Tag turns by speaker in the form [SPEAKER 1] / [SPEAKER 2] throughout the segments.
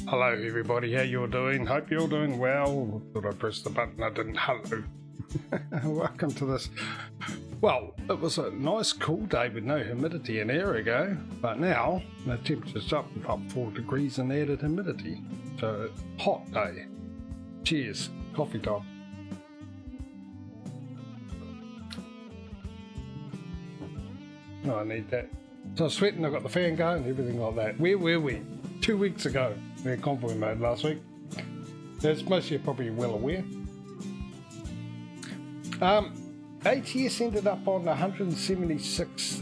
[SPEAKER 1] Hello everybody, how you all doing? Hope you're all doing well. Thought I pressed the button, I didn't. Hello. Welcome to this. Well, it was a nice cool day with no humidity an hour ago, but now the temperature's up 4 degrees and added humidity. So, hot day. Cheers. Coffee time. Oh, I need that. So I was sweating, I got the fan going and everything like that. Where were we? 2 weeks ago. We had convoy mode last week. As most of you are probably well aware. ATS ended up on 176 was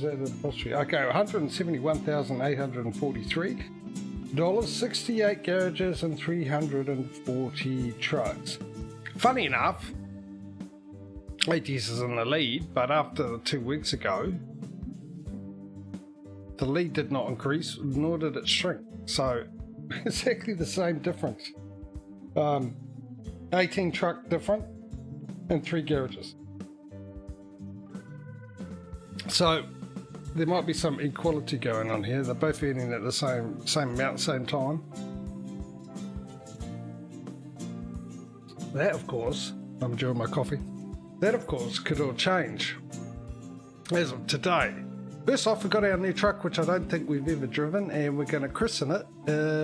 [SPEAKER 1] that an apostrophe? Okay, $171,843, 68 garages and 340 trucks. Funny enough, ATS is in the lead, but after 2 weeks ago, the lead did not increase, nor did it shrink. So, exactly the same difference. 18 truck different and 3 garages. So, there might be some equality going on here. They're both earning at the same amount, same time. That, of course, I'm enjoying my coffee. That, of course, could all change as of today. First off, we've got our new truck, which I don't think we've ever driven, and we're going to christen it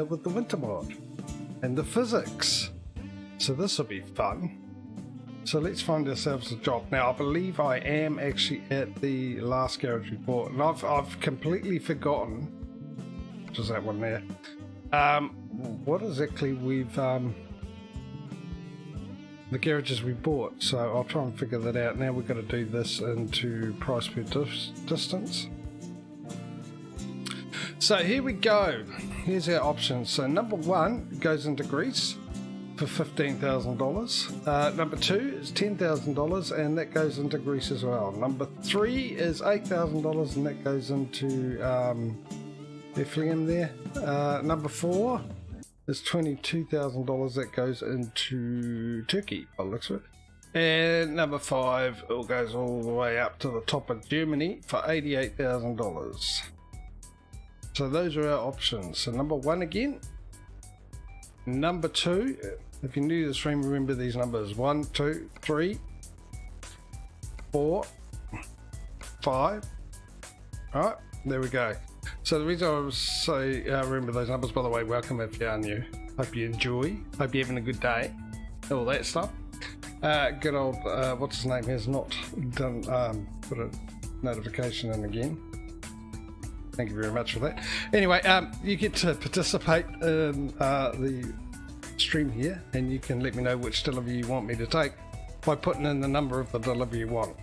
[SPEAKER 1] with the winter mod and the physics. So this will be fun. So let's find ourselves a job. Now, I believe I am actually at the last garage report, and I've completely forgotten, which is that one there, what exactly we've, the garages we bought. So I'll try and figure that out. Now we've got to do this into price per distance. So here we go. Here's our options. So number 1 goes into Greece for $15,000. Number 2 is $10,000 and that goes into Greece as well. Number 3 is $8,000 and that goes into Bethlehem there. Number 4 is $22,000 that goes into Turkey, by the looks of it. And number 5 it goes all the way up to the top of Germany for $88,000. So those are our options. So number 1 again. Number 2, if you're new to the stream, remember these numbers: 1, 2, 3, 4, 5. Alright, there we go. So the reason I was say remember those numbers, by the way, welcome if you are new. Hope you enjoy. Hope you're having a good day. All that stuff. Good old what's his name has not done put a notification in again. Thank you very much for that. Anyway, you get to participate in the stream here, and you can let me know which delivery you want me to take by putting in the number of the delivery you want.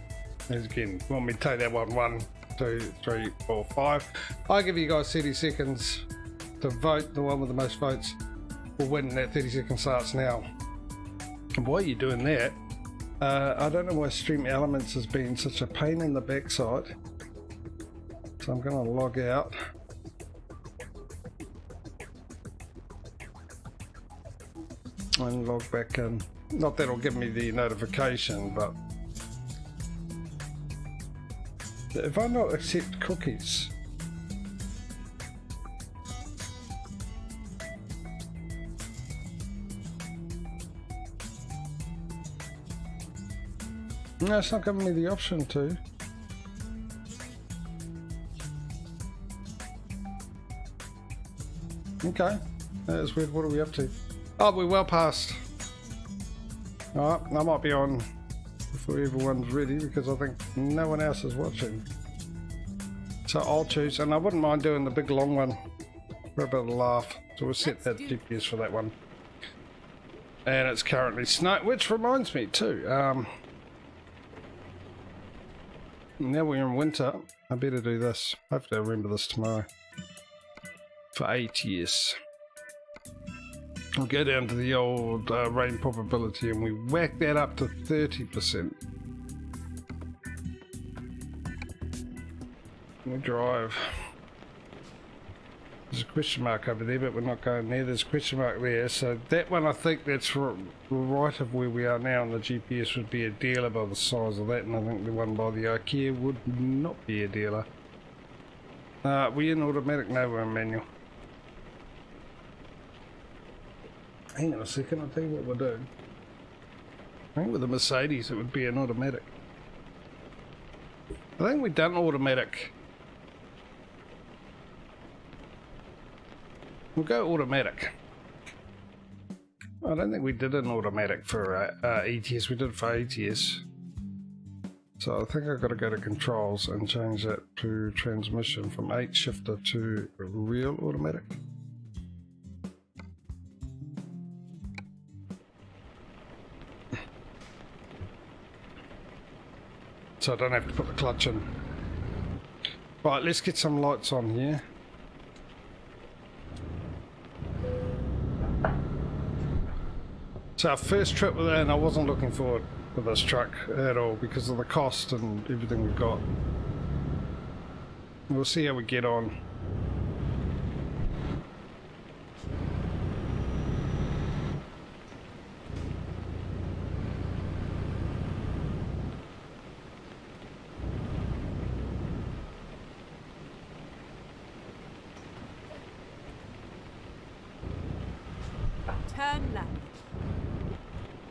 [SPEAKER 1] As again, you want me to take that one, 1, 2, 3, 4, 5. I'll give you guys 30 seconds to vote. The one with the most votes will win. That 30 seconds starts now. And while you're doing that, I don't know why Stream Elements has been such a pain in the backside. So I'm going to log out. And log back in. Not that it'll give me the notification, but if I not accept cookies, no, it's not giving me the option to. Okay, that's weird. What are we up to? Oh, we're well past. Alright, I might be on before everyone's ready because I think no one else is watching. So I'll choose, and I wouldn't mind doing the big long one for a bit of a laugh. So we'll set that GPS for that one. And it's currently snow, which reminds me too. Now we're in winter, I better do this. Hopefully I'll remember this tomorrow. For ATS. We'll go down to the old rain probability and we whack that up to 30%. We drive. There's a question mark over there, but we're not going there. There's a question mark there. So that one, I think that's right of where we are now on the GPS would be a dealer by the size of that, and I think the one by the IKEA would not be a dealer. We in automatic? No, we're in manual. Hang on a second, I'll tell you what we'll do. I think with the Mercedes it would be an automatic. I think we've done automatic. We'll go automatic. I don't think we did an automatic for ETS, we did it for ATS. So I think I've got to go to controls and change that to transmission from 8 shifter to real automatic. So I don't have to put the clutch in. Right, let's get some lights on here. So our first trip with that, and I wasn't looking forward to this truck at all because of the cost and everything we've got. We'll see how we get on.
[SPEAKER 2] Turn left.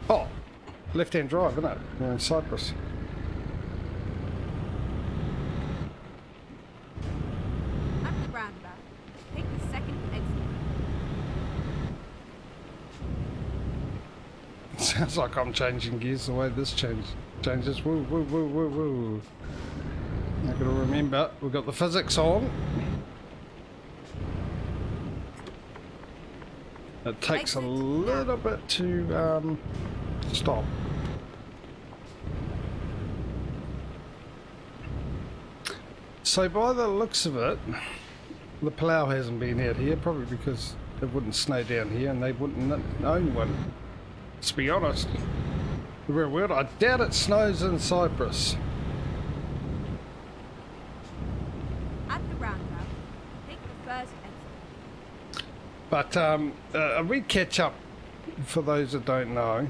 [SPEAKER 1] Oh, left-hand drive, isn't it? We're in Cyprus.
[SPEAKER 2] At the roundabout, take the second exit.
[SPEAKER 1] Sounds like I'm changing gears the way this changes. Woo, woo, woo, woo, woo. I've got to remember, we've got the physics on. It takes a little bit to stop. So by the looks of it, the plough hasn't been out here, probably because it wouldn't snow down here and they wouldn't own one. Let's be honest. The real world, I doubt it snows in Cyprus.
[SPEAKER 2] At the roundabout, take the first exit.
[SPEAKER 1] But a recatch up for those that don't know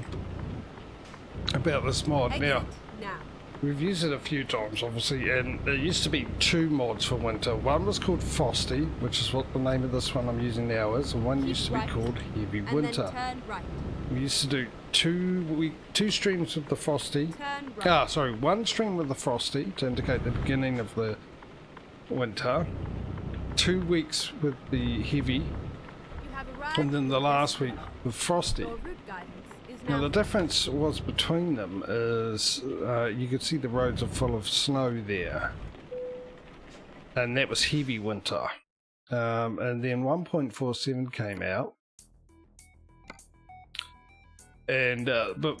[SPEAKER 1] about this mod.
[SPEAKER 2] Exit
[SPEAKER 1] Now,
[SPEAKER 2] now.
[SPEAKER 1] we've used it a few times, obviously, and there used to be 2 mods for winter. One was called Frosty, which is what the name of this one I'm using now is, and one used to be called Heavy
[SPEAKER 2] And
[SPEAKER 1] Winter.
[SPEAKER 2] then turn right.
[SPEAKER 1] We used to do two streams with the Frosty.
[SPEAKER 2] Turn right.
[SPEAKER 1] Sorry, 1 stream with the Frosty to indicate the beginning of the winter. 2 weeks with the Heavy.
[SPEAKER 2] You have arrived
[SPEAKER 1] And then the
[SPEAKER 2] at
[SPEAKER 1] last week
[SPEAKER 2] destination.
[SPEAKER 1] with Frosty.
[SPEAKER 2] Your route guidance is
[SPEAKER 1] Now
[SPEAKER 2] now.
[SPEAKER 1] the difference was between them is you could see the roads are full of snow there. And that was heavy winter. And then 1.47 came out. And but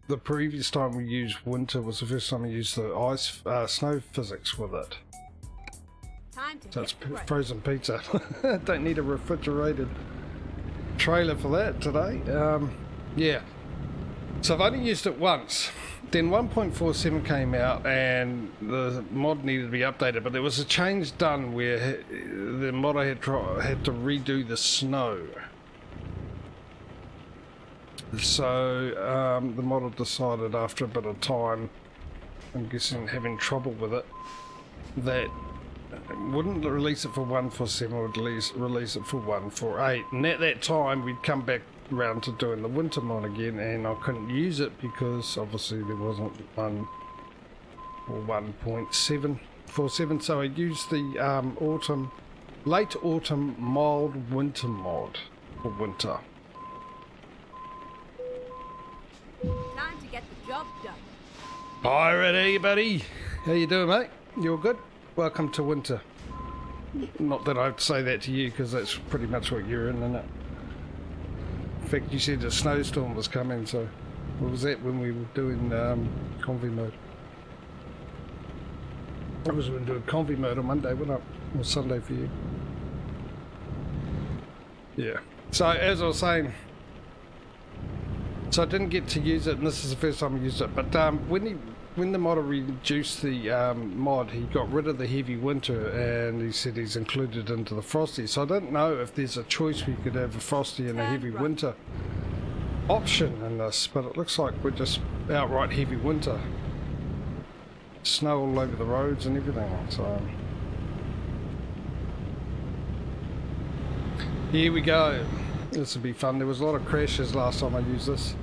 [SPEAKER 1] the previous time we used winter was the first time we used the snow physics with it.
[SPEAKER 2] Time to
[SPEAKER 1] So it's
[SPEAKER 2] hit right.
[SPEAKER 1] frozen pizza. Don't need a refrigerated trailer for that today. Yeah. So I've only used it once. Then 1.47 came out and the mod needed to be updated, but there was a change done where the modder had to redo the snow. So the modder decided after a bit of time, I'm guessing having trouble with it, that wouldn't release it for 1.47, would release it for 1.48. And at that time we'd come back around to doing the winter mod again, and I couldn't use it because obviously there wasn't one or 1.747, so I used the late autumn mild winter mod for winter.
[SPEAKER 2] Time to get the job done.
[SPEAKER 1] Alrighty, buddy. How you doing, mate? You all good? Welcome to winter. Not that I have to say that to you, because that's pretty much what you're in, isn't it? In fact, you said a snowstorm was coming, so what was that when we were doing convoy mode? I was going to do a convoy mode on Monday, wasn't it? Or Sunday for you. Yeah. So, as I was saying, so I didn't get to use it, and this is the first time I used it, but when the modder reduced the mod, he got rid of the heavy winter, and he said he's included into the Frosty. So I don't know if there's a choice we could have a Frosty and a heavy winter option in this, but it looks like we're just outright heavy winter. Snow all over the roads and everything, so here we go. This would be fun. There was a lot of crashes last time I used this.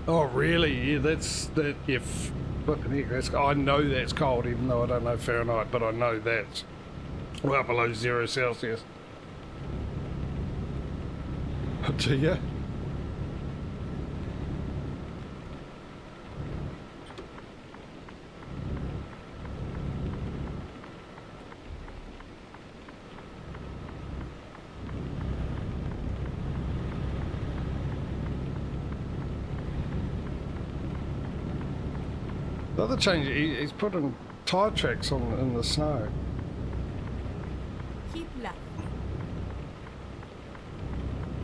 [SPEAKER 1] Oh really? Yeah, that. If flipping heck, that's. I know that's cold, even though I don't know Fahrenheit, but I know that's well below 0 Celsius. Do you? The other change, he's putting tyre tracks on in the snow.
[SPEAKER 2] Keep left.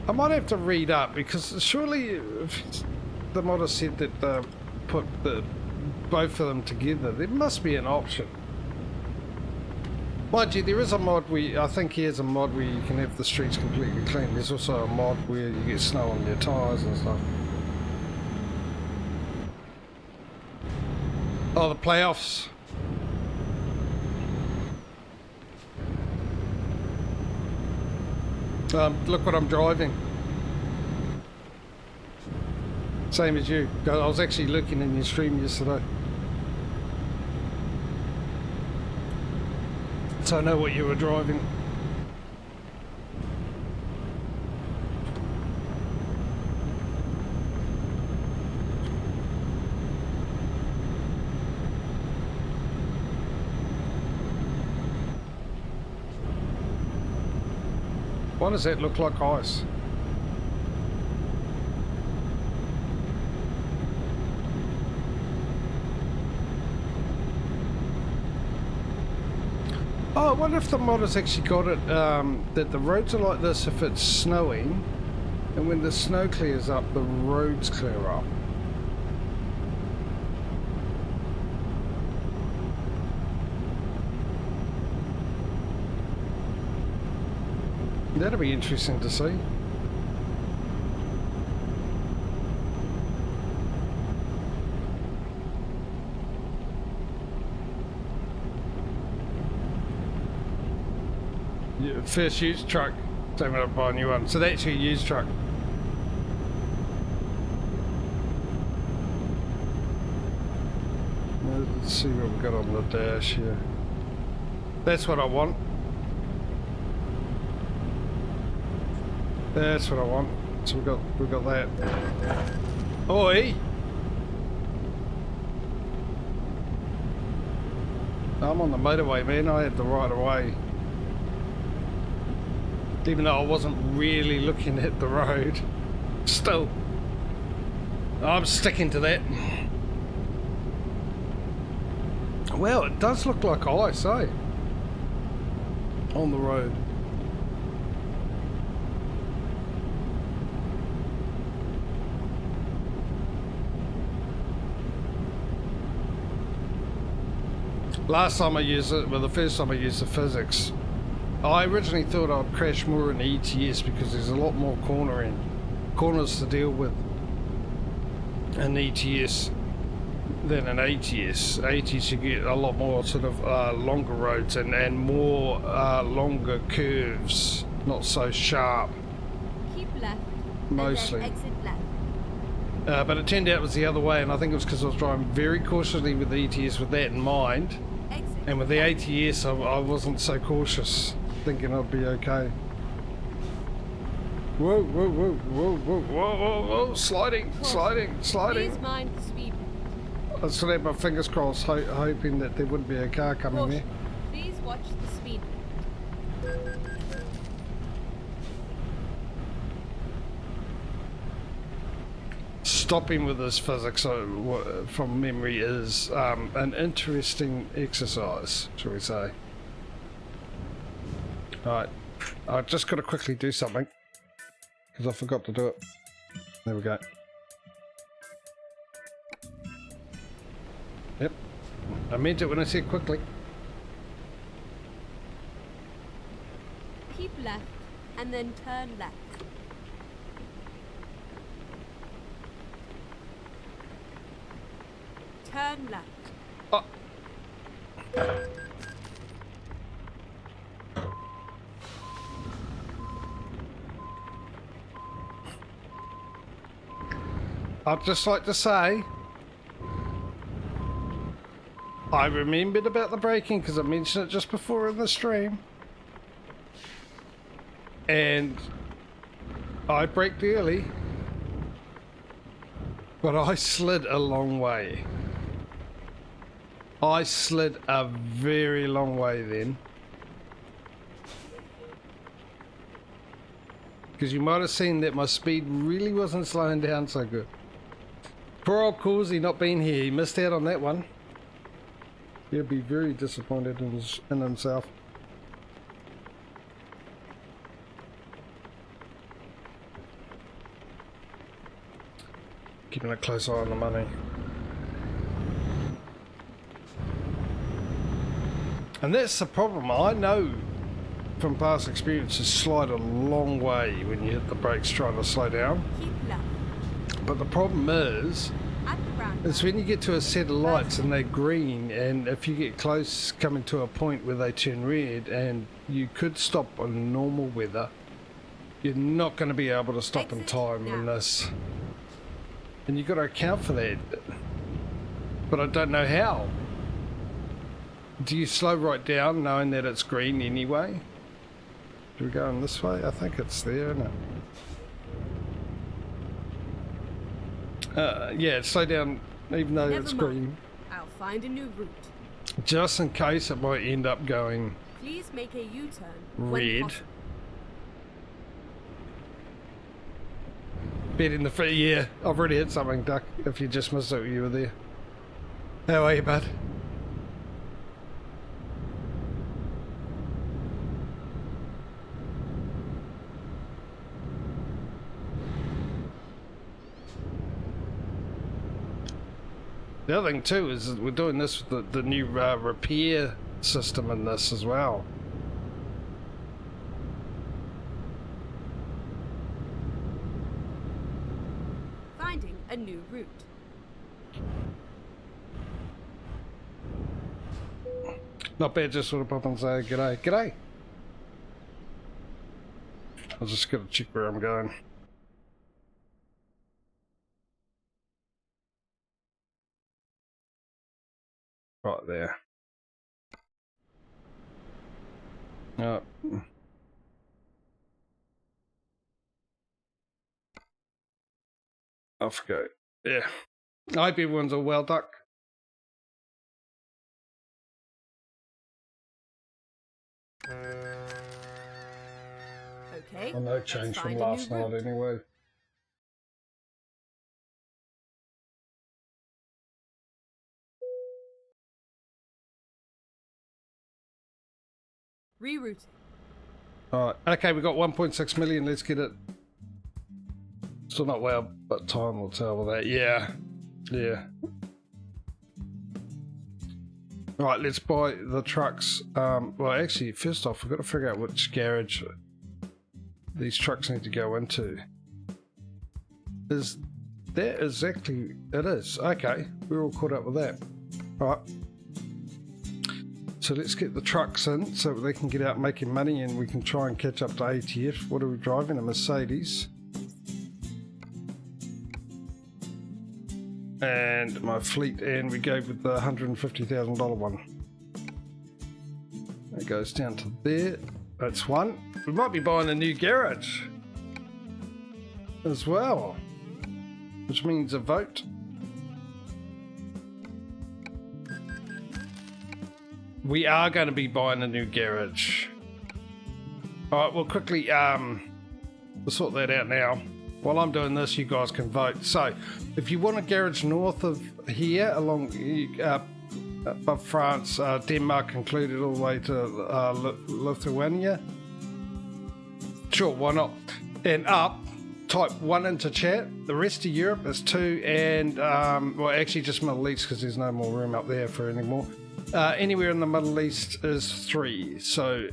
[SPEAKER 1] I might have to read up because surely if the modder said that put both of them together, there must be an option. Mind you, there is a mod where I think here's a mod where you can have the streets completely clean. There's also a mod where you get snow on your tyres and stuff. Oh, the playoffs. Look what I'm driving. Same as you. I was actually looking in your stream yesterday. So I know what you were driving. Why does that look like ice? Oh, I wonder if the mod has actually got it, that the roads are like this if it's snowing, and when the snow clears up, the roads clear up. That'll be interesting to see. Yeah, first used truck, same when I buy a new one. So that's your used truck. Let's see what we've got on the dash here. That's what I want. That's what I want. So we've got that. Oi! I'm on the motorway, man. I had the right of way. Even though I wasn't really looking at the road. Still. I'm sticking to that. Well, it does look like ice, eh? On the road. Last time I used it, well the first time I used the physics, I originally thought I'd crash more in ETS because there's a lot more corners to deal with in ETS than in ATS. ATS you get a lot more sort of longer roads and more longer curves, not so sharp.
[SPEAKER 2] Keep left.
[SPEAKER 1] Mostly.
[SPEAKER 2] And then exit left.
[SPEAKER 1] But it turned out it was the other way, and I think it was because I was driving very cautiously with the ETS with that in mind.
[SPEAKER 2] Exit.
[SPEAKER 1] And with the ATS, I wasn't so cautious, thinking I'd be okay. Whoa, whoa, whoa, whoa, whoa, whoa, whoa, whoa, sliding, sliding, sliding.
[SPEAKER 2] Please mind the speed.
[SPEAKER 1] I still had my fingers crossed, hoping that there wouldn't be a car coming there.
[SPEAKER 2] Please watch the speed.
[SPEAKER 1] Stopping with this physics from memory is an interesting exercise, shall we say. Alright, I've just got to quickly do something, because I forgot to do it. There we go. Yep, I meant it when I said quickly.
[SPEAKER 2] Keep left and then turn left. Turn left.
[SPEAKER 1] Oh. I'd just like to say, I remembered about the braking because I mentioned it just before in the stream. And I braked early, but I slid a long way. I slid a very long way then. Because you might have seen that my speed really wasn't slowing down so good. Poor old Causey not being here, he missed out on that one. He'll be very disappointed in himself. Keeping a close eye on the money. And that's the problem. I know from past experiences, slide a long way when you hit the brakes trying to slow down.
[SPEAKER 2] Keep left.
[SPEAKER 1] But the problem is when you get to a set of lights and they're green, and if you get close coming to a point where they turn red and you could stop on normal weather, you're not going to be able to stop in time in this. And you've got to account for that. But I don't know how. Do you slow right down knowing that it's green anyway? Do we go in this way? I think it's there, isn't it? Yeah, slow down even though it's green.
[SPEAKER 2] I'll find a new route.
[SPEAKER 1] Just in case it might end up going
[SPEAKER 2] Please make a U-turn.
[SPEAKER 1] red. Bed in the front, yeah. I've already hit something, Duck, if you just missed it, you were there. How are you, bud? The other thing too is that we're doing this with the new repair system in this as well.
[SPEAKER 2] Finding a new route.
[SPEAKER 1] Not bad, just sort of pop and say g'day. G'day! I'll just gotta check where I'm going. Right there. Oh. Off we go. Yeah. I hope everyone's all well, Duck.
[SPEAKER 2] Okay.
[SPEAKER 1] Well, no change from last night anyway.
[SPEAKER 2] Rerouting.
[SPEAKER 1] Alright, okay, we got 1.6 million, let's get it. Still not well, but time will tell with that. Yeah. Yeah. Alright, let's buy the trucks. Well, actually, first off, we've got to figure out which garage these trucks need to go into. Is that exactly... It is. Okay, we're all caught up with that. Alright. So let's get the trucks in so they can get out making money and we can try and catch up to ATF. What are we driving? A Mercedes. And my fleet, and we go with the $150,000 one. It goes down to there. That's one. We might be buying a new garage as well, which means a vote. We are going to be buying a new garage. Alright, we'll quickly we'll sort that out now. While I'm doing this, you guys can vote. So, if you want a garage north of here, along above France, Denmark included, all the way to Lithuania, sure, why not? And up, type 1 into chat. The rest of Europe is 2, and well, actually just Middle East because there's no more room up there for any more. Anywhere in the Middle East is 3. So,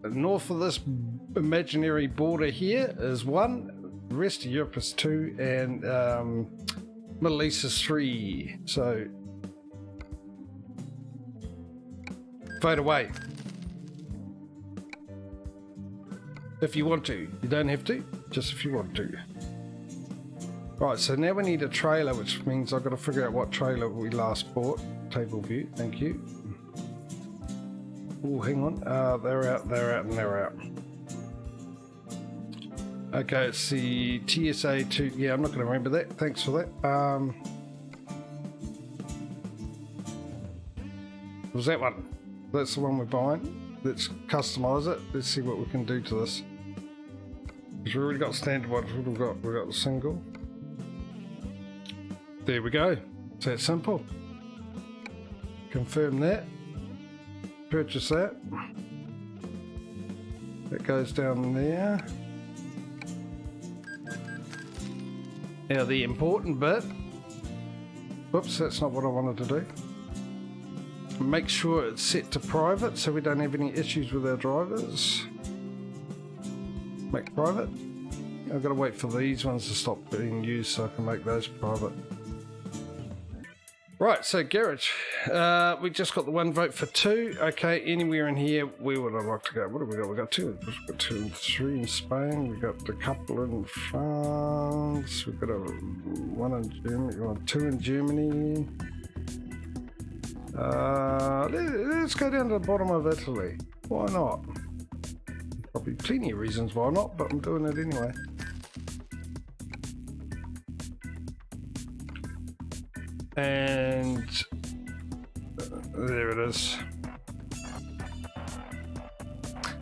[SPEAKER 1] north of this imaginary border here is 1. The rest of Europe is 2, and Middle East is 3. So, vote away. If you want to. You don't have to, just if you want to. Right, so now we need a trailer, which means I've got to figure out what trailer we last bought. Table view, thank you. Oh, hang on. They're out, and they're out. Okay, it's the TSA 2. Yeah, I'm not going to remember that. Thanks for that. Was that one? That's the one we're buying. Let's customize it. Let's see what we can do to this. Because we've already got standard ones. We've got the single. There we go. It's that simple. Confirm that. Purchase that. That goes down there. Now the important bit. Whoops, that's not what I wanted to do. Make sure it's set to private so we don't have any issues with our drivers. Make private. I've got to wait for these ones to stop being used so I can make those private. Right, so garage. We just got the one vote for 2. Okay, anywhere in here, where would I like to go? What have we got? We've got 2. We've got 2 and 3 in Spain. We've got a couple in France. We've got one in Germany. 2 in Germany. Let's go down to the bottom of Italy. Why not? Probably plenty of reasons why not, but I'm doing it anyway. And there it is.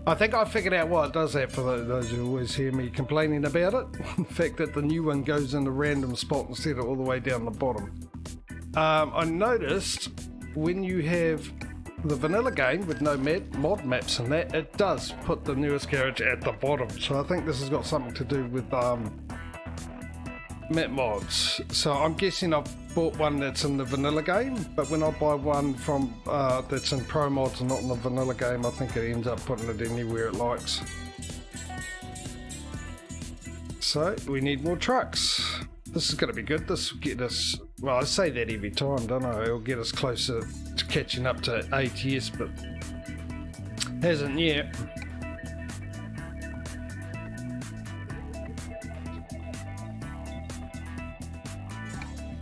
[SPEAKER 1] I think I figured out why it does that for those who always hear me complaining about it. The fact that the new one goes in a random spot instead of all the way down the bottom. I noticed when you have the vanilla game with no mod maps and that, it does put the newest garage at the bottom. So I think this has got something to do with map mods. So I'm guessing I've bought one that's in the vanilla game, but when I buy one from that's in pro mods and not in the vanilla game, I think it ends up putting it anywhere it likes. So we need more trucks. This is going to be good. This will get us, well, I say that every time, don't I? It'll get us closer to catching up to ATS, but hasn't yet.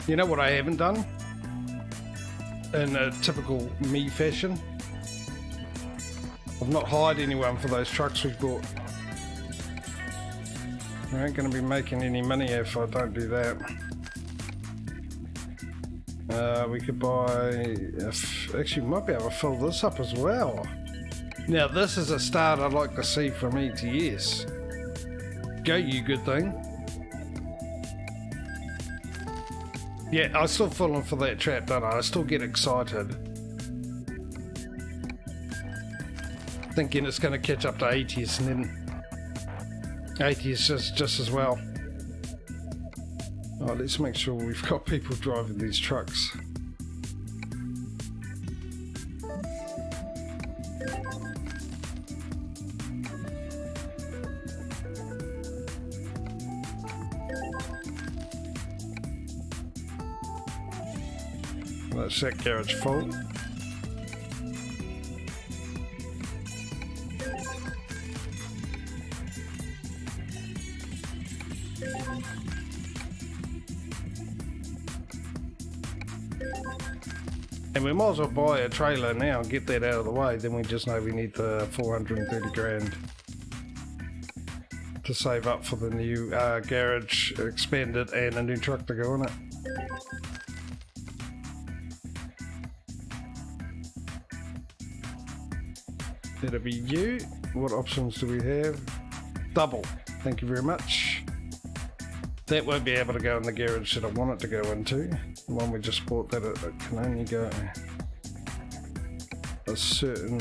[SPEAKER 1] You know what I haven't done? In a typical me fashion? I've not hired anyone for those trucks we've bought. I ain't going to be making any money if I don't do that. We could buy... Actually, we might be able to fill this up as well. Now, this is a start I'd like to see from ETS. Go, you good thing. Yeah, I still falling for that trap, don't I? I still get excited. Thinking it's going to catch up to ATS and then ATS just as well. Alright, let's make sure we've got people driving these trucks. That's that garage full. And we might as well buy a trailer now and get that out of the way, then we just know we need the 430 grand to save up for the new garage, expanded, and a new truck to go in it. That'll be you. What options do we have? Double. Thank you very much. That won't be able to go in the garage that I want it to go into. The one we just bought, that it can only go a certain...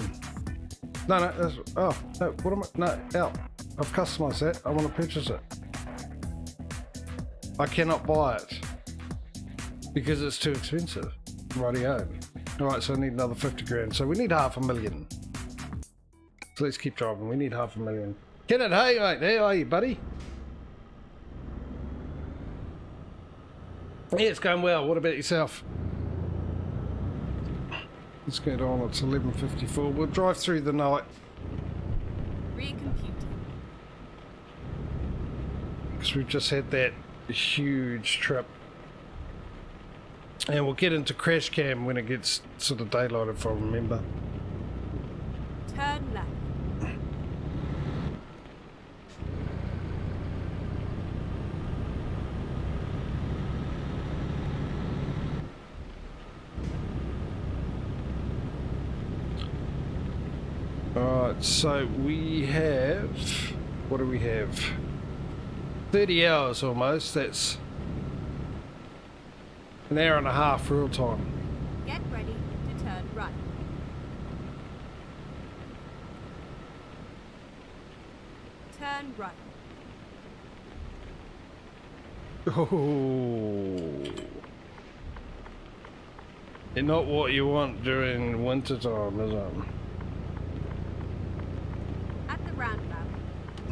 [SPEAKER 1] No, that's... Oh, no, what am I... No, out. I've customized that. I want to purchase it. I cannot buy it because it's too expensive. Rightio. Alright, so I need another 50 grand. So we need 500,000. So let's keep driving. We need 500,000. Kenneth, hey mate, how are you, buddy? Yeah, it's going well. What about yourself? Let's get on. It's 11:54. We'll drive through the night.
[SPEAKER 2] Recomputing.
[SPEAKER 1] Because we've just had that huge trip. And we'll get into crash cam when it gets sort of daylight, if I remember.
[SPEAKER 2] Turn left.
[SPEAKER 1] Alright, so we have... what do we have? 30 hours almost. That's an hour and a half real time.
[SPEAKER 2] Get ready to turn right. Turn right.
[SPEAKER 1] Oh, it's not what you want during winter time, is it?
[SPEAKER 2] At the roundabout,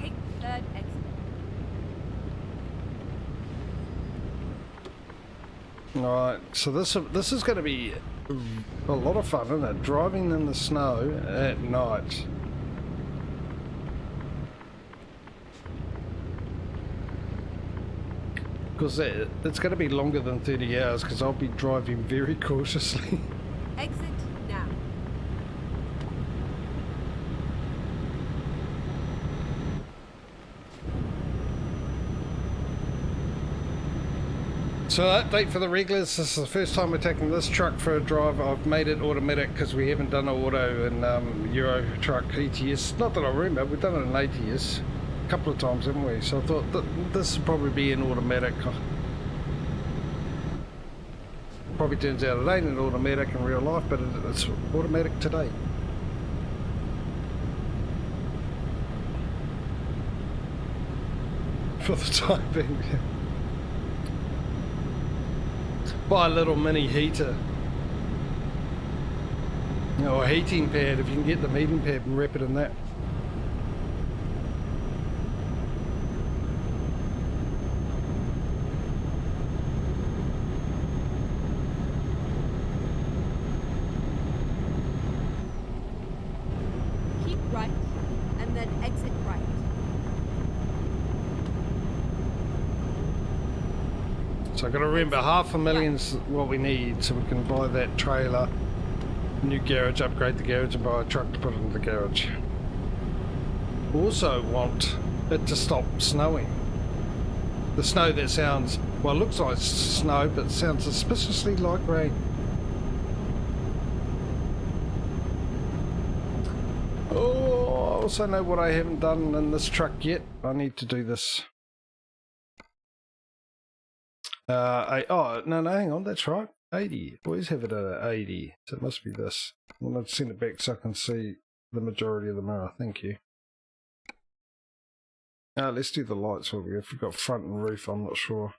[SPEAKER 2] take the third exit.
[SPEAKER 1] Alright, so this is going to be a lot of fun, isn't it? Driving in the snow at night. Because it's going to be longer than 30 hours because I'll be driving very cautiously.
[SPEAKER 2] Exit now.
[SPEAKER 1] So update for the regulars, this is the first time we're taking this truck for a drive. I've made it automatic because we haven't done an auto in Euro truck ETS. Not that I remember, we've done it in ATS a couple of times, haven't we? So I thought this would probably be an automatic. Probably turns out it ain't an automatic in real life, but it's automatic today. For the time being. Buy a little mini heater. Or a heating pad if you can get the heating pad and wrap it in that.
[SPEAKER 2] Keep right and then exit right.
[SPEAKER 1] So I've got to remember $500,000's what we need so we can buy that trailer, new garage, upgrade the garage and buy a truck to put into the garage. Also want it to stop snowing. The snow that sounds, well, it looks like snow but sounds suspiciously like rain. Oh, I also know what I haven't done in this truck yet. I need to do this. Oh, no, hang on, that's right. 80. Always have it at 80. So it must be this. I'm going to send it back so I can see the majority of the mirror. Thank you. Let's do the lights. What we have? We've got front and roof, I'm not sure.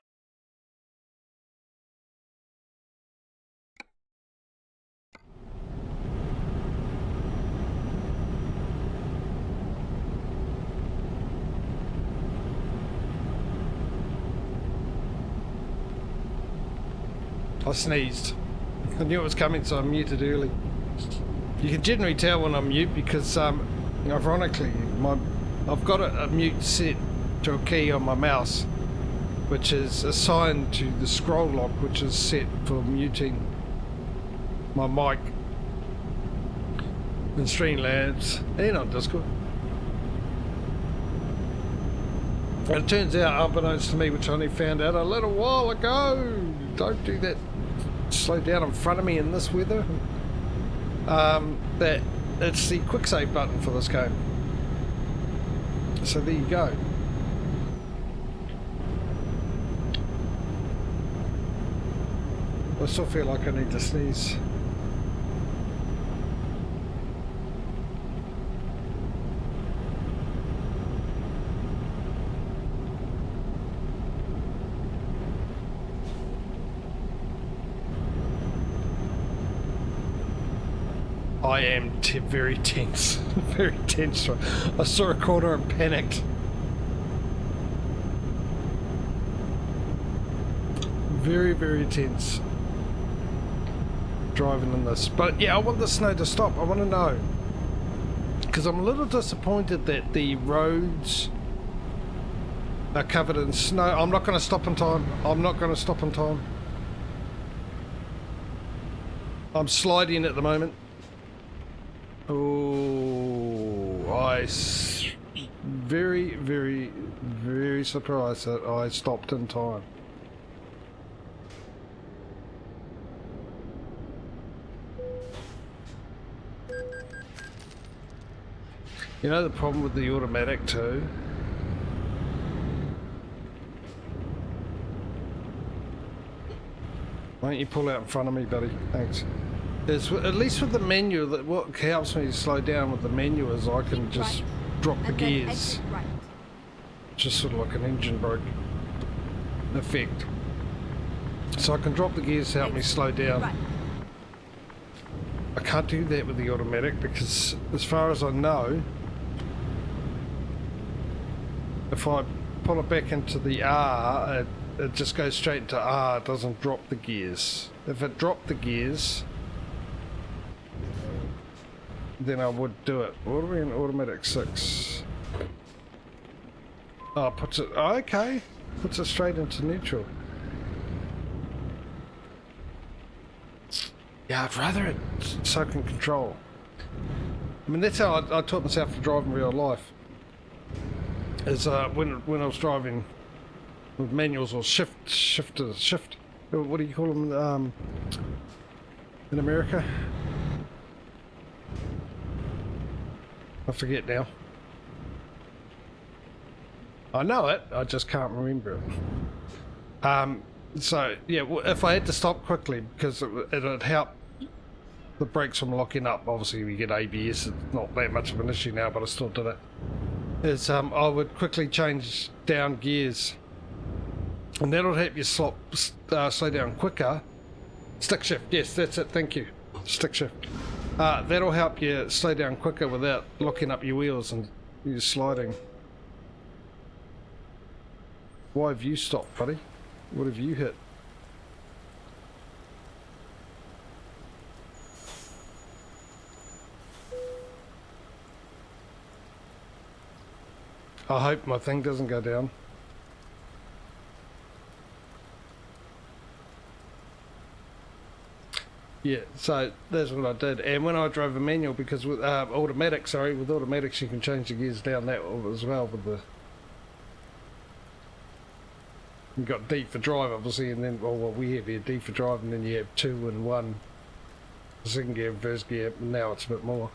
[SPEAKER 1] I sneezed. I knew it was coming, so I muted early. You can generally tell when I mute because, ironically, I've got a mute set to a key on my mouse, which is assigned to the scroll lock, which is set for muting my mic in Streamlabs and on Discord. And it turns out, unbeknownst to me, which I only found out a little while ago, don't do that. Slow down in front of me in this weather. That it's the quick save button for this game. So there you go. I still feel like I need to sneeze. I am very tense. Very tense. I saw a corner and panicked. Very, very tense. Driving in this. But yeah, I want the snow to stop. I want to know. Because I'm a little disappointed that the roads covered in snow. I'm not going to stop in time. I'm not going to stop in time. I'm sliding at the moment. Oh, very, very, very surprised that I stopped in time. You know the problem with the automatic too? Why don't you pull out in front of me, buddy? Thanks. It's, at least with the menu, that what helps me slow down with the menu is I can just drop the gears.
[SPEAKER 2] Right.
[SPEAKER 1] Just sort of like an engine brake effect. So I can drop the gears to help me slow down.
[SPEAKER 2] Right.
[SPEAKER 1] I can't do that with the automatic because as far as I know, if I pull it back into the R, it just goes straight into R, it doesn't drop the gears. If it dropped the gears, then I would do it. What are we in automatic 6? Oh, puts it, oh, okay. Puts it straight into neutral. Yeah, I'd rather it soak in control. I mean, that's how I taught myself to drive in real life. Is when I was driving with manuals or shift. What do you call them in America? I forget now. I know it, I just can't remember it. So yeah, if I had to stop quickly because it'd help the brakes from locking up. Obviously, we get ABS; it's not that much of an issue now, but I still did it. Is I would quickly change down gears, and that'll help you slow down quicker. Stick shift, yes, that's it. Thank you. Stick shift. That'll help you slow down quicker without locking up your wheels and you're sliding. Why have you stopped, buddy? What have you hit? I hope my thing doesn't go down. Yeah, so that's what I did. And when I drove a manual, because with automatic, sorry, with automatics you can change the gears down that as well with the... You've got D for drive, obviously, and then, well, what we have here, D for drive, and then you have 2 and 1. The second gear, first gear, and now it's a bit more.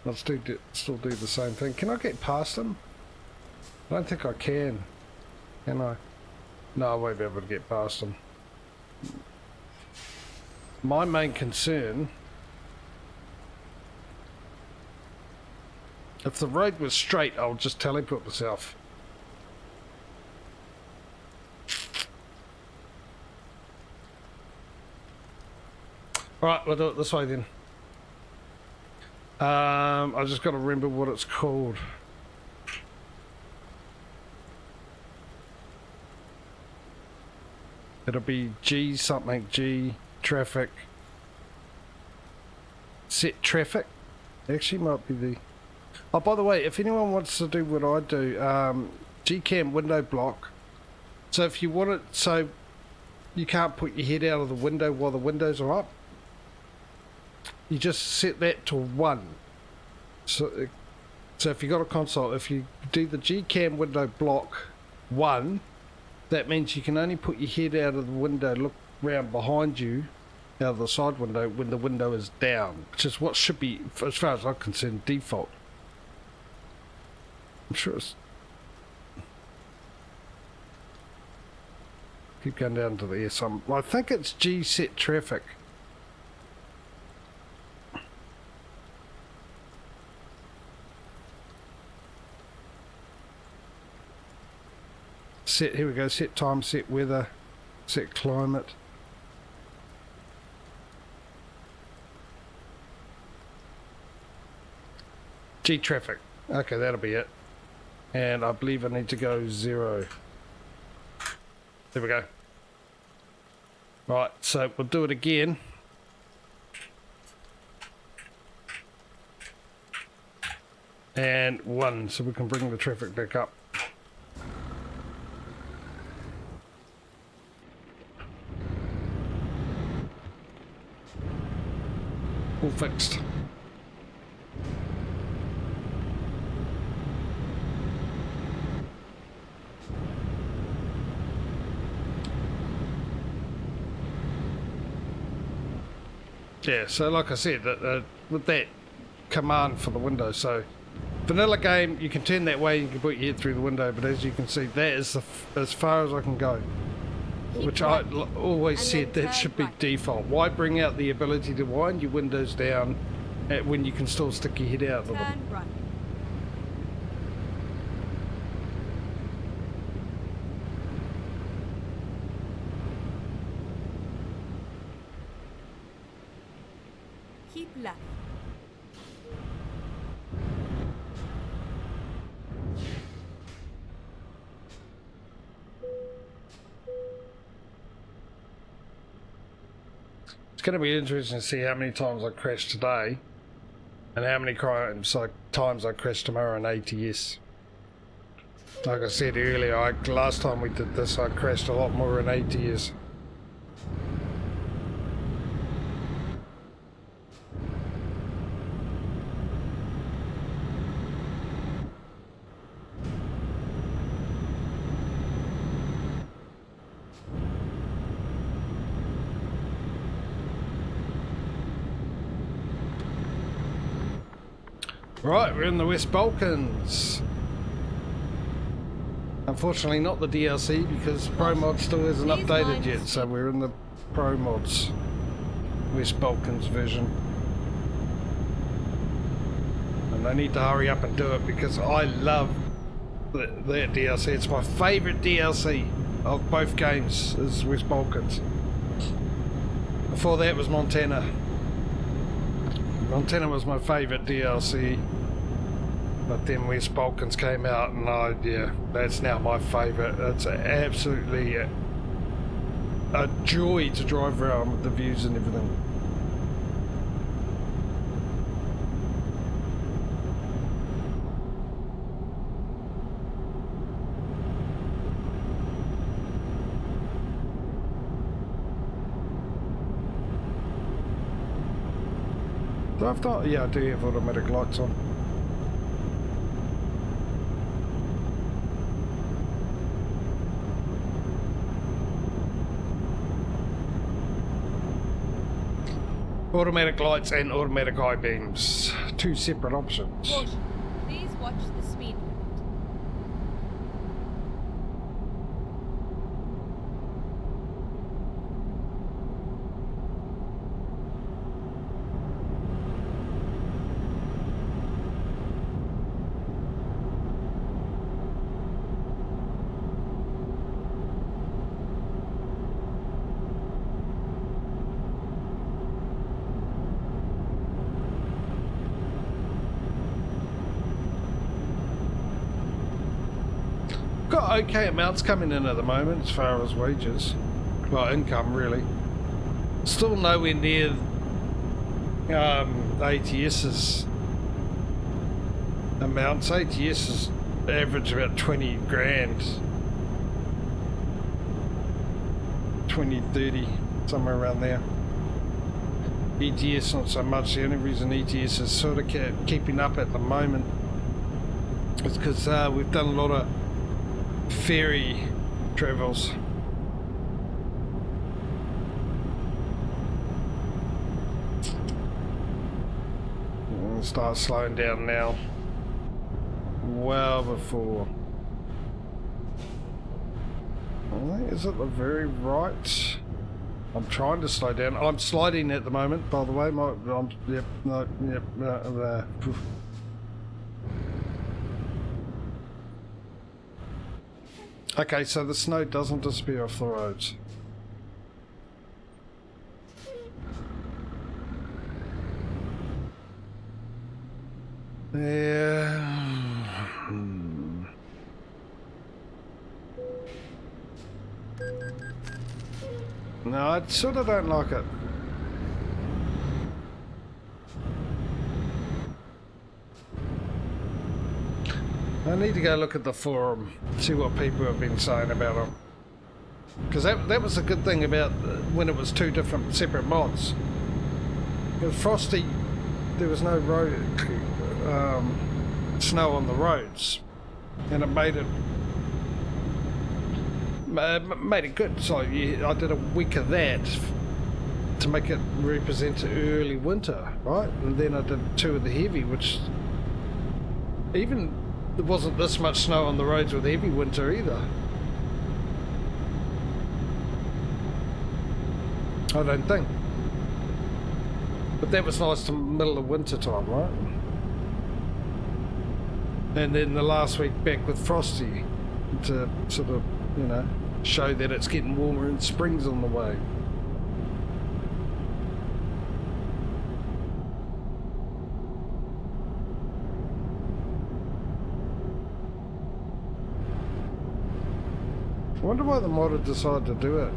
[SPEAKER 1] I'll still do the same thing. Can I get past them? I don't think I can I? No, I won't be able to get past them. My main concern, if the road was straight, I'll just teleport myself. Alright, we'll do it this way then. I just got to remember what it's called. It'll be G something, G traffic. Set traffic. Actually might be the... Oh, by the way, if anyone wants to do what I do, Gcam window block. So if you want it so you can't put your head out of the window while the windows are up, you just set that to 1. So if you got a console, if you do the Gcam window block 1, that means you can only put your head out of the window, look round behind you, out of the side window, when the window is down, which is what should be, as far as I'm concerned, default. I'm sure it's... Keep going down to the S. I think it's G set traffic. Set, here we go, set time, set weather, set climate. G traffic. Okay, that'll be it. And I believe I need to go 0. There we go. Right, so we'll do it again. And 1, so we can bring the traffic back up. all fixed. Yeah, so like I said, with that command for the window, so vanilla game, you can turn that way, you can put your head through the window, but as you can see, that is as far as I can go. Which I always said that should be default. Why bring out the ability to wind your windows down when you can still stick your head out of them?
[SPEAKER 2] Turn right. Keep left.
[SPEAKER 1] It's going to be interesting to see how many times I crash today and how many times I crash tomorrow in ATS. Like I said earlier, last time we did this I crashed a lot more in ATS. Right, we're in the West Balkans. Unfortunately not the DLC because Pro Mod still isn't updated yet, so we're in the Pro Mods West Balkans version. And they need to hurry up and do it because I love that DLC. It's my favourite DLC of both games is West Balkans. Before that was Montana. Montana was my favourite DLC, but then West Balkans came out and yeah, that's now my favourite. It's absolutely a joy to drive around with the views and everything. Yeah, I do have automatic lights on. Automatic lights and automatic high beams. Two separate options.
[SPEAKER 2] Caution. Please watch the speed limit.
[SPEAKER 1] Got okay amounts coming in at the moment as far as wages, well, income really. Still nowhere near ATS's amounts. ATS's average about 20 grand, 20, 30, somewhere around there. ETS not so much. The only reason ETS is sort of keeping up at the moment is because we've done a lot of ferry travels. We'll start slowing down now. Well before. Is it the very right? I'm trying to slow down. I'm sliding at the moment, by the way. Okay, so the snow doesn't disappear off the roads. Yeah. No, I sort of don't like it. I need to go look at the forum, see what people have been saying about them. Because that was a good thing about when it was two different separate mods. With Frosty, there was no road, snow on the roads, and it made it good. So I did a week of that to make it represent early winter, right? And then I did 2 of the heavy, which even there wasn't this much snow on the roads with heavy winter either. I don't think. But that was nice to middle of winter time, right? And then the last week back with Frosty to sort of, you know, show that it's getting warmer and spring's on the way. I wonder why the modder decided to do it.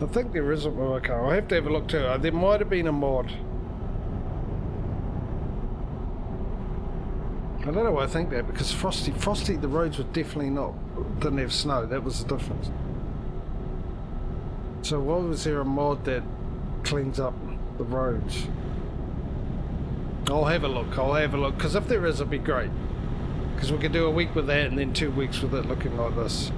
[SPEAKER 1] I think there isn't. Okay, I'll have to have a look too. There might have been a mod. I don't know why I think that, because Frosty, the roads were definitely didn't have snow. That was the difference. So why was there a mod that cleans up the roads? I'll have a look, because if there is, it'd be great. Because we could do a week with that and then 2 weeks with it looking like this.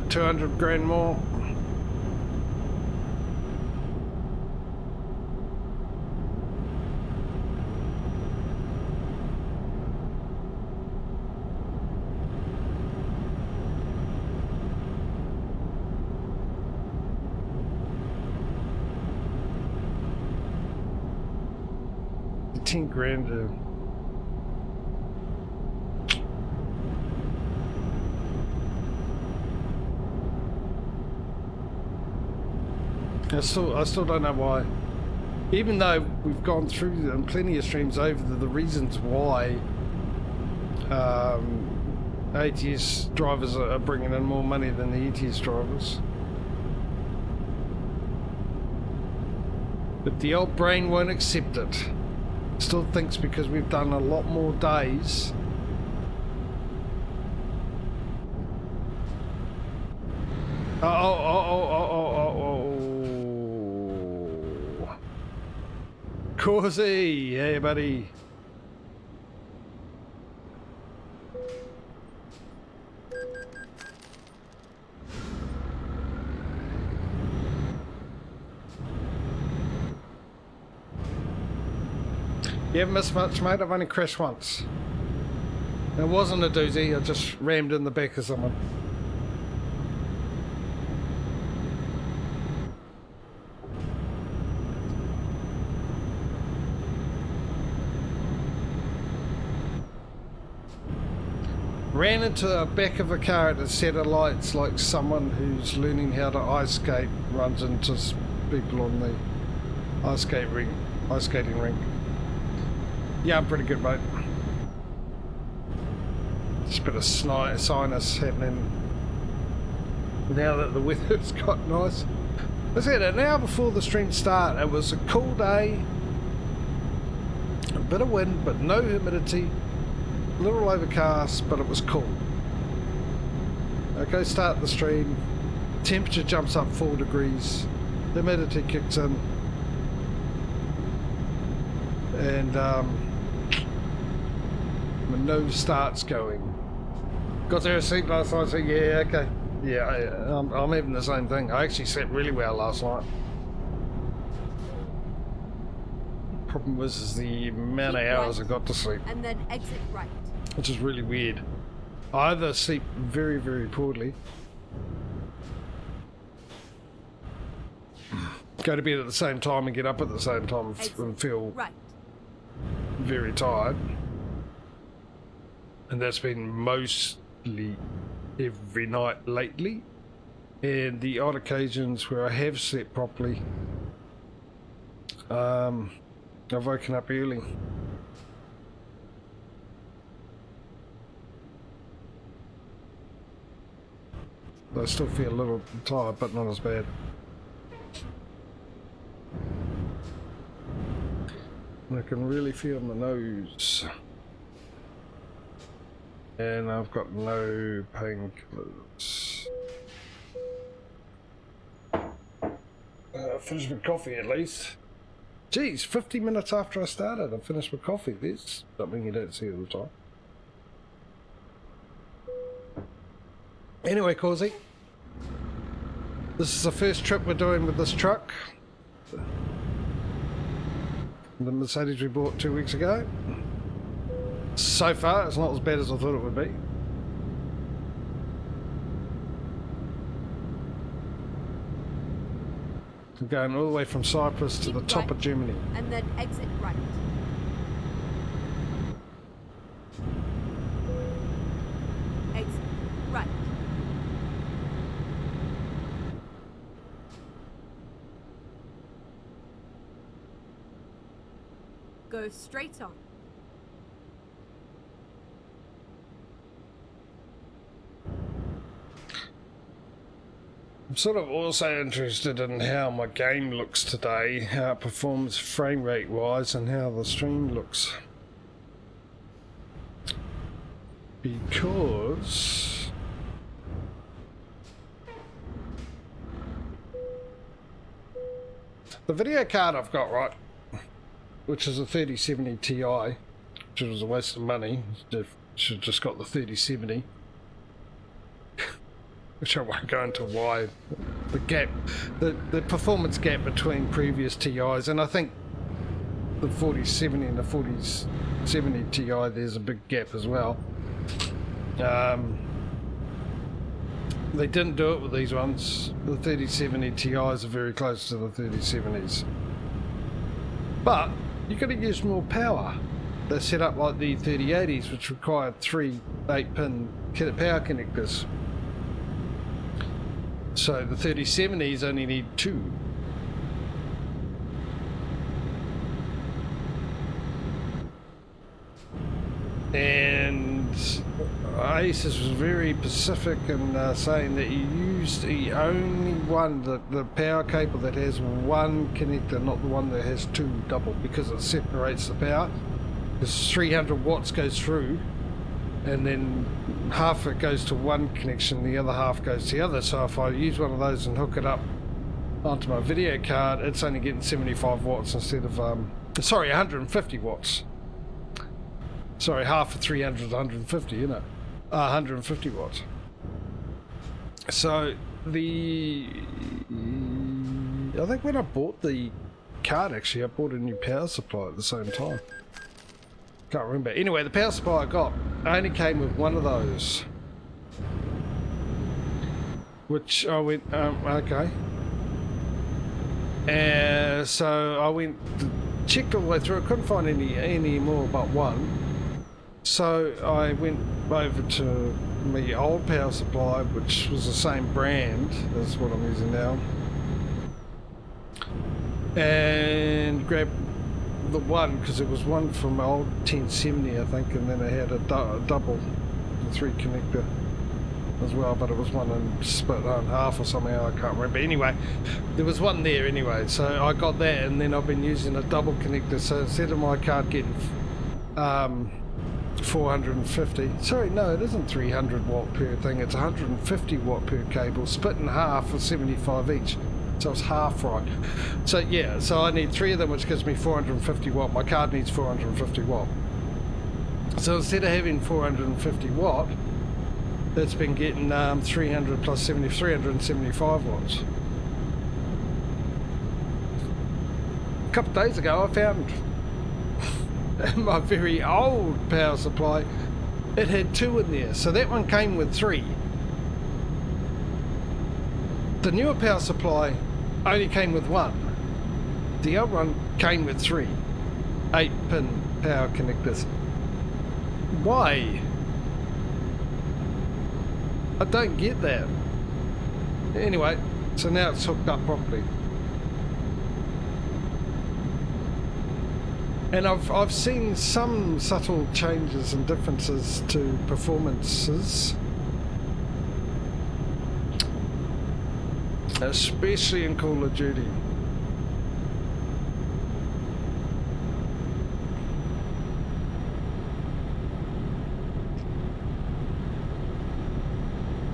[SPEAKER 1] 200 grand more. The 10 grand. I still don't know why. Even though we've gone through plenty of streams over the reasons why ATS drivers are bringing in more money than the ETS drivers. But the old brain won't accept it. Still thinks because we've done a lot more days. Causey, hey buddy. You haven't missed much, mate. I've only crashed once. It wasn't a doozy, I just rammed in the back of someone. Ran into the back of a car at a set of lights like someone who's learning how to ice skate runs into people on the ice skating rink. Yeah, I'm pretty good, mate. Just a bit of sinus happening now that the weather's got nice. Let's get it. An hour before the stream start, it was a cool day, a bit of wind but no humidity. A little overcast, but it was cool. Okay, start the stream. Temperature jumps up 4 degrees. Humidity kicks in. And my nose starts going. Got there a seat last night, so yeah, okay. Yeah, I'm having the same thing. I actually slept really well last night. Problem was is the amount of hours I got to sleep. And then exit right. Which is really weird. I either sleep very, very poorly, go to bed at the same time and get up at the same time and feel very tired. And that's been mostly every night lately. and the odd occasions where I have slept properly, I've woken up early. I still feel a little tired, but not as bad. I can really feel my nose. And I've got no painkillers. Finished my coffee at least. Geez, 50 minutes after I started, I finished my coffee. There's something you don't see all the time. Anyway, Causey, this is the first trip we're doing with this truck. The Mercedes we bought 2 weeks ago. So far, it's not as bad as I thought it would be. I'm going all the way from Cyprus to the top of Germany.
[SPEAKER 2] And then exit right. Exit right. Go straight on.
[SPEAKER 1] I'm sort of also interested in how my game looks today, how it performs frame rate wise, and how the stream looks. Because the video card I've got, right, which is a 3070 Ti, which was a waste of money, should have just got the 3070. Which I won't go into why. The gap, the performance gap between previous TIs, and I think the 4070 and the 4070 Ti, there's a big gap as well. They didn't do it with these ones. The 3070 Ti's are very close to the 3070s. But you could have used more power. They're set up like the 3080s, which required 3 8-pin power connectors. So the 3070s only need 2. And Asus was very specific in saying that you used the only one, the power cable that has one connector, not the one that has 2 double, because it separates the power. Because 300 watts goes through, and then half it goes to one connection, the other half goes to the other. So if I use one of those and hook it up onto my video card, it's only getting 75 watts instead of, sorry, 150 watts. Sorry, half of 300 is 150, you know. 150 watts. So I think when I bought the card, actually, I bought a new power supply at the same time. Can't remember. Anyway, the power supply I got only came with one of those, which I went, okay. And so I went, checked all the way through. I couldn't find any more but one. So I went over to my old power supply, which was the same brand as what I'm using now, and grabbed the one, because it was one from my old 1070, I think, and then it had a double 3 connector as well, but it was one and split in half or something, I can't remember. Anyway, there was one there anyway, so I got that, and then I've been using a double connector. So instead of my card getting 450, sorry, no, it isn't 300 watt per thing, it's 150 watt per cable, split in half for 75 each. So it's half right. So yeah, so I need 3 of them, which gives me 450 watt. My card needs 450 watt. So instead of having 450 watt, it's been getting 300 plus 70, 375 watts. A couple of days ago, I found my very old power supply, it had 2 in there. So that one came with 3. The newer power supply only came with 1. The other one came with 3 8-pin power connectors. Why? I don't get that. Anyway, so now it's hooked up properly. And I've seen some subtle changes and differences to performances, especially in Call of Duty.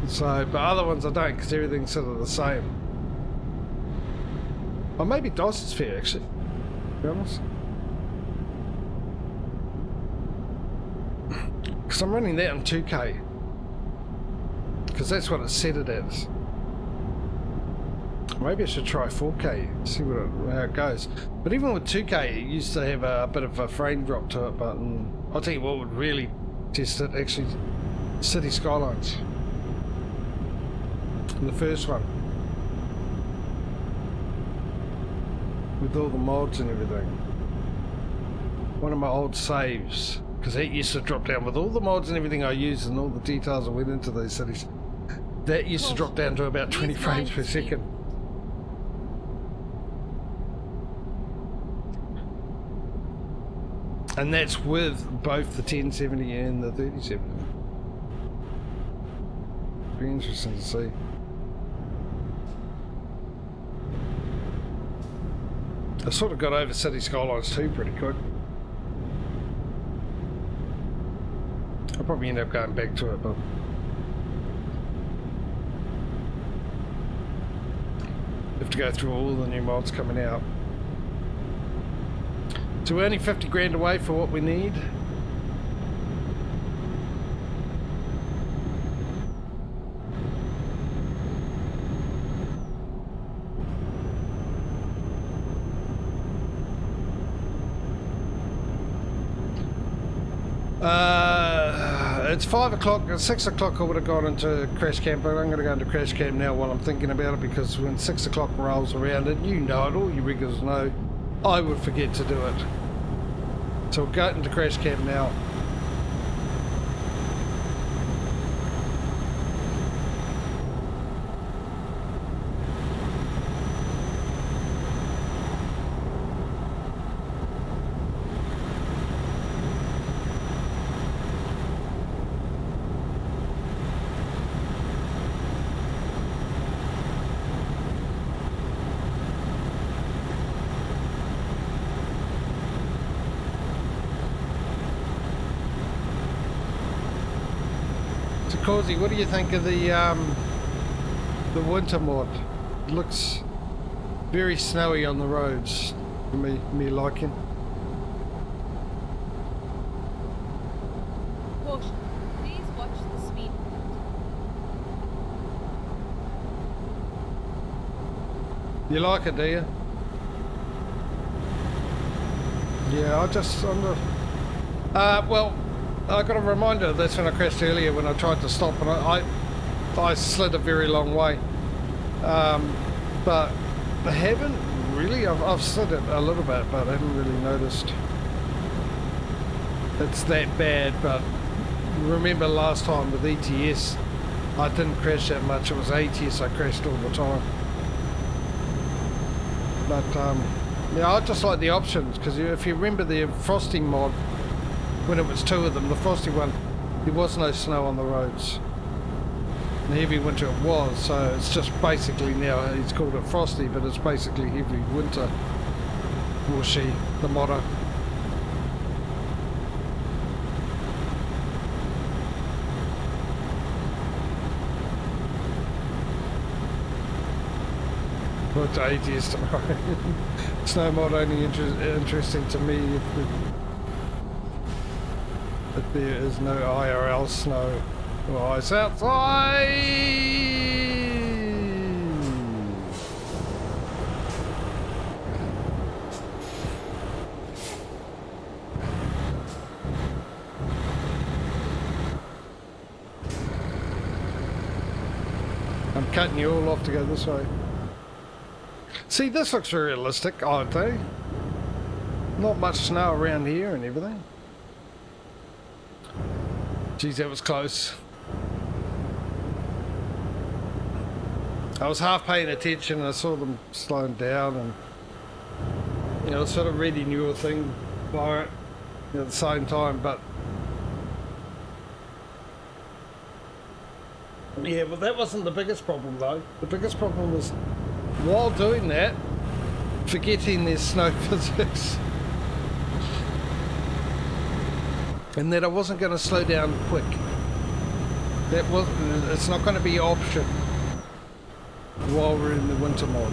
[SPEAKER 1] So, but other ones I don't, because everything's sort of the same. Or maybe DOS is fair, actually, to be honest. Because I'm running that on 2K. Because that's what it set it as. Maybe I should try 4K, see how it goes. But even with 2K, it used to have a bit of a frame drop to it, but I'll tell you what would really test it, actually, City Skylines. The first one. With all the mods and everything. One of my old saves. Because that used to drop down with all the mods and everything I used and all the details that went into these cities. That used to drop down to about 20 frames per second. And that's with both the 1070 and the 3070. Be interesting to see. I sort of got over City Skylines 2 pretty quick. I'll probably end up going back to it, but have to go through all the new mods coming out. So we're only 50 grand away for what we need. It's 5 o'clock. At 6 o'clock I would have gone into crash camp, but I'm going to go into crash camp now while I'm thinking about it, because when 6 o'clock rolls around, and you know it, all you regulars know, I would forget to do it. So we'll go into crash camp now. Causey, what do you think of the winter mod? It looks very snowy on the roads for me liking.
[SPEAKER 2] Caution. Please watch the speed limit.
[SPEAKER 1] You like it, do you? Yeah, I'm not. Well, I got a reminder of this when I crashed earlier when I tried to stop, and I slid a very long way. But I haven't really, I've slid it a little bit, but I haven't really noticed it's that bad. But remember last time with ETS, I didn't crash that much. It was ATS I crashed all the time. But yeah, I just like the options, because if you remember the frosting mod, when it was two of them, the frosty one, there was no snow on the roads. In the heavy winter it was, so it's just basically now, he's called it frosty, but it's basically heavy winter, or she, the motto. What's ATS tomorrow? Snow mod only interesting to me if there is no IRL snow or ice outside. I'm cutting you all off to go this way. See, this looks very realistic, I would think. Not much snow around here and everything. Geez, that was close. I was half paying attention and I saw them slowing down, and you know, sort of reading your thing by it at the same time. But yeah, well, that wasn't the biggest problem though. The biggest problem was while doing that, forgetting there's snow physics, and that I wasn't going to slow down quick. It's not going to be an option while we're in the winter mod.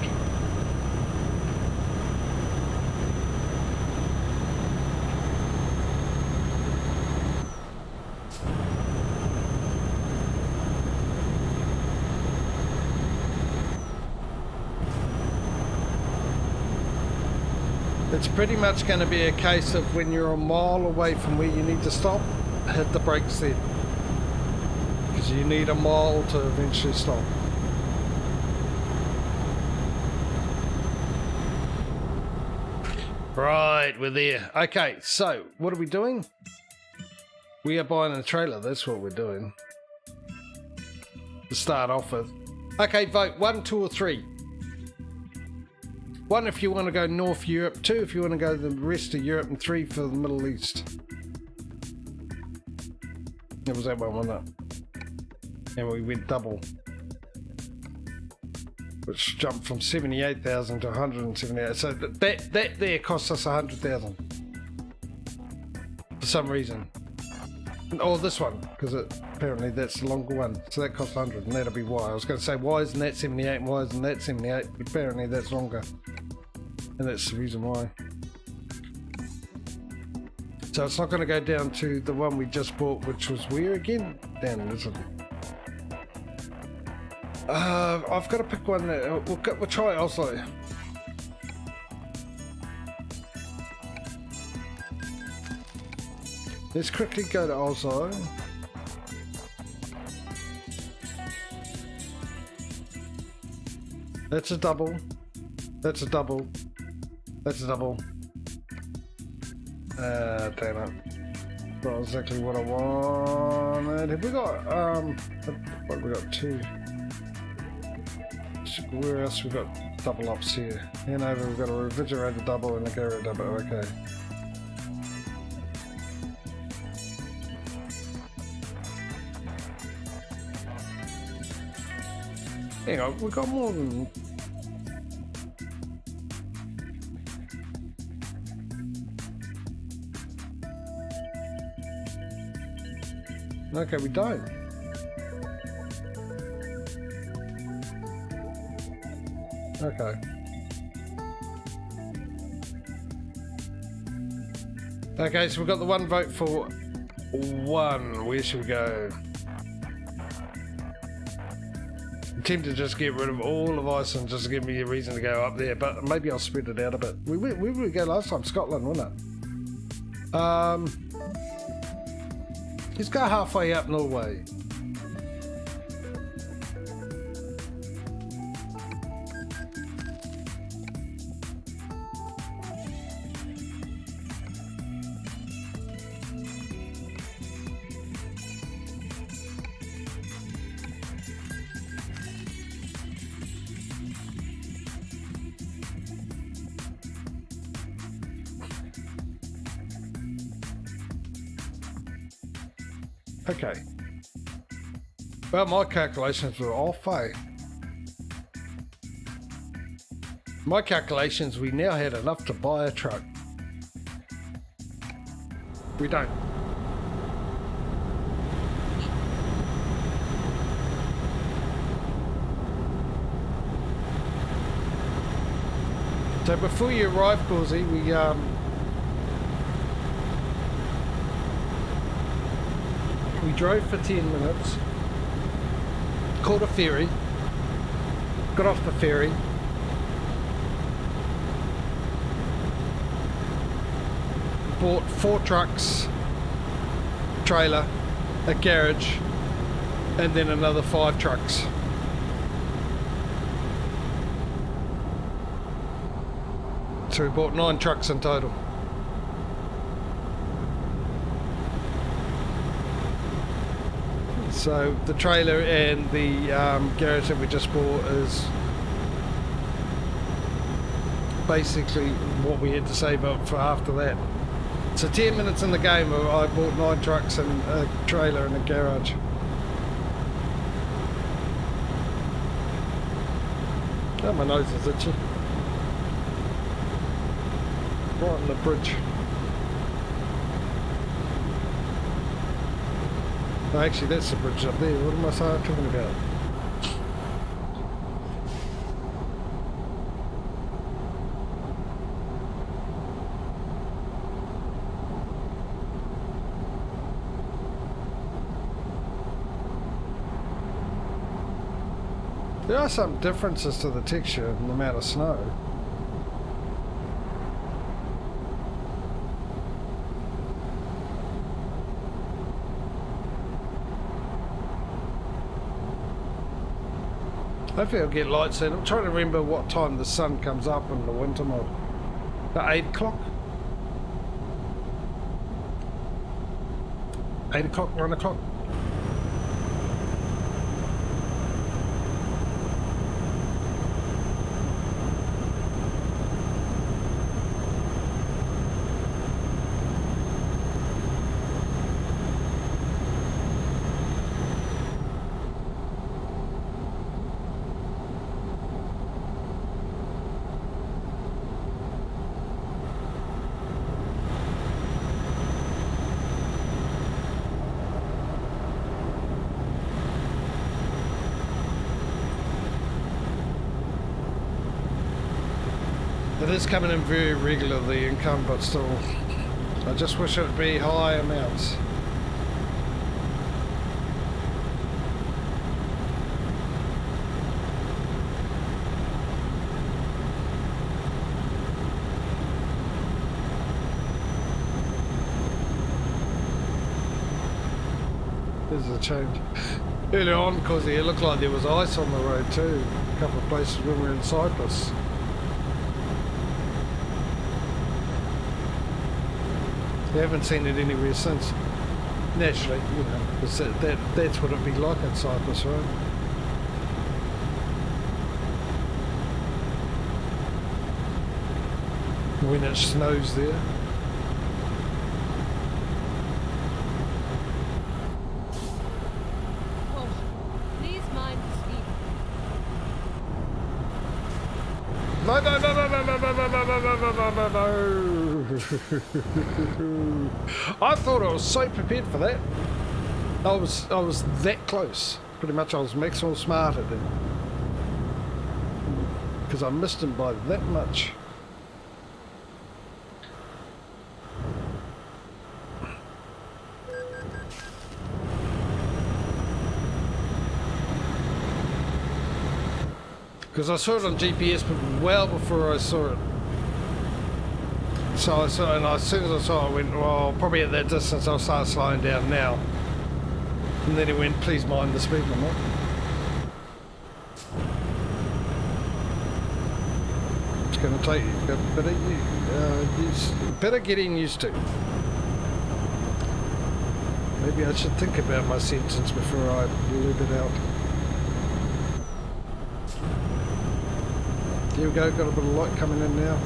[SPEAKER 1] It's pretty much going to be a case of when you're a mile away from where you need to stop, hit the brakes then. Because you need a mile to eventually stop. Right, we're there. Okay, so what are we doing? We are buying a trailer, that's what we're doing. To start off with. Okay, vote 1, 2 or 3. 1 if you want to go North Europe, 2 if you want to go the rest of Europe, and 3 for the Middle East. It was that one, wasn't it? And we went double. Which jumped from 78,000 to 178. So that there cost us 100,000. For some reason. Or this one, because apparently that's the longer one. So that costs 100, and that'll be why. I was going to say, why isn't that 78 and why isn't that 78? Apparently that's longer. And that's the reason why. So it's not going to go down to the one we just bought, which was where again? Down in Italy. I've got to pick one that we'll try Oslo. Let's quickly go to Oslo. That's a double. That's a double. That's a double. Damn it. Not exactly what I wanted. Have we got, what have we got? 2. Where else we got double ups here? Hanover, we've got a refrigerator double and a garage double. Okay. Hang on, we've got more than. Okay, we don't. Okay. Okay, so we've got the 1 vote for 1. Where should we go? I'm tempted to just get rid of all of Iceland just to give me a reason to go up there, but maybe I'll spread it out a bit. Where did we go last time? Scotland, wasn't it? Let's go halfway up Norway. Okay. Well, my calculations were off, eh? My calculations, we now had enough to buy a truck. We don't. So before you arrive, Causey, we drove for 10 minutes, caught a ferry, got off the ferry, bought 4 trucks, trailer, a garage, and then another 5 trucks. So we bought 9 trucks in total. So the trailer and the garage that we just bought is basically what we had to save up for after that. So 10 minutes in the game, I bought 9 trucks and a trailer and a garage. Oh, my nose is itchy. Right on the bridge. Oh, actually, that's the bridge up there. What am I talking about? There are some differences to the texture and the amount of snow. Hopefully I'll get light soon. I'm trying to remember what time the sun comes up in the winter mode. About 8 o'clock? 8 o'clock, 9 o'clock? It is coming in very regularly income, but still, I just wish it would be high amounts. There's a change. Earlier on, because it looked like there was ice on the road too. A couple of places when we were in Cyprus. We haven't seen it anywhere since. Naturally, you know, because that's what it'd be like in Cyprus, right? When it snows there.
[SPEAKER 2] Well, please mind the speed.
[SPEAKER 1] No, no, no, no, no, no, no, no, no, no, no, no, no. I thought I was so prepared for that. I was that close. Pretty much I was maximum smarter then. Because I missed him by that much. Because I saw it on GPS, but well before I saw it. So I saw it, and as soon as I saw it, I went, well, probably at that distance I'll start slowing down now. And then he went, please mind the speed limit. It's going to take you a bit of getting used to. Maybe I should think about my sentence before I leave it out. Here we go, got a bit of light coming in now.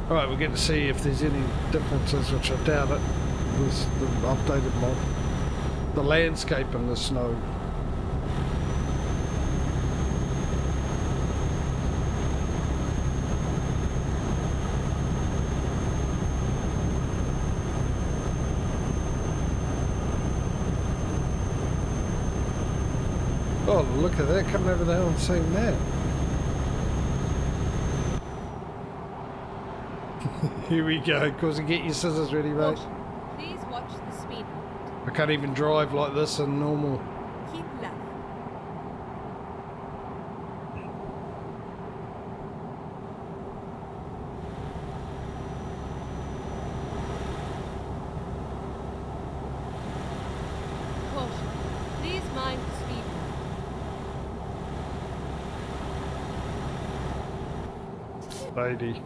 [SPEAKER 1] Alright, we'll get to see if there's any differences, which I doubt it. With the updated mod. The landscape in the snow. Oh, look at that, coming over the hill and seeing that. Here we go, cause get your scissors ready, mate.
[SPEAKER 2] Please watch the speed.
[SPEAKER 1] I can't even drive like this in normal.
[SPEAKER 2] Keep left.
[SPEAKER 1] 80.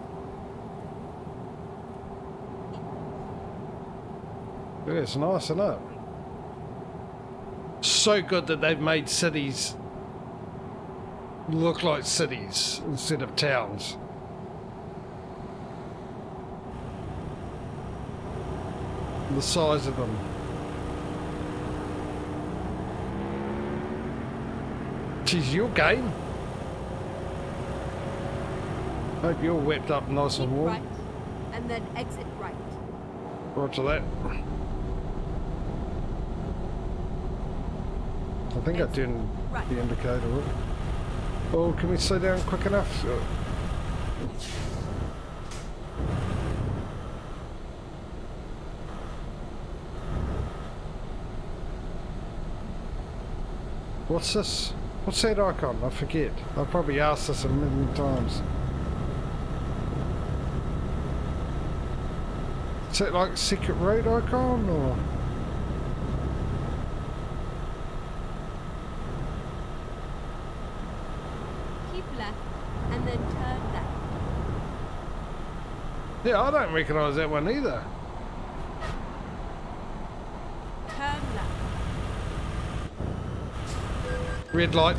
[SPEAKER 1] Yeah, it's nice, isn't it? So good that they've made cities look like cities instead of towns. The size of them. Geez, your game. Hope you're whipped up nice and warm.
[SPEAKER 2] Right, and then exit right.
[SPEAKER 1] Roger that. I think I turned the indicator. Oh, can we slow down quick enough? What's this? What's that icon? I forget. I've probably asked this a million times. Is that like secret road icon or?
[SPEAKER 2] Keep left, and then turn left.
[SPEAKER 1] Yeah, I don't recognise that one either.
[SPEAKER 2] Turn left.
[SPEAKER 1] Red light.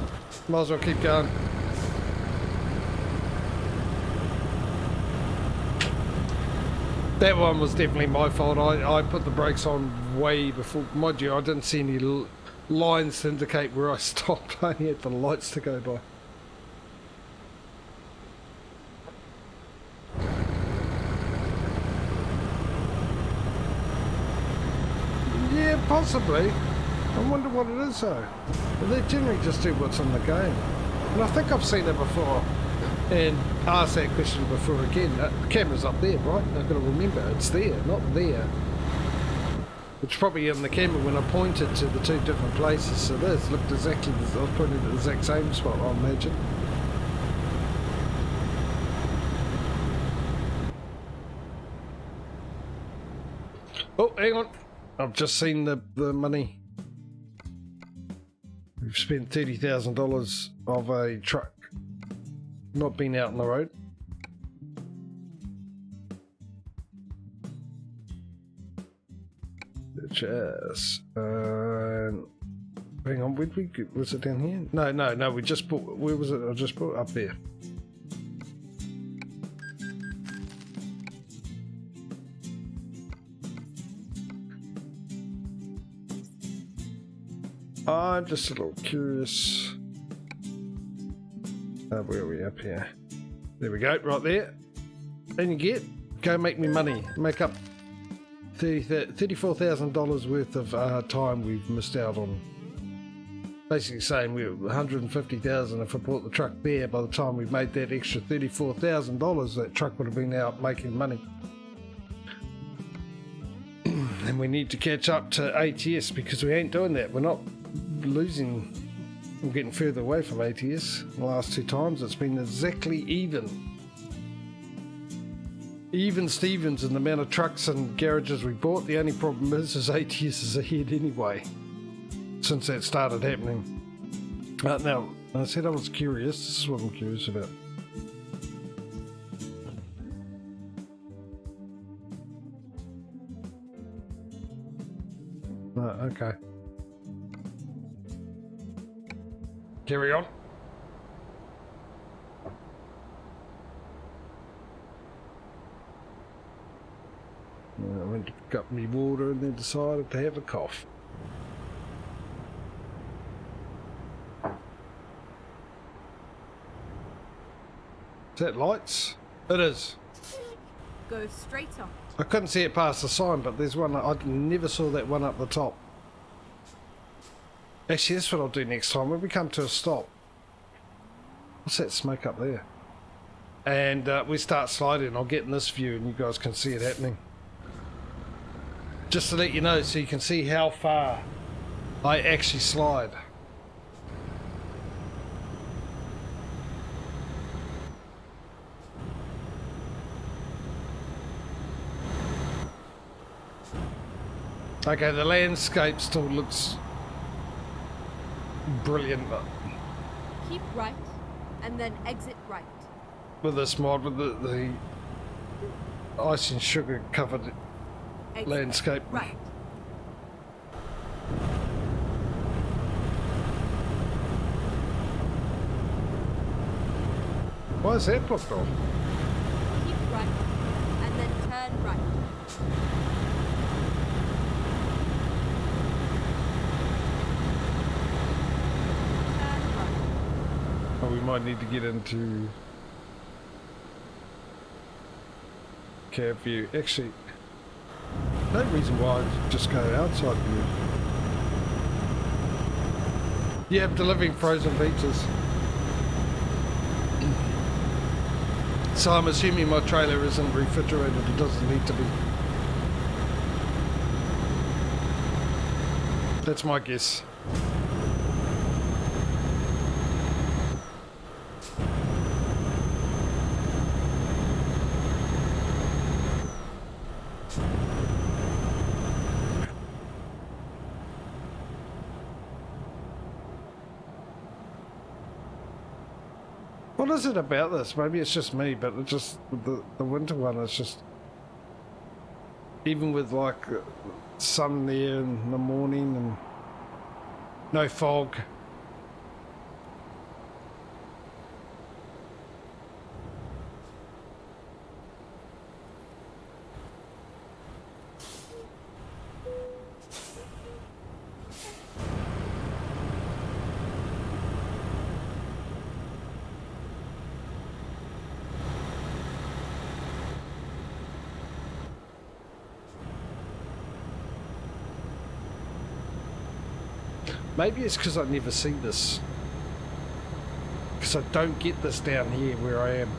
[SPEAKER 1] Might as well keep going. That one was definitely my fault. I put the brakes on way before. Mind you, I didn't see any lines to indicate where I stopped. I only had the lights to go by. Yeah, possibly. I wonder what it is though. They generally just do what's in the game. And I think I've seen it before and asked that question before again. The camera's up there, right? I've got to remember it's there, not there. It's probably in the camera when I pointed to the two different places. So this looked exactly, I was pointing at the exact same spot, I imagine. Oh, hang on. I've just seen the money. We've spent $30,000 of a truck not being out on the road. Just hang on, where'd we get, was it down here? No, we just bought, where was it? I just bought up there. I'm just a little curious. Where are we up here? There we go, right there. And you get, go make me money. Make up $34,000 worth of time we've missed out on. Basically saying we're $150,000 if I bought the truck there. By the time we've made that extra $34,000, that truck would have been out making money. And we need to catch up to ATS because we ain't doing that. We're not losing. We're getting further away from ATS. The last two times it's been exactly even. Even Stevens in the amount of trucks and garages we bought. The only problem is ATS is ahead anyway since that started happening. Now, I said I was curious. This is what I'm curious about. Okay. Carry on. I went to pick up my water and then decided to have a cough. Is that lights? It is.
[SPEAKER 2] Go straight on.
[SPEAKER 1] I couldn't see it past the sign, but there's one. I never saw that one up the top. Actually, that's what I'll do next time when we come to a stop. What's that smoke up there? And we start sliding. I'll get in this view and you guys can see it happening. Just to let you know so you can see how far I actually slide. Okay, the landscape still looks brilliant.
[SPEAKER 2] Keep right, and then exit right.
[SPEAKER 1] with this mod with the ice and sugar covered landscape.
[SPEAKER 2] Right.
[SPEAKER 1] Why is that blocked off?
[SPEAKER 2] Keep right, and then turn right. Turn right.
[SPEAKER 1] Oh, we might need to get into cab view. Actually, no reason why I just go outside view. Yeah, delivering frozen pizzas. So I'm assuming my trailer isn't refrigerated. It doesn't need to be. That's my guess. What is it about this? Maybe it's just me, but it just the winter one is just, even with like sun there in the morning and no fog. Maybe it's because I never see this. Because I don't get this down here where I am.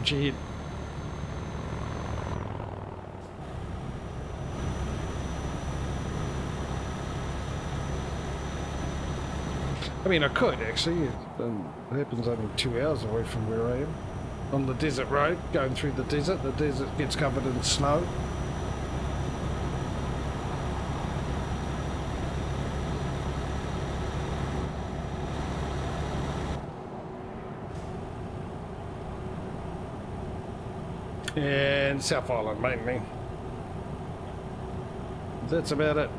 [SPEAKER 1] Gee. I mean, I could actually. It happens only 2 hours away from where I am. On the desert road, going through the desert. The desert gets covered in snow. And South Island mainly. That's about it.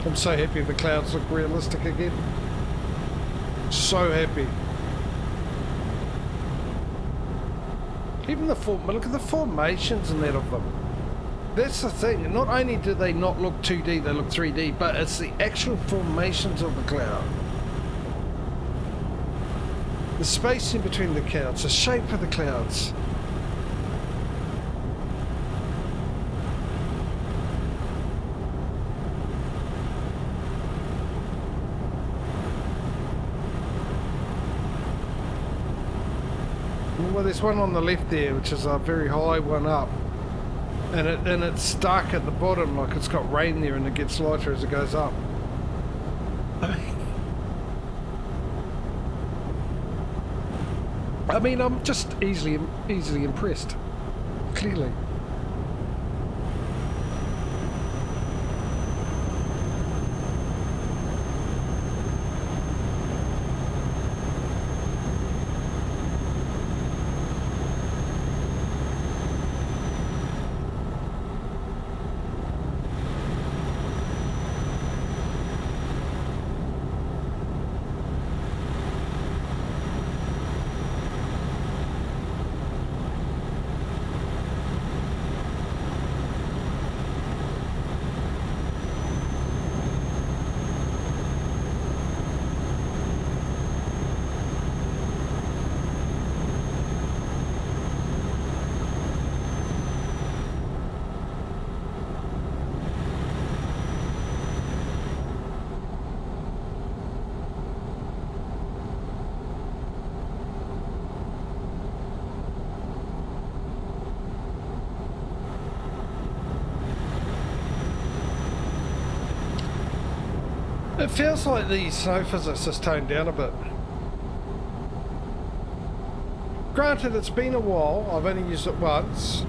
[SPEAKER 1] I'm so happy the clouds look realistic again. So happy. Even the look at the formations and that of them. That's the thing. Not only do they not look 2D, they look 3D, but it's the actual formations of the cloud. The space in between the clouds, the shape of the clouds. Well, there's one on the left there, which is a very high one up, and it's dark at the bottom, like it's got rain there, and it gets lighter as it goes up. I mean, I'm just easily impressed. Clearly. It feels like the snow physics has toned down a bit. Granted, it's been a while. I've only used it once,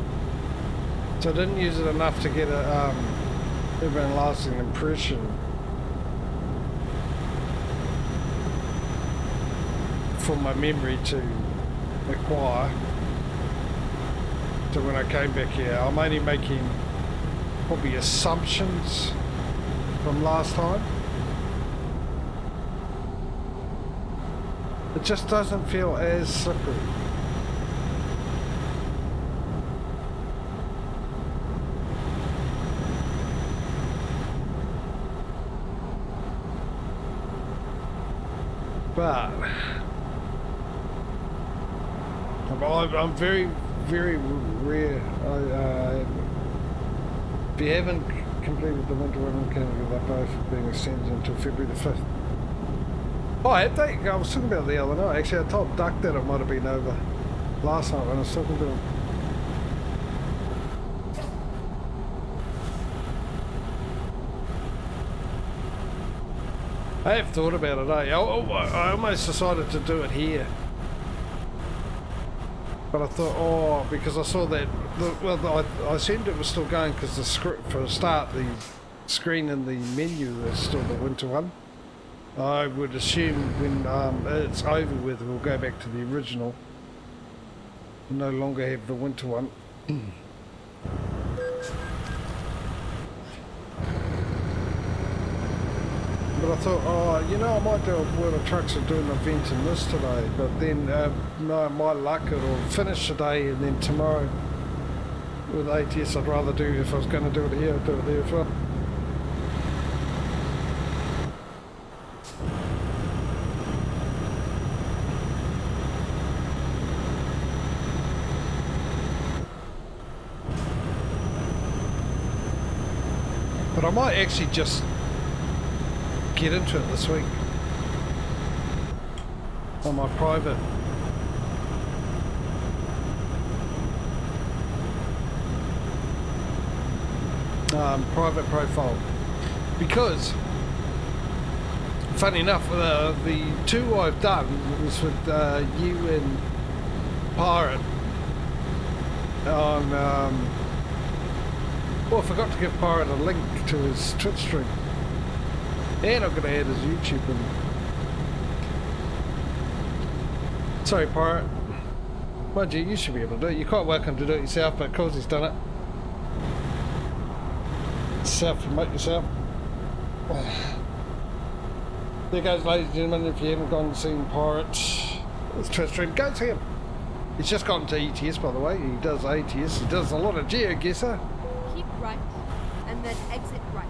[SPEAKER 1] so I didn't use it enough to get a lasting impression. For my memory to acquire. So when I came back here, I'm only making probably assumptions from last time. It just doesn't feel as slippery. But I'm very, very rare. If you haven't completed the winter one, they're both being extended until February the 5th. Oh, I was talking about it the other night. Actually, I told Duck that it might have been over last night when I was talking to him. I have thought about it, eh? I almost decided to do it here. But I thought, because I saw that, I assumed it was still going because the script, for a start, the screen in the menu is still the winter one. I would assume when it's over with, we'll go back to the original. No longer have the winter one. But I thought, I might do it where the trucks are doing an event in this today. But then, no, my luck, it'll finish today, and then tomorrow with ATS, I'd rather do, if I was going to do it here, I'd do it there as well. But I might actually just get into it this week on my private profile, because funny enough, the two I've done was with you and Pirate on well, I forgot to give Pirate a link to his Twitch stream. And I'm going to add his YouTube in. Sorry, Pirate. Mind you should be able to do it. You're quite welcome to do it yourself, but of course he's done it. Self-promote yourself. There goes, ladies and gentlemen, if you haven't gone and seen Pirate's Twitch stream, go see him. He's just gotten to ETS, by the way. He does ATS. He does a lot of GeoGuessr.
[SPEAKER 2] Keep right, and then exit right.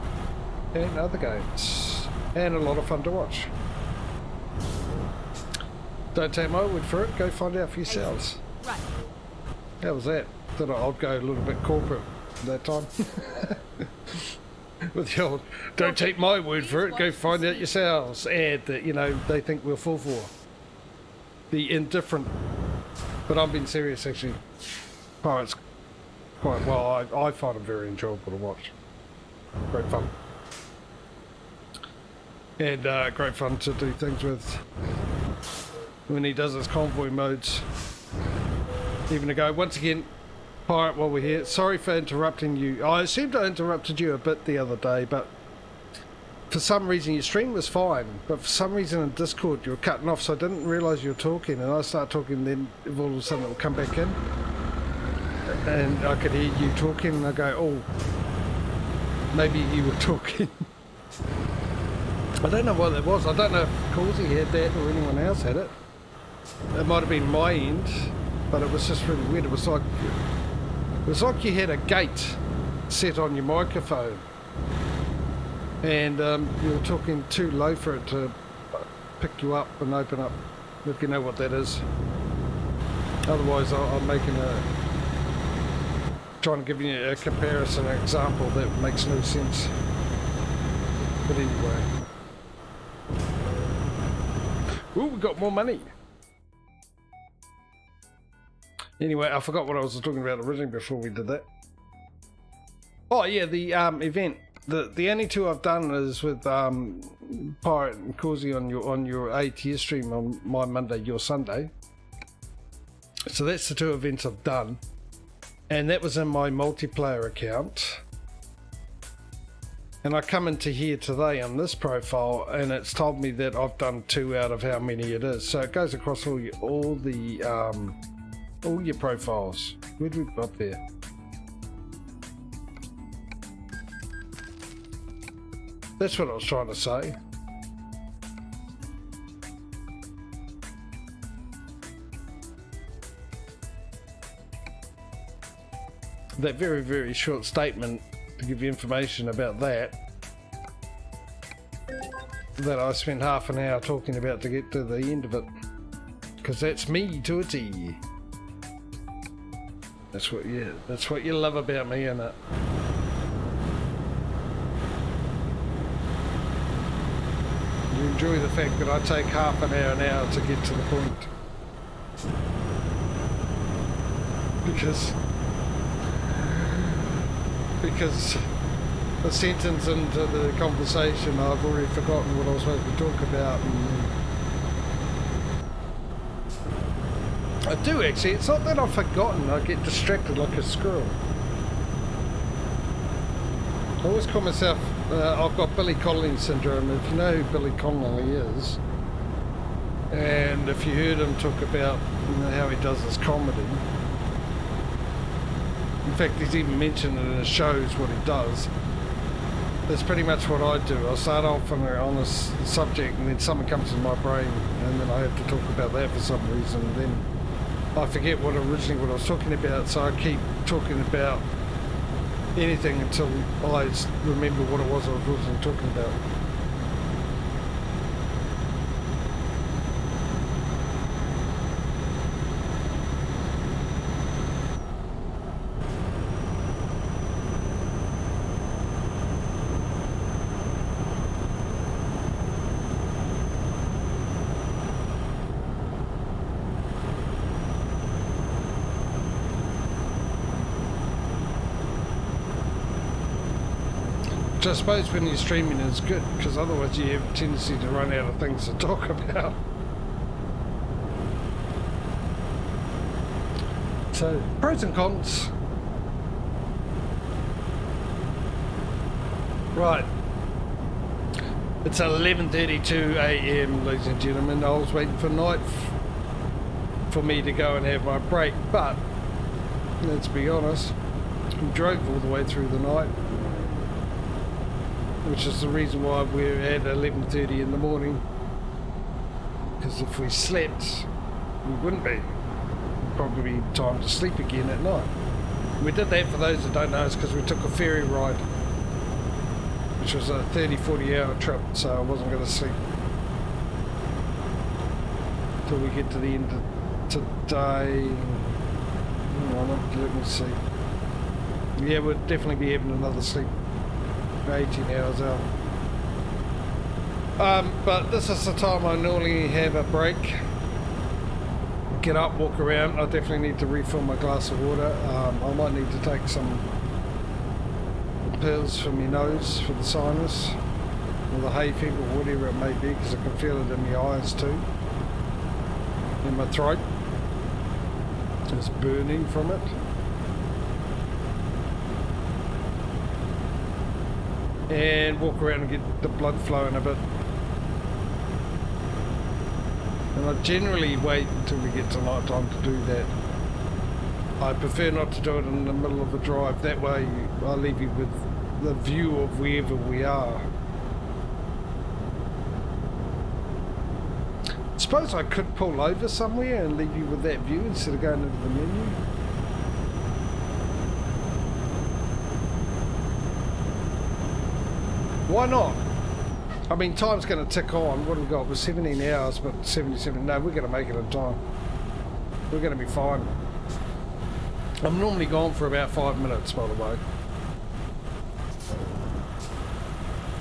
[SPEAKER 1] And other games. And a lot of fun to watch. Don't take my word for it, go find out for yourselves.
[SPEAKER 2] Right.
[SPEAKER 1] How was that? Thought I'd go a little bit corporate that time. With the old, don't take my word for it, go find out yourselves. Ad that, they think we'll fall for. The indifferent. But I'm being serious, actually. Pirates quite well. I find them very enjoyable to watch. Great fun. And great fun to do things with when he does his convoy modes. Even to go, once again, Pirate, while we're here, sorry for interrupting you. I assumed I interrupted you a bit the other day, but for some reason your stream was fine, but for some reason in Discord you were cutting off, so I didn't realise you were talking, and I start talking, then all of a sudden it will come back in, and I could hear you talking, and I go, oh, maybe you were talking. I don't know what that was. I don't know if Causey had that or anyone else had it. It might have been my end, but it was just really weird. It was like you had a gate set on your microphone, and you were talking too low for it to pick you up and open up, if you know what that is. Otherwise, I'm trying to give you a comparison, an example that makes no sense. But anyway. Ooh, we got more money. Anyway, I forgot what I was talking about originally before we did that. Oh yeah, the event. the only two I've done is with Pirate and Causey on your 8-tier stream on my Monday, your Sunday. So that's the two events I've done, and that was in my multiplayer account. And I come into here today on this profile, and it's told me that I've done 2 out of how many it is. So it goes across all your profiles. Where do we got there? That's what I was trying to say. That very, very short statement to give you information about that I spent half an hour talking about to get to the end of it. Because that's me to a T. That's what you love about me, innit? You enjoy the fact that I take half an hour to get to the point. Because a sentence into the conversation I've already forgotten what I was supposed to talk about. And I do actually, it's not that I've forgotten, I get distracted like a squirrel. I always call myself, I've got Billy Connolly syndrome. If you know who Billy Connolly is, and if you heard him talk about how he does his comedy, in fact he's even mentioned in his shows what he does, that's pretty much what I do. I'll start off on a subject and then something comes in my brain and then I have to talk about that for some reason, and then I forget what I was talking about, so I keep talking about anything until I remember what it was I was originally talking about. I suppose when you're streaming it's good, because otherwise you have a tendency to run out of things to talk about. So, pros and cons. Right. It's 11:32 a.m. ladies and gentlemen. I was waiting for night for me to go and have my break, but let's be honest, we drove all the way through the night, which is the reason why we're at 11:30 in the morning, because if we slept we wouldn't be. It'd probably be time to sleep again at night. We did that, for those that don't know, it's because we took a ferry ride, which was a 30-40 hour trip, so I wasn't going to sleep till we get to the end of today. Hang on, let me see. Yeah, we'll definitely be having another sleep. 18 hours out. But this is the time I normally have a break. Get up, walk around. I definitely need to refill my glass of water. I might need to take some pills for my nose, for the sinus, or the hay fever, or whatever it may be, because I can feel it in my eyes too. In my throat. It's burning from it. And walk around and get the blood flowing a bit. And I generally wait until we get to night time to do that. I prefer not to do it in the middle of the drive, that way I leave you with the view of wherever we are. I suppose I could pull over somewhere and leave you with that view instead of going into the menu. Why not? I mean, time's going to tick on. What have we got? We're 17 hours, but 77. No, we're going to make it in time. We're going to be fine. I'm normally gone for about 5 minutes, by the way.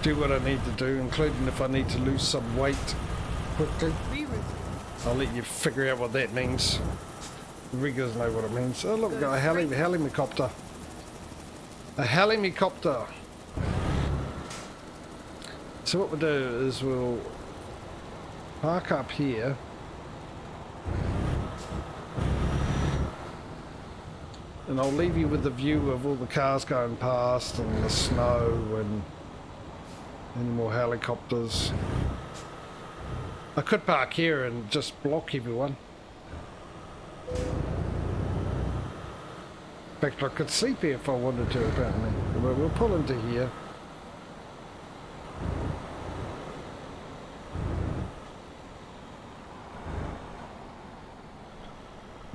[SPEAKER 1] Do what I need to do, including if I need to lose some weight quickly. I'll let you figure out what that means. The riggers know what it means. Oh, look, we've got a helicopter. A helicopter. So what we'll do is we'll park up here. And I'll leave you with the view of all the cars going past and the snow and any more helicopters. I could park here and just block everyone. In fact, I could sleep here if I wanted to, apparently. But we'll pull into here.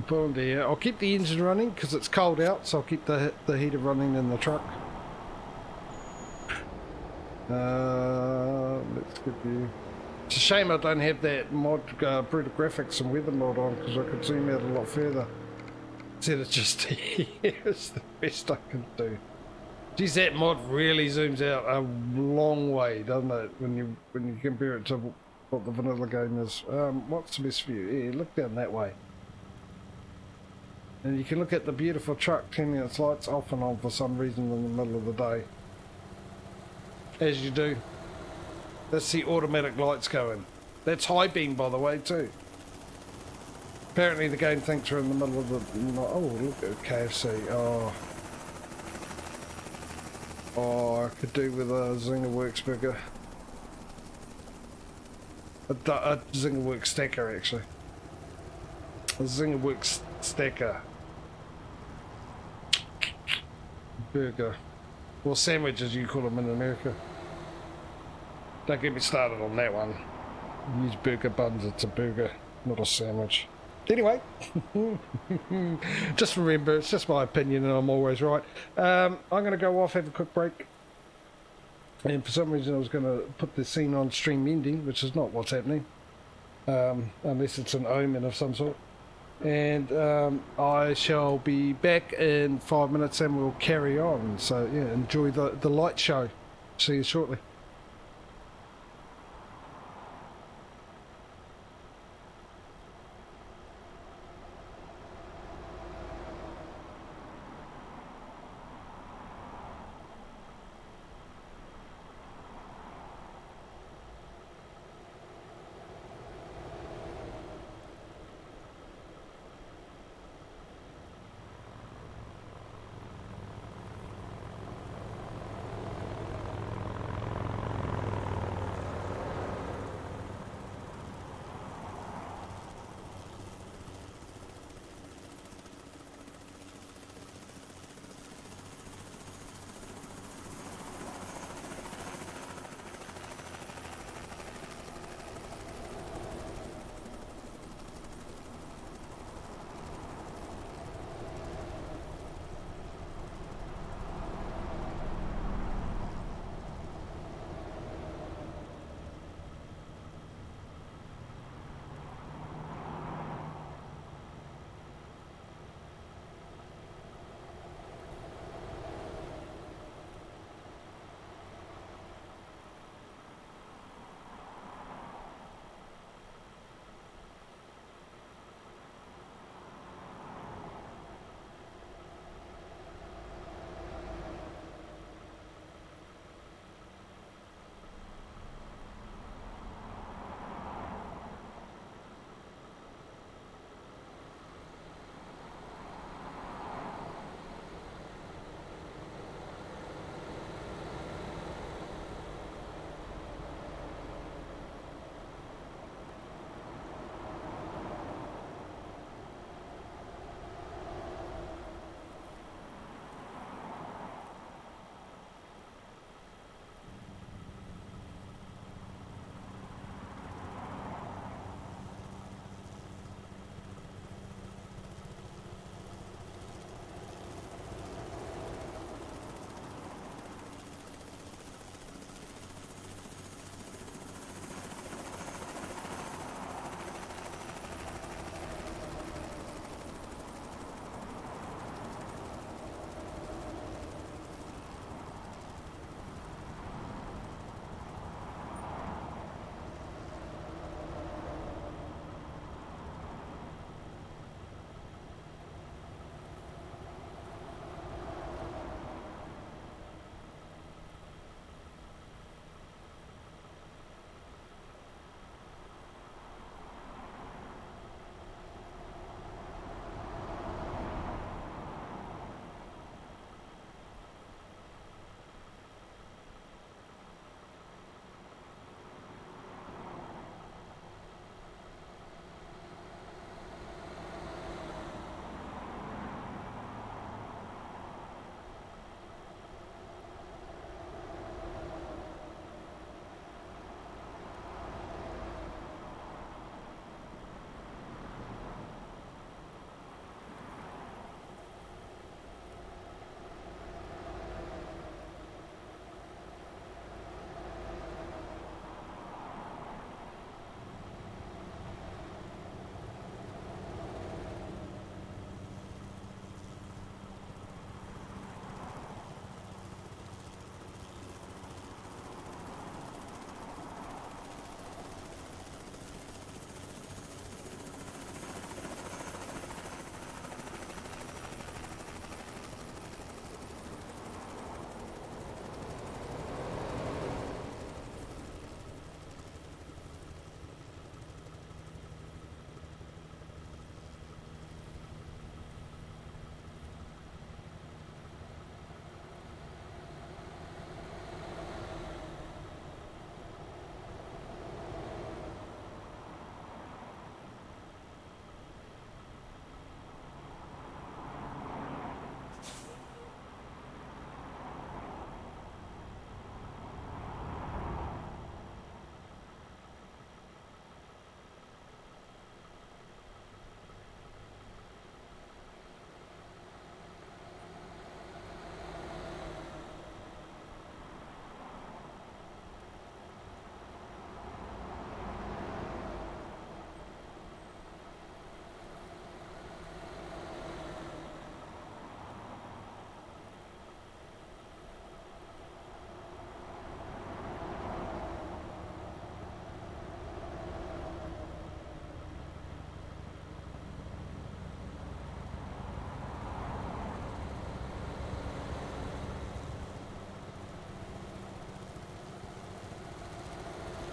[SPEAKER 1] Pull into here. I'll keep the engine running because it's cold out, so I'll keep the heater running in the truck. Let's get you. It's a shame I don't have that mod, brutal graphics and weather mod on, because I could zoom out a lot further. Instead of just here is the best I can do. Geez, that mod really zooms out a long way, doesn't it? When you compare it to what the vanilla game is. What's the best view? Yeah, look down that way. And you can look at the beautiful truck turning its lights off and on for some reason in the middle of the day. As you do. That's the automatic lights going. That's high beam, by the way, too. Apparently the game thinks we're in the middle of the... Oh, look at KFC. Oh, I could do with a Zinger Works burger. A Zinger Works stacker, actually. A Zinger Works stacker. Burger. Well, sandwich as you call them in America. Don't get me started on that one. Use burger buns, it's a burger, not a sandwich. Anyway, just remember, it's just my opinion and I'm always right. I'm going to go off, have a quick break. And for some reason I was going to put the scene on stream ending, which is not what's happening. Unless it's an omen of some sort. And I shall be back in 5 minutes and we'll carry on. So yeah, enjoy the light show. See you shortly.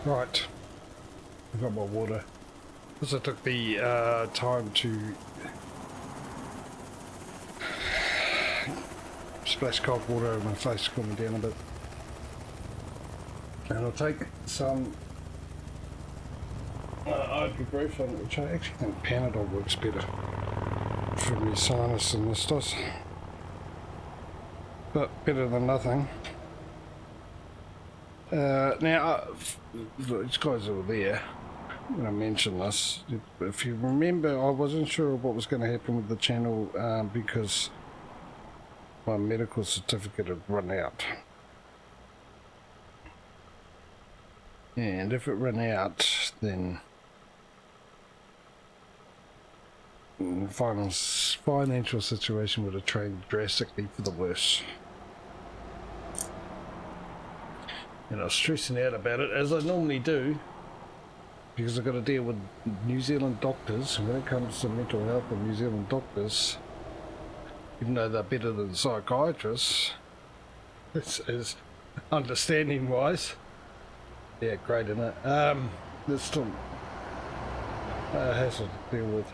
[SPEAKER 1] Right, I've got my water. Because I took the time to splash cold water over my face to cool me down a bit. And I'll take some ibuprofen, which I actually think Panadol works better for my sinus than this does. But better than nothing. Now, these guys were there when I mentioned this. If you remember, I wasn't sure what was going to happen with the channel because my medical certificate had run out. And if it ran out, then the financial situation would have changed drastically for the worse. And I was stressing out about it, as I normally do, because I've got to deal with New Zealand doctors, and when it comes to mental health and New Zealand doctors, even though they're better than psychiatrists, as understanding wise, yeah, great, isn't it? There's still a hassle to deal with.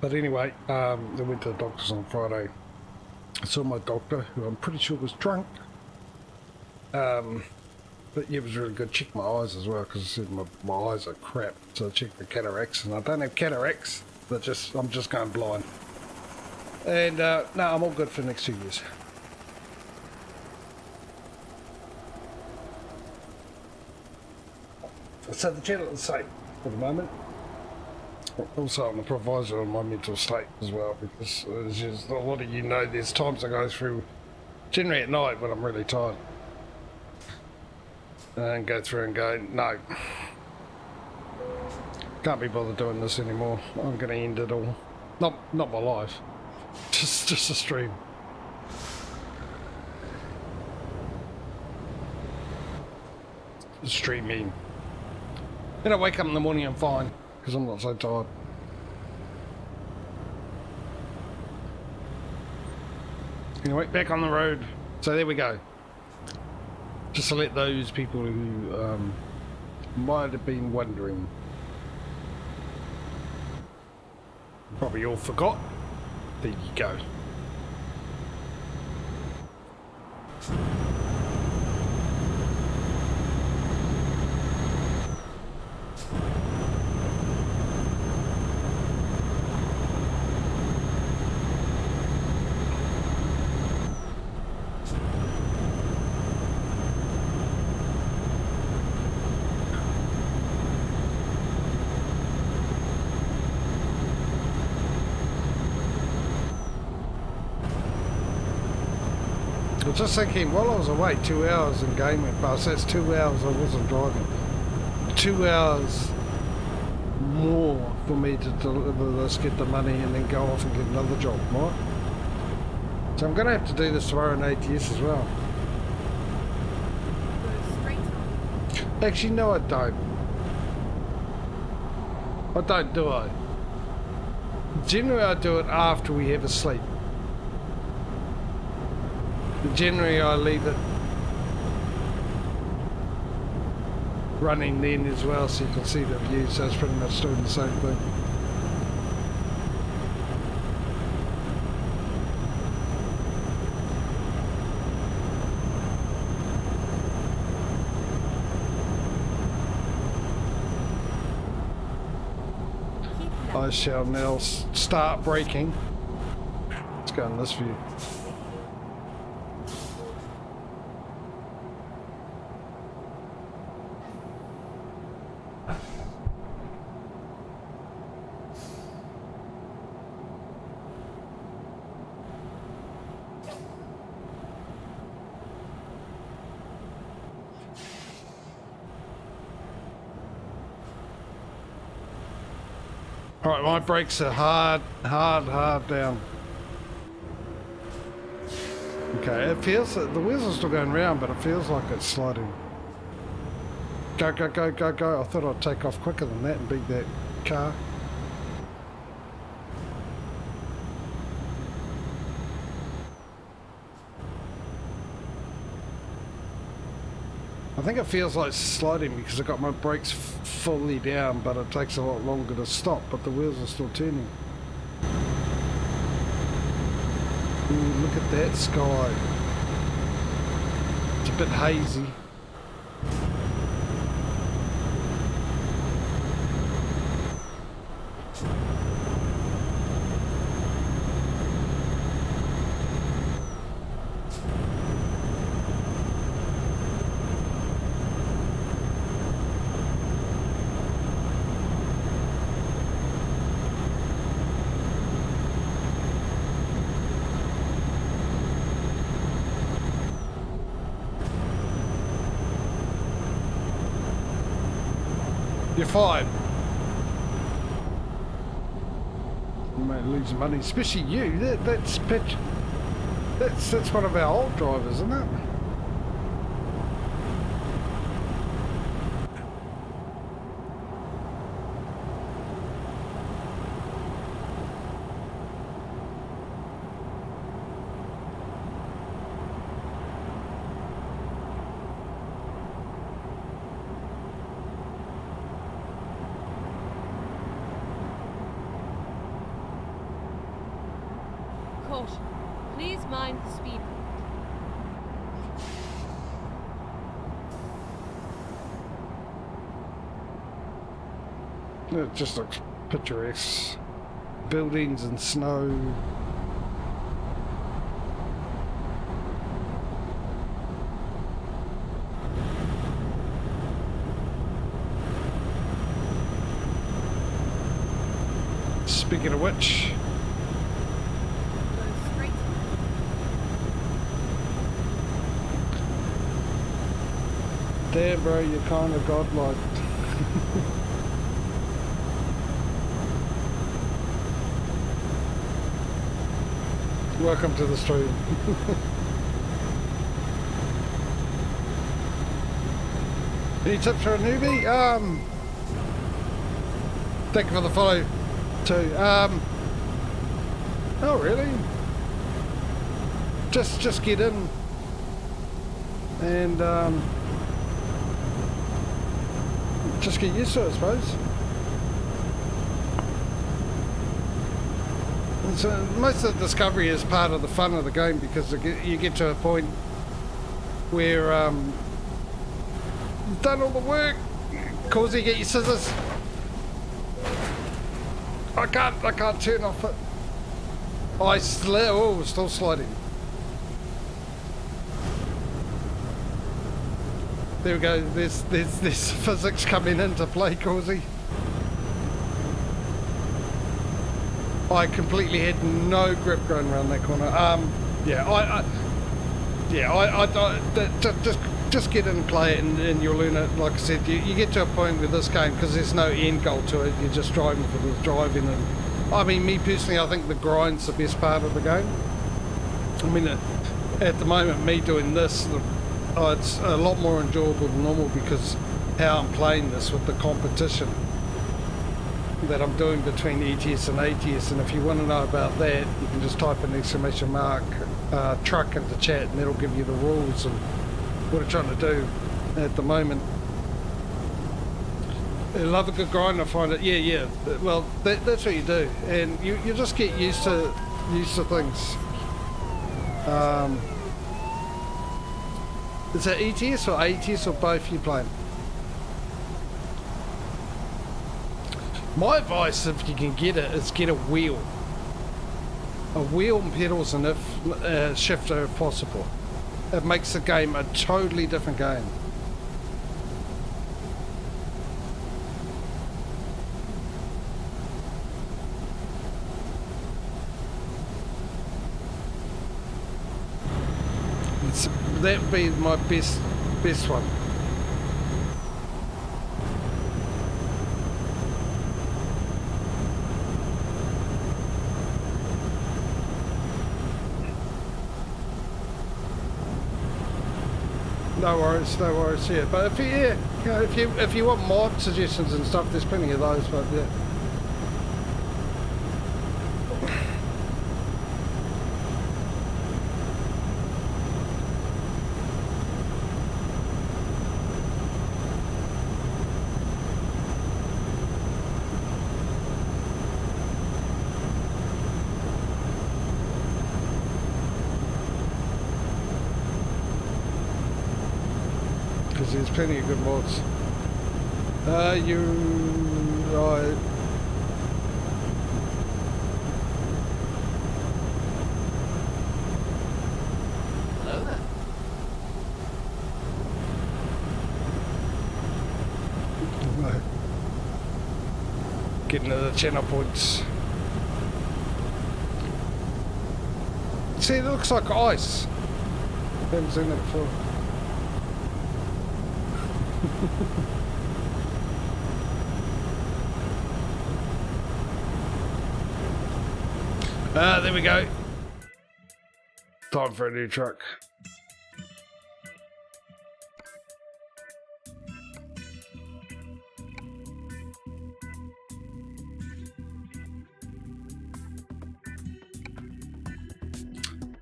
[SPEAKER 1] But anyway, I went to the doctor's on Friday. I saw my doctor, who I'm pretty sure was drunk. But yeah, it was really good. Checked my eyes as well, because I said my eyes are crap. So I checked the cataracts, and I don't have cataracts. But I'm just going blind. And no, I'm all good for the next 2 years. So the channel is safe for the moment. Also, I'm a provisor on my mental state as well, because as just a lot of you know, there's times I go through, generally at night when I'm really tired, and go through and go, no, can't be bothered doing this anymore. I'm going to end it all. Not my life, just a stream. Streaming. Then I wake up in the morning and I'm fine, because I'm not so tired. Anyway, back on the road. So there we go. Just to let those people who might have been wondering. Probably all forgot. There you go. I was just thinking, while I was away, 2 hours and game went past. That's 2 hours I wasn't driving. 2 hours more for me to deliver this, get the money, and then go off and get another job, right? So I'm going to have to do this tomorrow in ATS as well. Actually, no, I don't. I don't, do I? Generally, I do it after we have a sleep. Generally, I leave it running then as well, so you can see the view. So it's pretty much doing the same thing. I shall now start braking. Let's go in this view. Alright, my brakes are hard down. Okay, it feels that the wheels are still going round, but it feels like it's sliding. Go, go, go, go, go. I thought I'd take off quicker than that and beat that car. I think it feels like sliding because I've got my brakes fully down, but it takes a lot longer to stop, but the wheels are still turning. Ooh, look at that sky. It's a bit hazy. You're fine. You might lose money, especially you. That's one of our old drivers, isn't it?
[SPEAKER 2] Caution. Please mind the speed limit.
[SPEAKER 1] It just looks picturesque. Buildings and snow. Speaking of which,
[SPEAKER 2] Go straight.
[SPEAKER 1] damn bro, you're kind of godlike. Welcome to the stream. Any tips for a newbie? Thank you for the follow too. Oh really? Just get in and just get used to it, I suppose. And so most of the discovery is part of the fun of the game, because you get to a point where you've done all the work. Causey, get your scissors. I can't turn off it. Oh, still sliding. There we go. There's physics coming into play, Causey. I completely had no grip going around that corner. Just get in and play it, and you'll learn it. Like I said, you get to a point with this game, because there's no end goal to it. You're just driving for the driving. And I mean, me personally, I think the grind's the best part of the game. I mean, at the moment, me doing this, it's a lot more enjoyable than normal, because how I'm playing this with the competition that I'm doing between ETS and ATS. And if you want to know about that, you can just type an exclamation mark truck into chat, and that'll give you the rules and what I'm trying to do at the moment. I love a good grind. I find it. Yeah. Well, that's what you do, and you just get used to things. Is it ETS or ATS or both you playing? My advice, if you can get it, is get a wheel and pedals, and if shifter if possible. It makes the game a totally different game. That would be my best one. No worries. Yeah, but if you want mod suggestions and stuff, there's plenty of those. But yeah. because there's plenty of good mods. Right.
[SPEAKER 3] Hello there.
[SPEAKER 1] Getting to the channel points. See, it looks like ice. Haven't seen it before. There we go. Time for a new truck.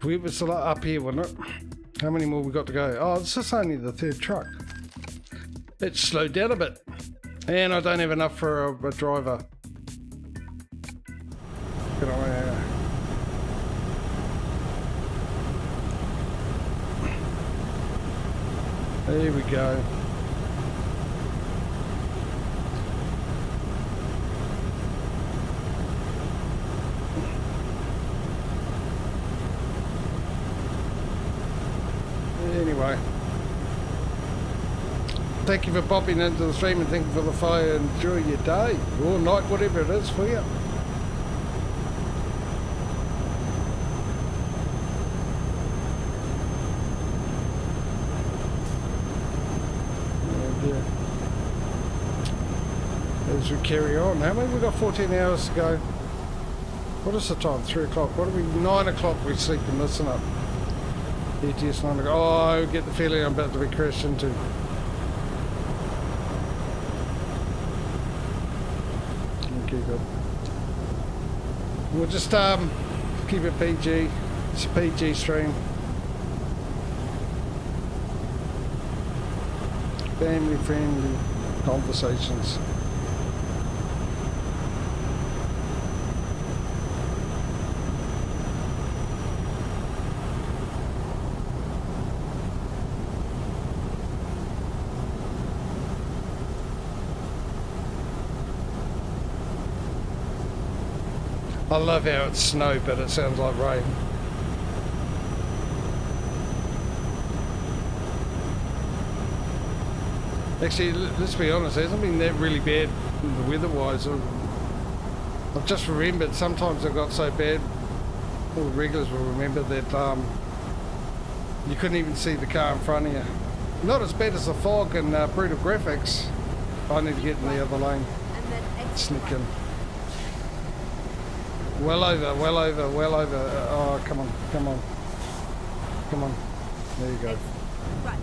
[SPEAKER 1] We were still up here, wasn't it? How many more we got to go? Oh, this is only the third truck. It's slowed down a bit. And I don't have enough for a driver. Get on there. There we go. Anyway, thank you for popping into the stream and thank you for the fire. Enjoy your day or night, whatever it is for you. As we carry on, how many? We've got 14 hours to go. What is the time? 3 o'clock. What are we? 9 o'clock we sleep and listen up. ETS 9 o'clock. Oh, I get the feeling I'm about to be crashed into. Okay, good. We'll just keep it PG. It's a PG stream. Family friendly conversations. I love how it's snow, but it sounds like rain. Actually, let's be honest, it hasn't been that really bad weather-wise. I've just remembered sometimes it got so bad, all the regulars will remember that you couldn't even see the car in front of you. Not as bad as the fog and brutal graphics. I need to get in the other lane.
[SPEAKER 2] And then exit
[SPEAKER 1] Sneak
[SPEAKER 2] right.
[SPEAKER 1] in. Well over, well over, well over. Oh, come on, come on. Come on. There you go.
[SPEAKER 2] Exit right.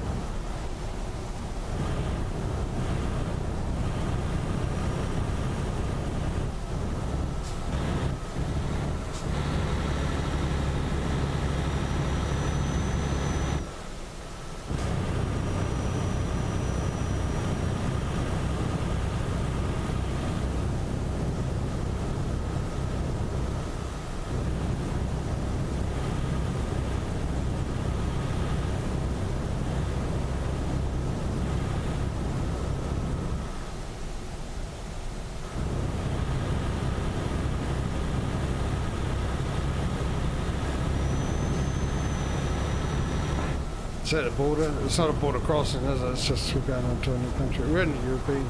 [SPEAKER 1] Is that a border? It's not a border crossing, is it? It's just we're going into a new country. We're in the European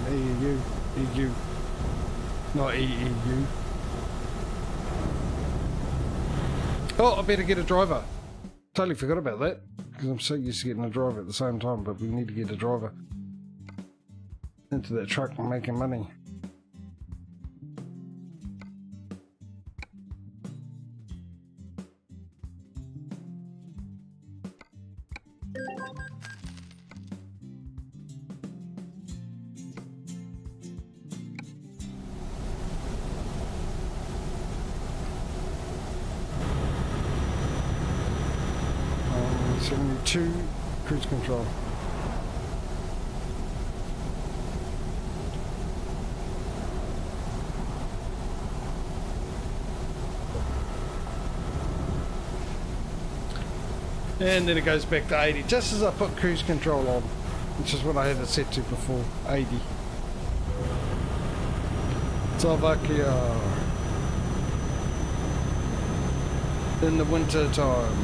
[SPEAKER 1] EU, not EEU. Oh, I better get a driver. Totally forgot about that because I'm so used to getting a driver at the same time. But we need to get a driver into that truck and making money. Um, 72 cruise control. And then it goes back to 80, just as I put cruise control on. which is what I had it set to before, 80. Slovakia. In the winter time.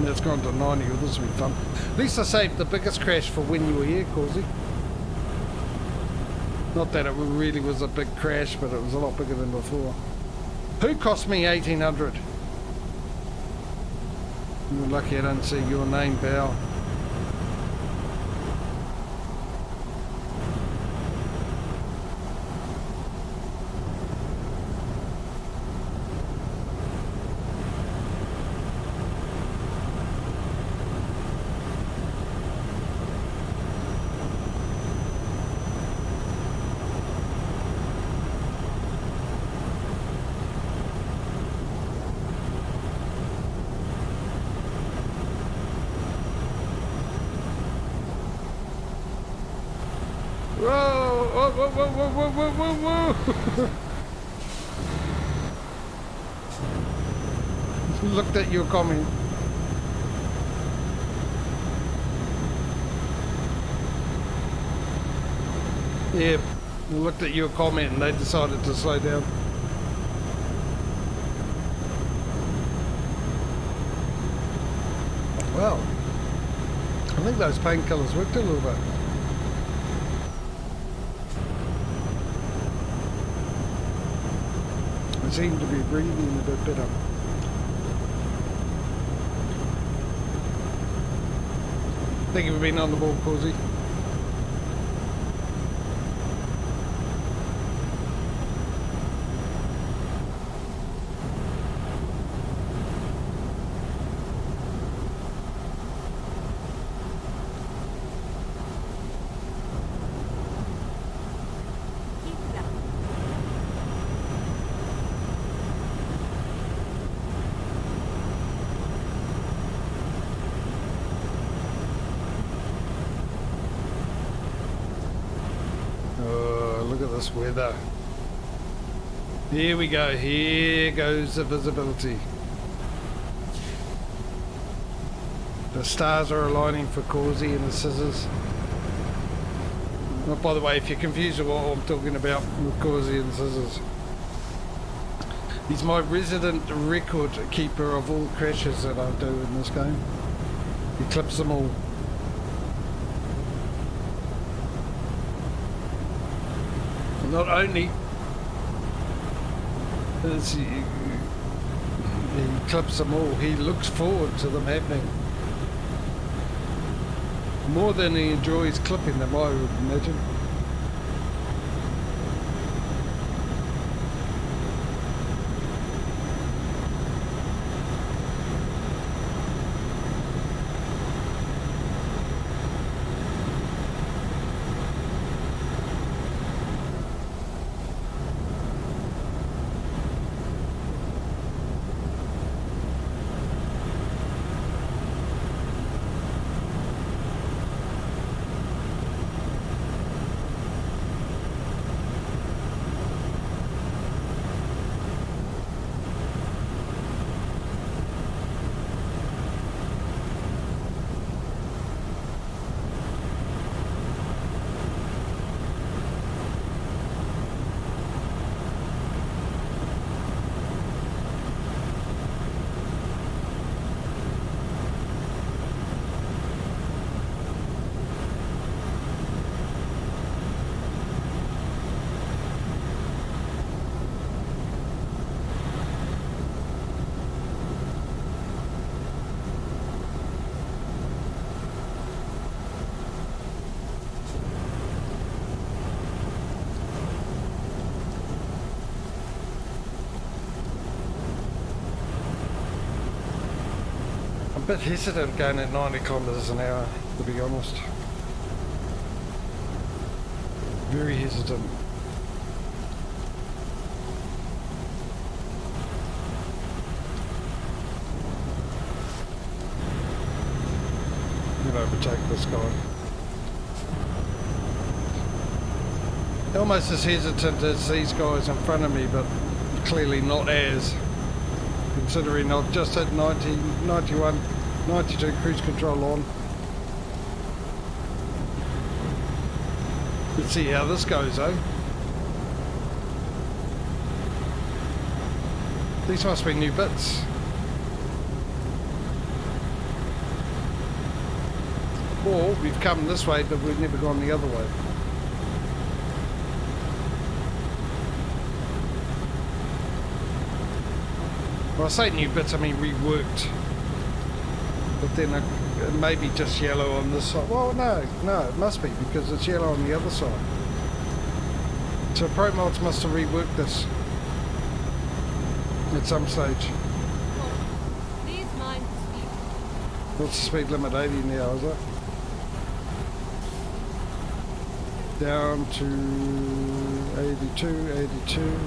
[SPEAKER 1] That's gone to 90, well, this will be fun. At least I saved the biggest crash for when you were here, Causey. Not that it really was a big crash, but it was a lot bigger than before. Who cost me 1800? You're lucky I don't see your name, pal. Whoa, whoa, whoa, whoa, whoa, whoa, whoa, whoa. Looked at your comment. Yeah, looked at your comment and they decided to slow down. Well, I think those painkillers worked a little bit. I seem to be breathing a bit better. Thank you for being on the ball, Causey. This weather. Here we go. Here goes the visibility. The stars are aligning for Causey and the scissors. Oh, by the way, if you're confused with what I'm talking about with Causey and scissors, he's my resident record keeper of all crashes that I do in this game. He clips them all. Not only does he clips them all, he looks forward to them happening. More than he enjoys clipping them, I would imagine. A bit hesitant going at 90 kilometers an hour, to be honest. Very hesitant. I'm going to overtake this guy. Almost as hesitant as these guys in front of me, but clearly not as. considering I've just hit 90, 91, 92 cruise control on. Let's see how this goes though. These must be new bits. Or we've come this way but we've never gone the other way. Well, I say new bits, I mean reworked. But then it may be just yellow on this side. Well, no, it must be because it's yellow on the other side. So Pro Mods must have reworked this at some stage.
[SPEAKER 2] Please mind the speed.
[SPEAKER 1] What's the speed limit? 80 now, is it? Down to 82, 82.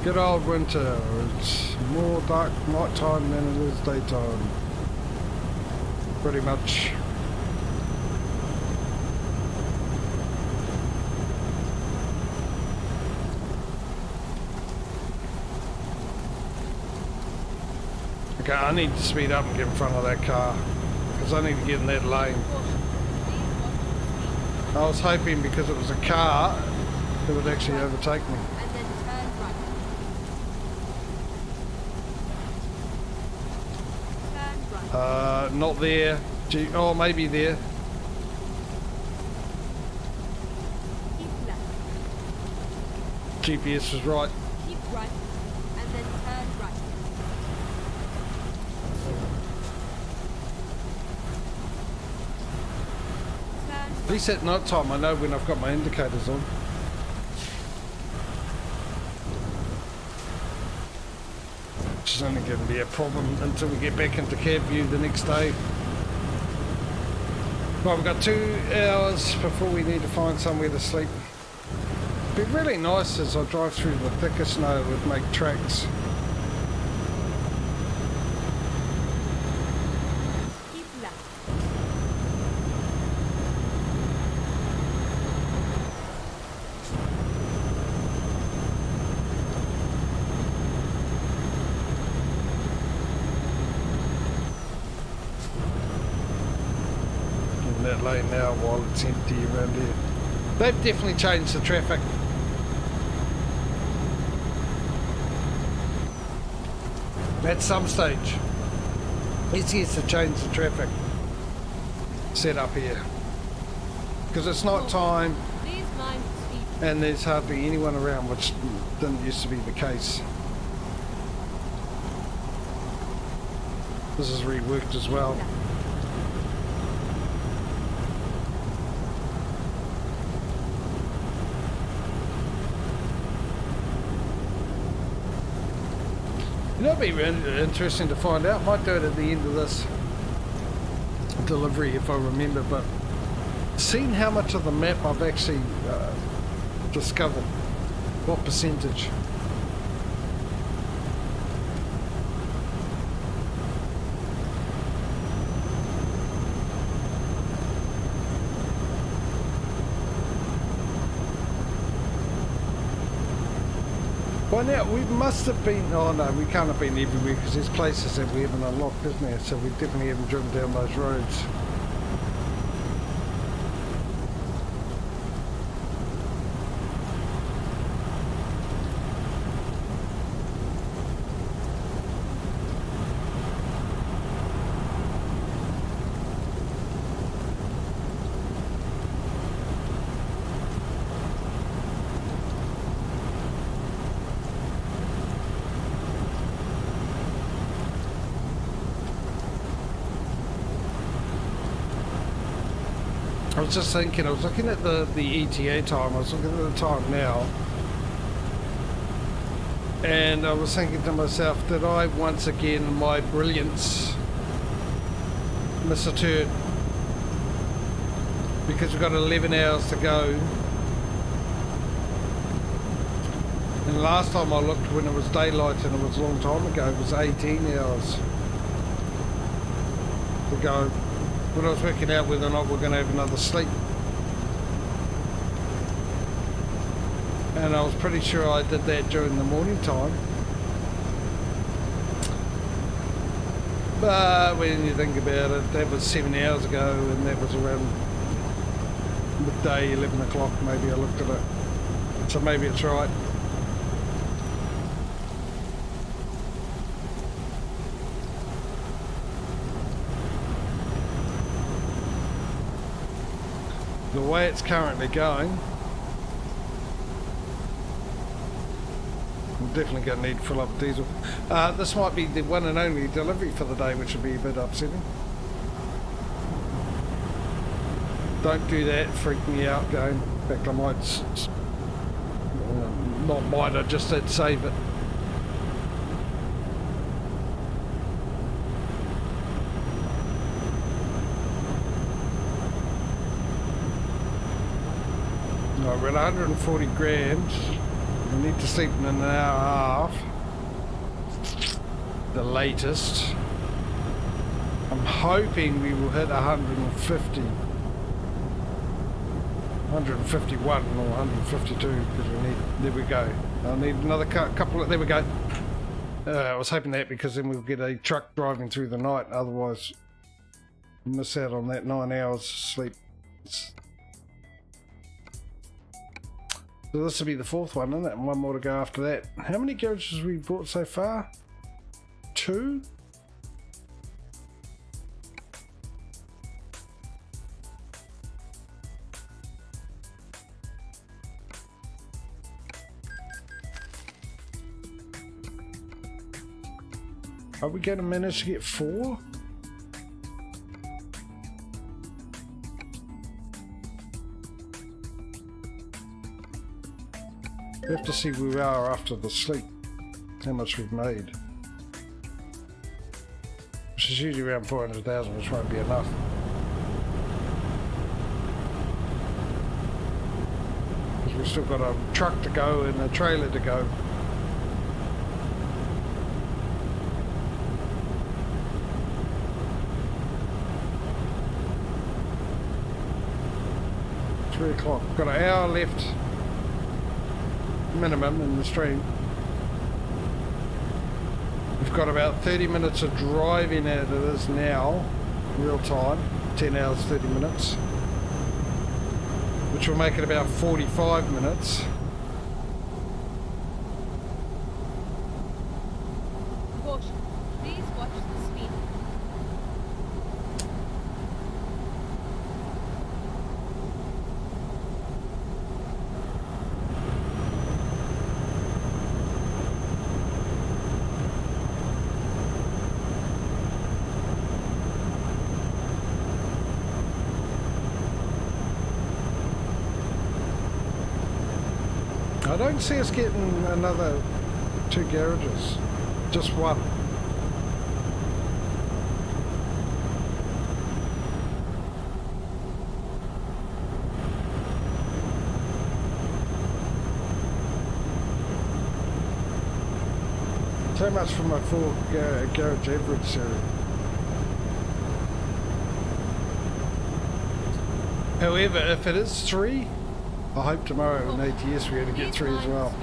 [SPEAKER 1] Good old winter. It's more dark night time than it is daytime. Pretty much. Okay, I need to speed up and get in front of that car because I need to get in that lane. I was hoping because it was a car it would actually overtake me.
[SPEAKER 2] And then turn right. Turn right.
[SPEAKER 1] Not there. Oh, maybe there.
[SPEAKER 2] Keep left.
[SPEAKER 1] GPS was right.
[SPEAKER 2] Keep right. And then turn right. Turn
[SPEAKER 1] At least at night time I know when I've got my indicators on. Which is only going to be a problem until we get back into cab view the next day. Well, we've got 2 hours before we need to find somewhere to sleep. It'd be really nice as I drive through the thicker snow, it would make tracks.
[SPEAKER 2] Keep left.
[SPEAKER 1] In that lane now while it's empty around here. They've definitely changed the traffic. At some stage, it's here to change the traffic set up here. Because it's night time
[SPEAKER 2] Please mind the speed.
[SPEAKER 1] and there's hardly anyone around, which didn't used to be the case. This is reworked as well. You know, it'd be really interesting to find out. Might do it at the end of this delivery if I remember, but seeing how much of the map I've actually discovered, what percentage. By now, we must have been, oh no, we can't have been everywhere because there's places that we haven't unlocked, isn't there? So we definitely haven't driven down those roads. I was just thinking, I was looking at the ETA time, I was looking at the time now, and I was thinking to myself, did I once again, in my brilliance, miss a turn? because we've got 11 hours to go. And last time I looked when it was daylight, and it was a long time ago, it was 18 hours to go. When I was working out whether or not we're going to have another sleep. And I was pretty sure I did that during the morning time. But when you think about it, that was 7 hours ago, and that was around midday, 11 o'clock maybe I looked at it. So maybe it's right. The way it's currently going, I'm definitely going to need to fill up diesel. This might be the one and only delivery for the day, which would be a bit upsetting. Don't do that, freak me out going. In fact, I might, not might, I just said save it. Right, we're at 140 grand. We need to sleep in an hour and a half. The latest. I'm hoping we will hit 150. 151 or 152 because we need, there we go. I'll need another couple of, there we go. I was hoping that because then we'll get a truck driving through the night, otherwise we'll miss out on that 9 hours sleep. So this will be the fourth one, isn't it? And one more to go after that. How many garages have we bought so far? 2? Are we going to manage to get 4? We have to see where we are after the sleep, how much we've made. Which is usually around 400,000, which won't be enough. Because we've still got a truck to go and a trailer to go. It's 3 o'clock. Got an hour left. Minimum in the stream. We've got about 30 minutes of driving out of this now, real time, 10 hours 30 minutes, which will make it about 45 minutes.
[SPEAKER 2] Caution. Please watch the speed.
[SPEAKER 1] I don't see us getting another 2 garages, just one. So much for my 4 garage average series. However, if it is 3, I hope tomorrow in ATS we're going to get 3 as well.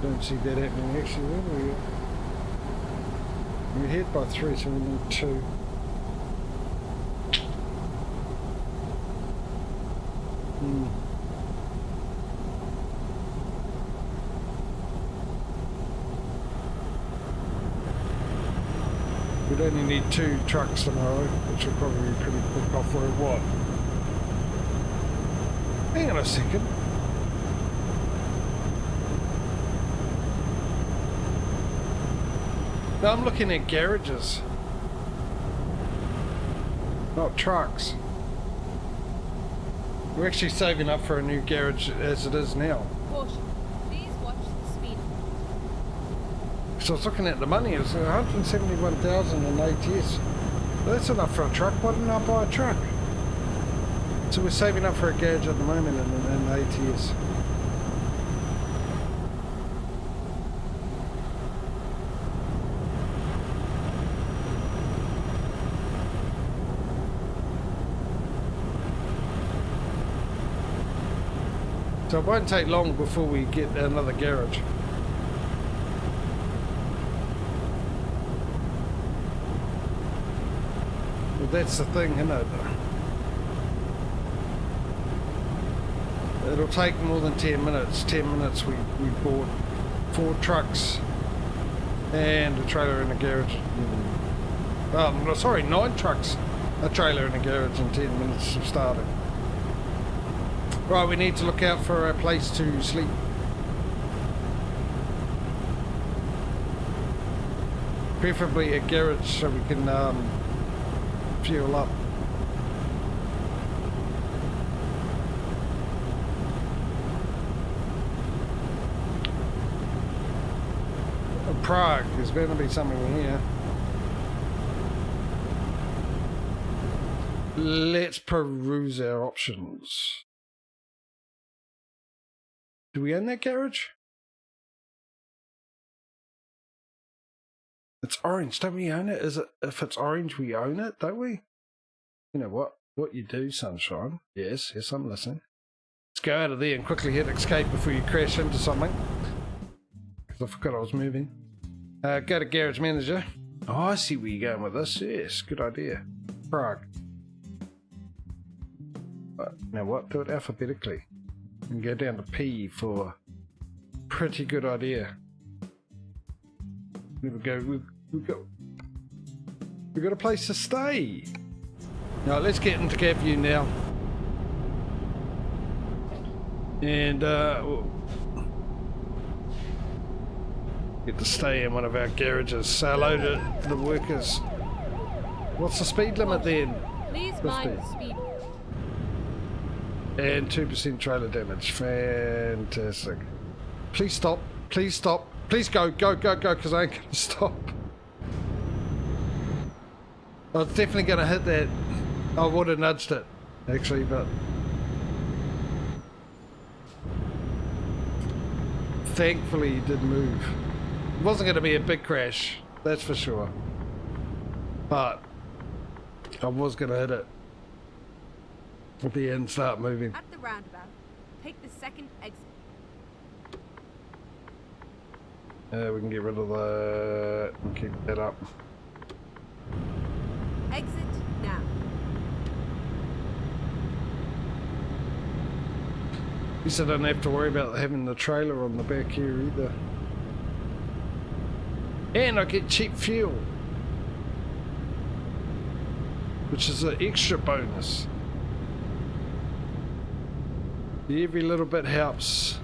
[SPEAKER 1] Don't see that happening actually, will we? We're ahead by 3, so we need 2. We'd only need 2 trucks tomorrow, which will probably be pretty quick off where what? Hang on a second. No, I'm looking at garages, not trucks. We're actually saving up for a new garage as it is now.
[SPEAKER 2] Caution. Please watch the speed.
[SPEAKER 1] So I was looking at the money, it was 171,000 in ATS. That's enough for a truck. Why didn't I buy a truck? So we're saving up for a garage at the moment in ATS. So it won't take long before we get another garage. Well, that's the thing, isn't it? It'll take more than 10 minutes. 10 minutes we bought 4 trucks and a trailer in a garage. No, sorry, 9 trucks, a trailer in a garage in 10 minutes of starting. Right, we need to look out for a place to sleep. Preferably a garage so we can fuel up. Prague, there's going to be something here. Let's peruse our options. Do we own that garage? It's orange, don't we own it? Is it, if it's orange, we own it, don't we? You know what you do, sunshine. Yes, I'm listening. Let's go out of there and quickly hit escape before you crash into something. Because I forgot I was moving. Go to garage manager. Oh, I see where you're going with this. Yes, good idea. Prague. Now what? Do it alphabetically. And go down to P for pretty good idea. There we go. We've got a place to stay. Now let's get into cab view now. And get to stay in one of our garages. Say hello to the workers. What's the speed limit then?
[SPEAKER 2] Please mind the speed.
[SPEAKER 1] And 2% trailer damage. Fantastic. Please stop. Please stop. Please go, because I ain't going to stop. I was definitely going to hit that. I would have nudged it, actually, but... thankfully, it did move. It wasn't going to be a big crash, that's for sure. But I was going to hit it. At the end, start moving.
[SPEAKER 2] At the roundabout, take the second exit.
[SPEAKER 1] We can get rid of that and keep that up.
[SPEAKER 2] Exit now.
[SPEAKER 1] At least I don't have to worry about having the trailer on the back here either. And I get cheap fuel, which is an extra bonus. Every little bit helps.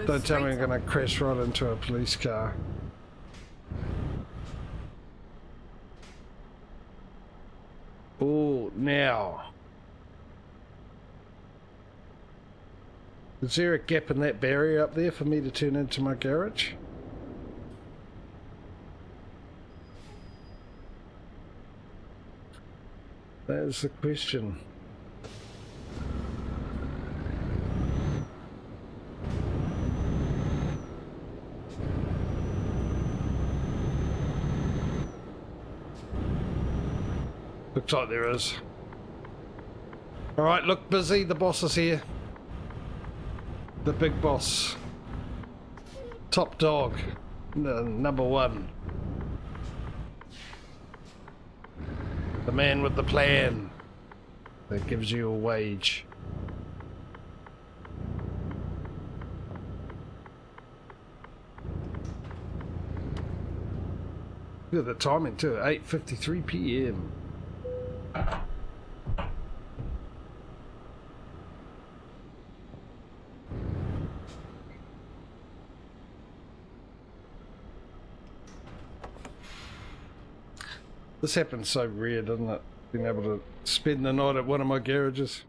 [SPEAKER 1] Don't tell me I'm going to crash right into a police car. Oh, now. Is there a gap in that barrier up there for me to turn into my garage? That is the question. Looks like there is. Alright, look busy, the boss is here. The big boss. Top dog. Number 1. The man with the plan that gives you a wage. Look at the timing too, 8:53 PM. This happens so rare, doesn't it? Being able to spend the night at one of my garages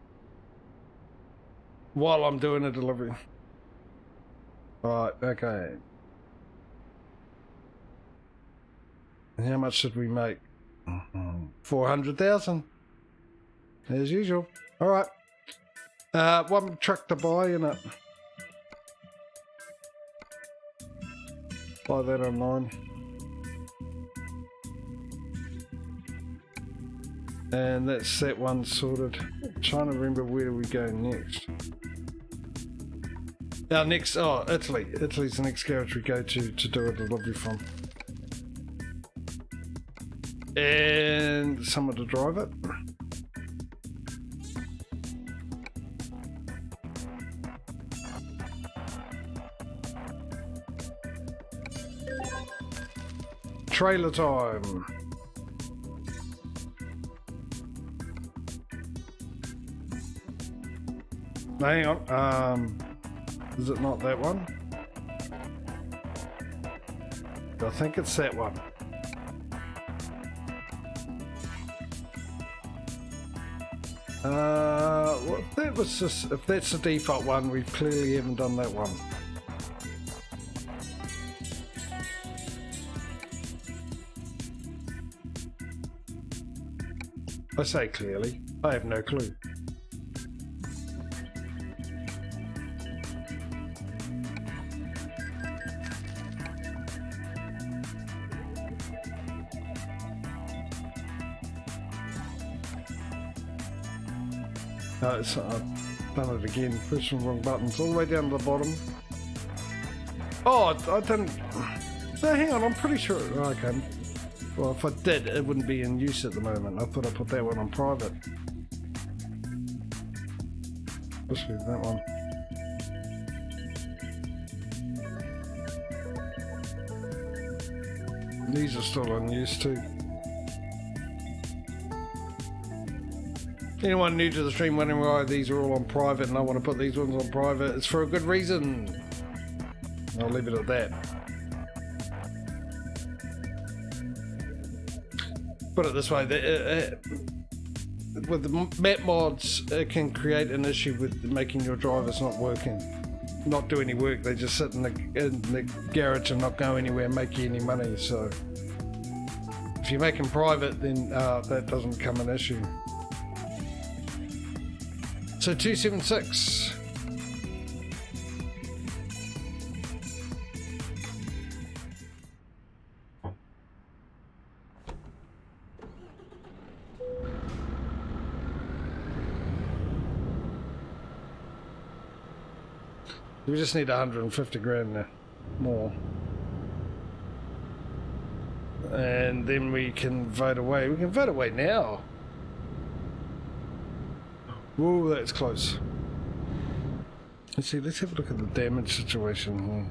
[SPEAKER 1] while I'm doing a delivery. Alright, okay. And how much did we make? 400,000. As usual. Alright. One truck to buy, innit? Buy that online. And that's that one sorted. I'm trying to remember where do we go next. Our next, oh, Italy. Italy's the next garage we go to do a delivery from. And someone to drive it. Trailer time. Hang on. Is it not that one? I think it's that one. Well, if that was just, if that's the default one, we clearly haven't done that one. I say clearly, I have no clue. No, I've done it again. Pushing the wrong buttons all the way down to the bottom. Oh, I didn't. No, hang on. I'm pretty sure. Okay. Well, if I did, it wouldn't be in use at the moment. I thought I put that one on private. Especially that one. These are still in use too. Anyone new to the stream wondering why these are all on private and I want to put these ones on private, it's for a good reason. I'll leave it at that. Put it this way, with the map mods, it can create an issue with making your drivers not do any work. They just sit in the garage and not go anywhere and make you any money. So if you make them private, then that doesn't become an issue. So 276. We just need 150 grand now, more. And then we can vote away. We can vote away now. Whoa, that's close. Let's see, let's have a look at the damage situation here.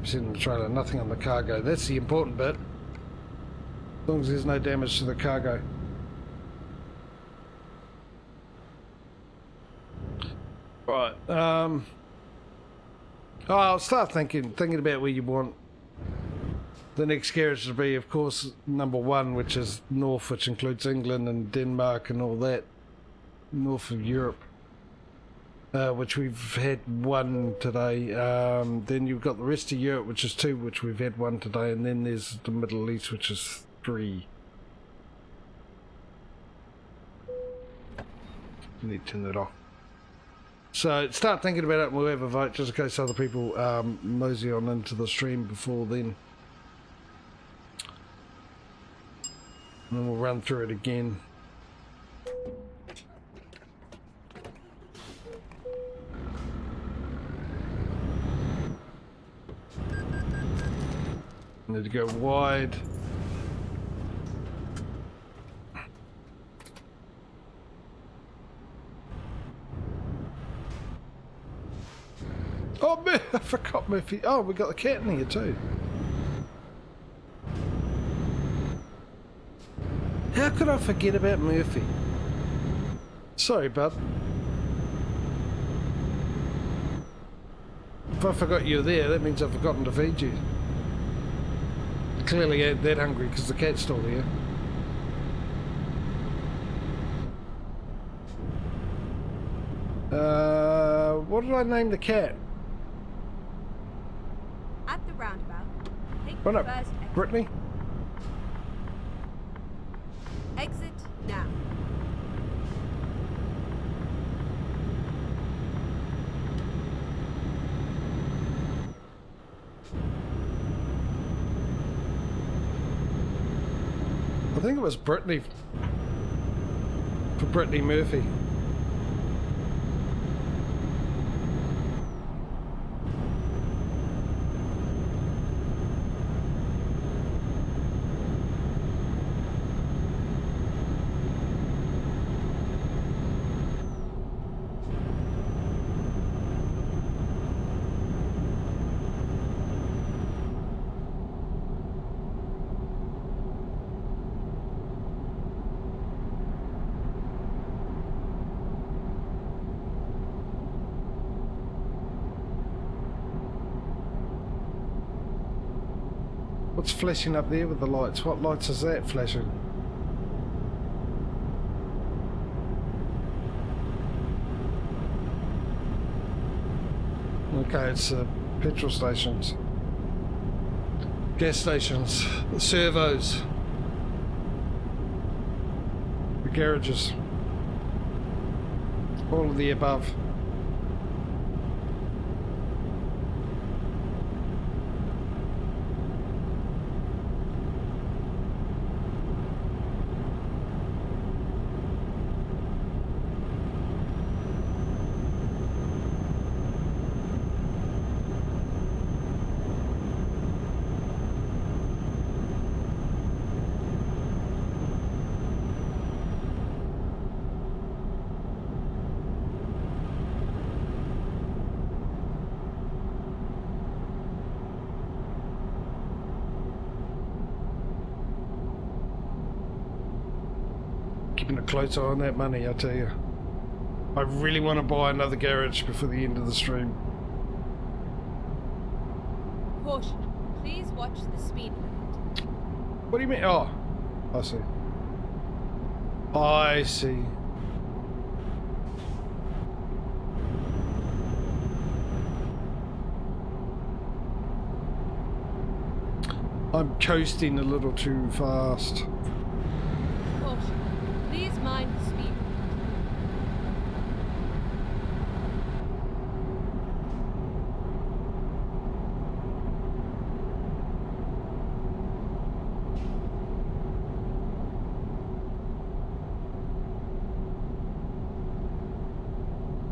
[SPEAKER 1] 2% in the trailer, nothing on the cargo. That's the important bit. As long as there's no damage to the cargo. Right, I'll start thinking about where you want the next garage to be. Of course, number one, which is north, which includes England and Denmark and all that. North of Europe, which we've had one today. Then you've got the rest of Europe, which is 2, which we've had one today, and then there's the Middle East, which is 3. Need to turn that off. So start thinking about it and we'll have a vote, just in case other people mosey on into the stream before then. And then we'll run through it again. Need to go wide. Oh man, I forgot Murphy. Oh, we got the cat in here too. How could I forget about Murphy? Sorry, bud. If I forgot you were there, that means I've forgotten to feed you. Clearly ain't that hungry because the cat's still there. What did I name the cat?
[SPEAKER 2] At the roundabout, take
[SPEAKER 1] Oh
[SPEAKER 2] the
[SPEAKER 1] no,
[SPEAKER 2] first exit.
[SPEAKER 1] Brittany? think it was Brittany. For Brittany Murphy. What's flashing up there with the lights? What lights is that flashing? Okay, it's petrol stations, gas stations, the servos, the garages, all of the above. Keeping a close eye on that money, I tell you. I really want to buy another garage before the end of the stream.
[SPEAKER 2] Caution. Please watch the speed limit.
[SPEAKER 1] What do you mean? Oh, I see. I see. I'm coasting a little too fast.
[SPEAKER 2] Caution. Please mind the speed limit.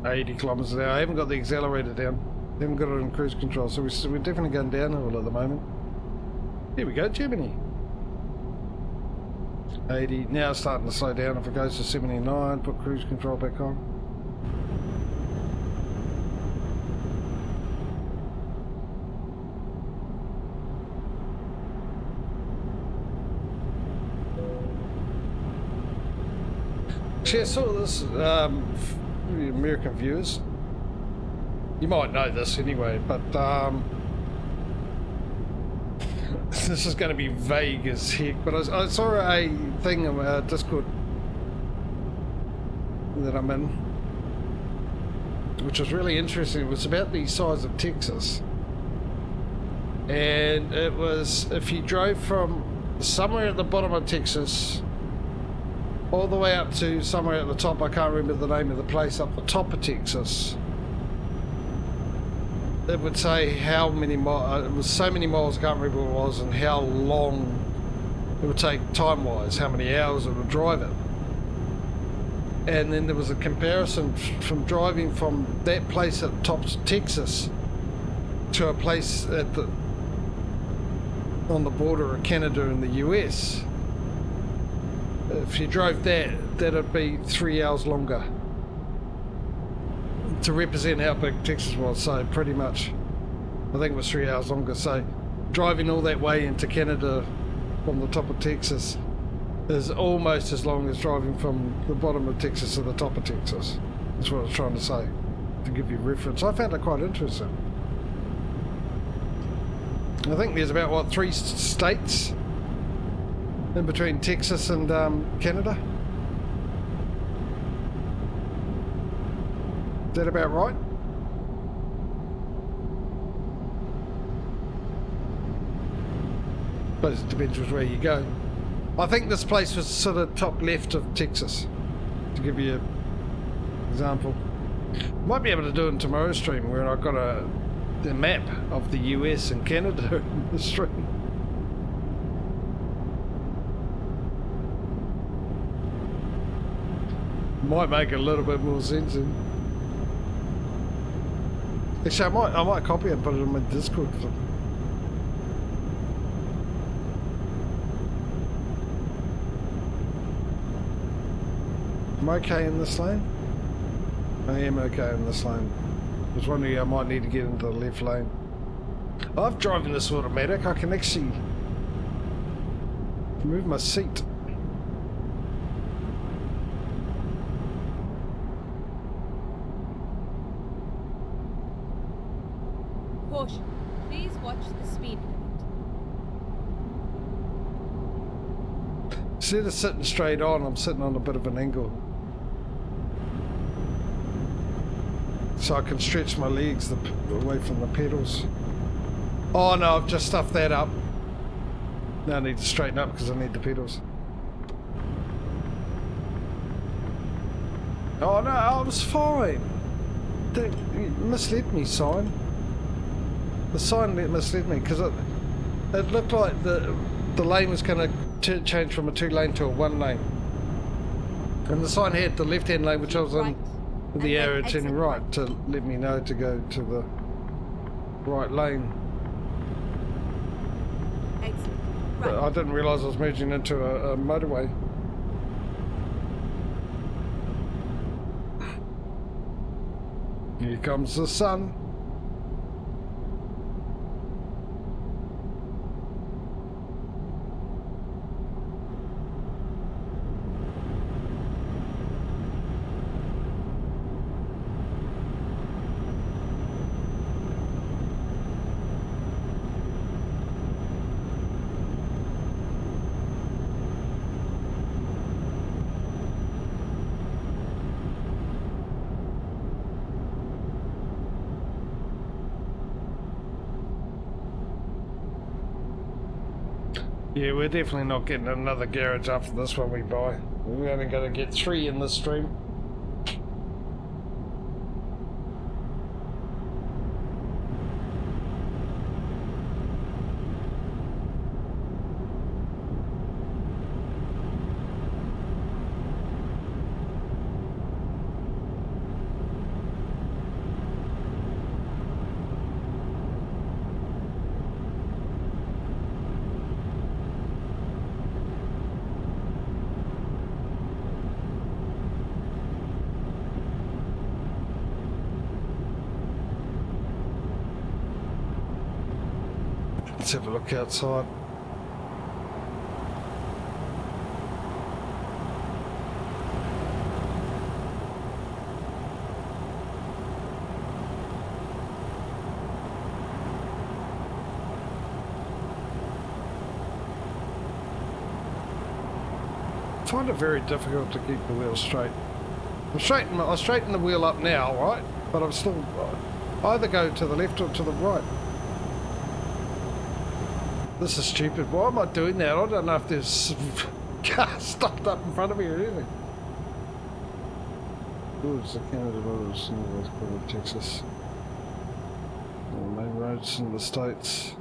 [SPEAKER 1] At 80 kilometers an hour. I haven't got the accelerator down. I haven't got it on cruise control, so we're definitely going downhill at the moment. Here we go, Germany. 80. Now it's starting to slow down. If it goes to 79, put cruise control back on. Actually, I saw this, American viewers. You might know this anyway, but this is going to be vague as heck, but I saw a thing on Discord that I'm in, which was really interesting. It was about the size of Texas, and it was if you drove from somewhere at the bottom of Texas all the way up to somewhere at the top, I can't remember the name of the place, up the top of Texas, it would say how many miles, it was so many miles, I can't remember what it was, and how long it would take time-wise, how many hours it would drive it. And then there was a comparison from driving from that place at the top of Texas to a place at the on the border of Canada and the US. If you drove that'd be 3 hours longer to represent how big Texas was. So pretty much, I think it was 3 hours longer. So driving all that way into Canada from the top of Texas is almost as long as driving from the bottom of Texas to the top of Texas. That's what I was trying to say, to give you reference. I found it quite interesting. I think there's about, what, 3 states in between Texas and Canada? Is that about right? But it depends which way you go. I think this place was sort of top left of Texas, to give you an example. Might be able to do it in tomorrow's stream, where I've got the map of the US and Canada in the stream. Might make a little bit more sense. Actually, I might copy it and put it in my Discord. Am I okay in this lane? I am okay in this lane. I was wondering I might need to get into the left lane. I've driven this automatic. I can actually move my seat.
[SPEAKER 2] Caution. Please watch the speed limit.
[SPEAKER 1] Instead of sitting straight on, I'm sitting on a bit of an angle. So I can stretch my legs away from the pedals. Oh no, I've just stuffed that up. Now I need to straighten up because I need the pedals. Oh no, I was fine. You misled me, sign. The sign misled me because it looked like the lane was going to change from a 2-lane to a 1-lane. And the sign had the left-hand lane, which I was on the arrow turning right to let me know to go to the right lane.
[SPEAKER 2] Exit.
[SPEAKER 1] But I didn't realise I was merging into a motorway. Here comes the sun. Yeah, we're definitely not getting another garage after this one we buy. We're only going to get 3 in this stream. Let's have a look outside. I find it very difficult to keep the wheel straight. I straighten the wheel up now, right? But I'm still either go to the left or to the right. This is stupid. Why am I doing that? I don't know if there's cars stopped up in front of me or anything. Oh, it's the Canada Roads, Northwest Border, Texas. All the main roads in the States.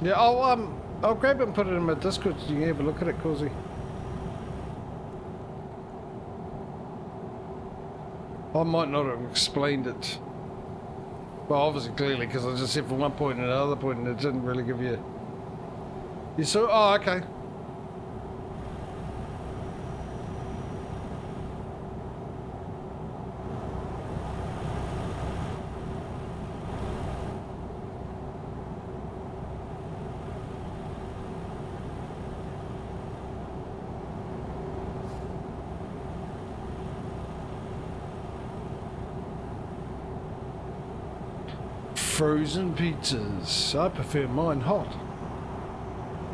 [SPEAKER 1] Yeah, I'll grab it and put it in my Discord so you can have a look at it, Causey. I might not have explained it. Well, obviously, clearly, because I just said from one point and another point, and it didn't really give you. You saw? Oh, okay. Frozen pizzas. I prefer mine hot.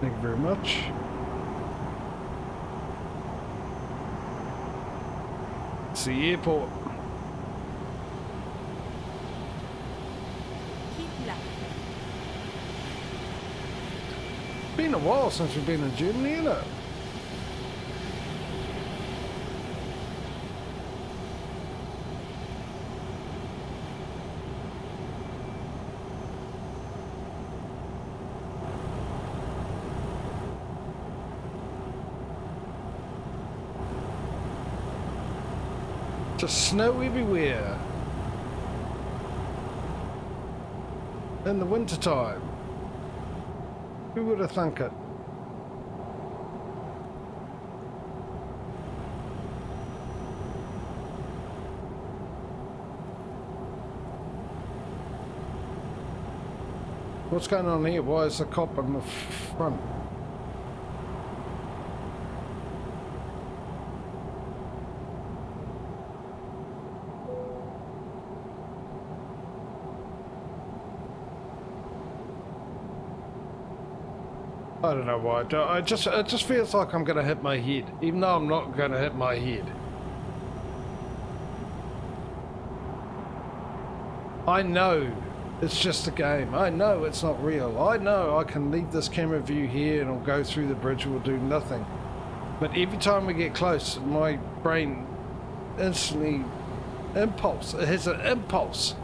[SPEAKER 1] Thank you very much. It's the airport.
[SPEAKER 2] Keep left.
[SPEAKER 1] Been a while since we've been in Germany, isn't it? Just snow everywhere. In the winter time. Who would have thunk it? What's going on here? Why is the cop on the front? I don't know why. It just feels like I'm going to hit my head, even though I'm not going to hit my head. I know it's just a game. I know it's not real. I know I can leave this camera view here and I'll go through the bridge, will do nothing. But every time we get close, my brain instantly it has an impulse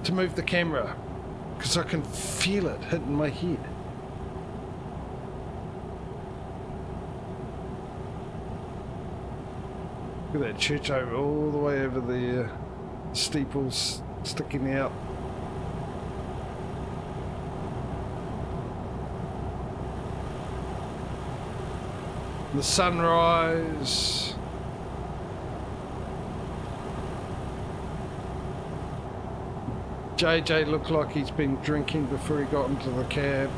[SPEAKER 1] to move the camera because I can feel it hitting my head. Look at that church over all the way over the steeples sticking out. The sunrise. JJ looked like he's been drinking before he got into the cab.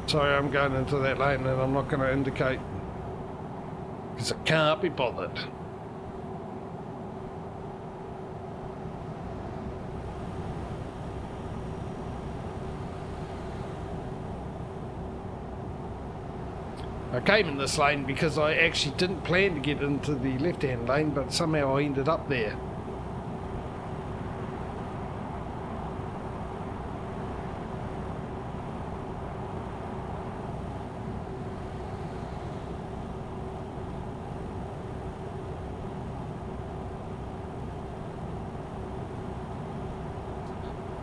[SPEAKER 1] Sorry, I'm going into that lane and I'm not going to indicate because I can't be bothered. I came in this lane because I actually didn't plan to get into the left-hand lane, but somehow I ended up there.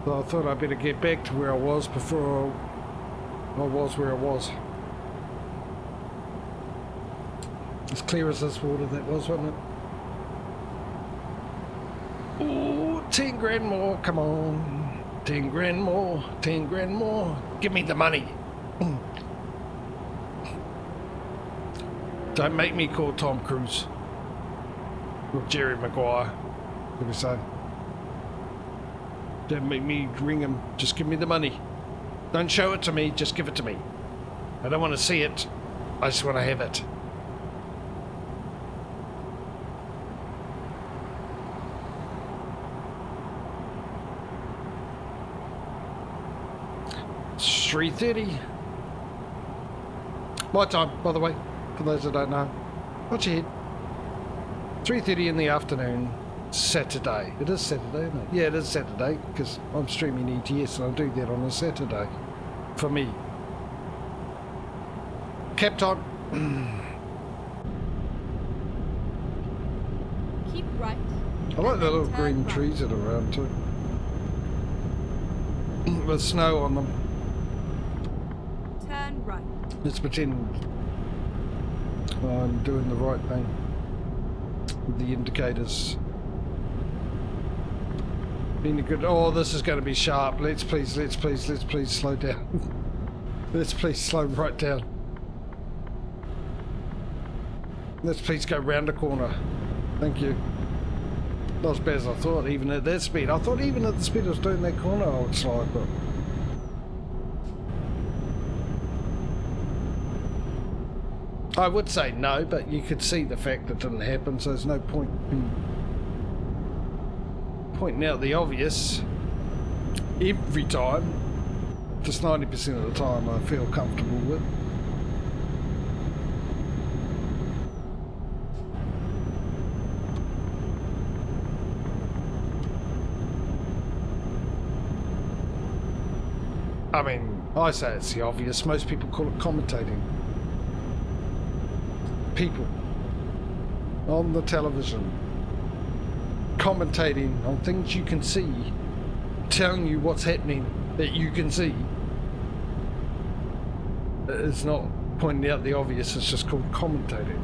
[SPEAKER 1] So I thought I'd better get back to where I was before I was where I was. As clear as this water that was, wasn't it? Ooh, 10 grand more, come on. 10 grand more, 10 grand more. Give me the money. Don't make me call Tom Cruise. Or Jerry Maguire, let me say. Don't make me ring him. Just give me the money. Don't show it to me, just give it to me. I don't want to see it. I just want to have it. It's 3:30. My time, by the way, for those that don't know. Watch your head. 3:30 in the afternoon. Saturday. It is Saturday, isn't it? Yeah, it is Saturday because I'm streaming ETS and I do that on a Saturday for me. Cap time.
[SPEAKER 2] Keep right.
[SPEAKER 1] I like the little
[SPEAKER 2] Turn
[SPEAKER 1] green
[SPEAKER 2] right.
[SPEAKER 1] trees that are around too. With snow on them.
[SPEAKER 2] Turn right.
[SPEAKER 1] Let's pretend I'm doing the right thing with the indicators. Being a good. Oh, this is going to be sharp. Let's please slow down. Let's please slow right down. Let's please go round the corner. Thank you. Not as bad as I thought, even at that speed. I thought even at the speed I was doing that corner I would slide, but... I would say no, but you could see the fact that didn't happen, so there's no point in pointing out the obvious every time. Just 90% of the time I feel comfortable with. I mean, I say it's the obvious. Most people call it commentating. People on the television commentating on things you can see, telling you what's happening that you can see. It's not pointing out the obvious, it's just called commentating.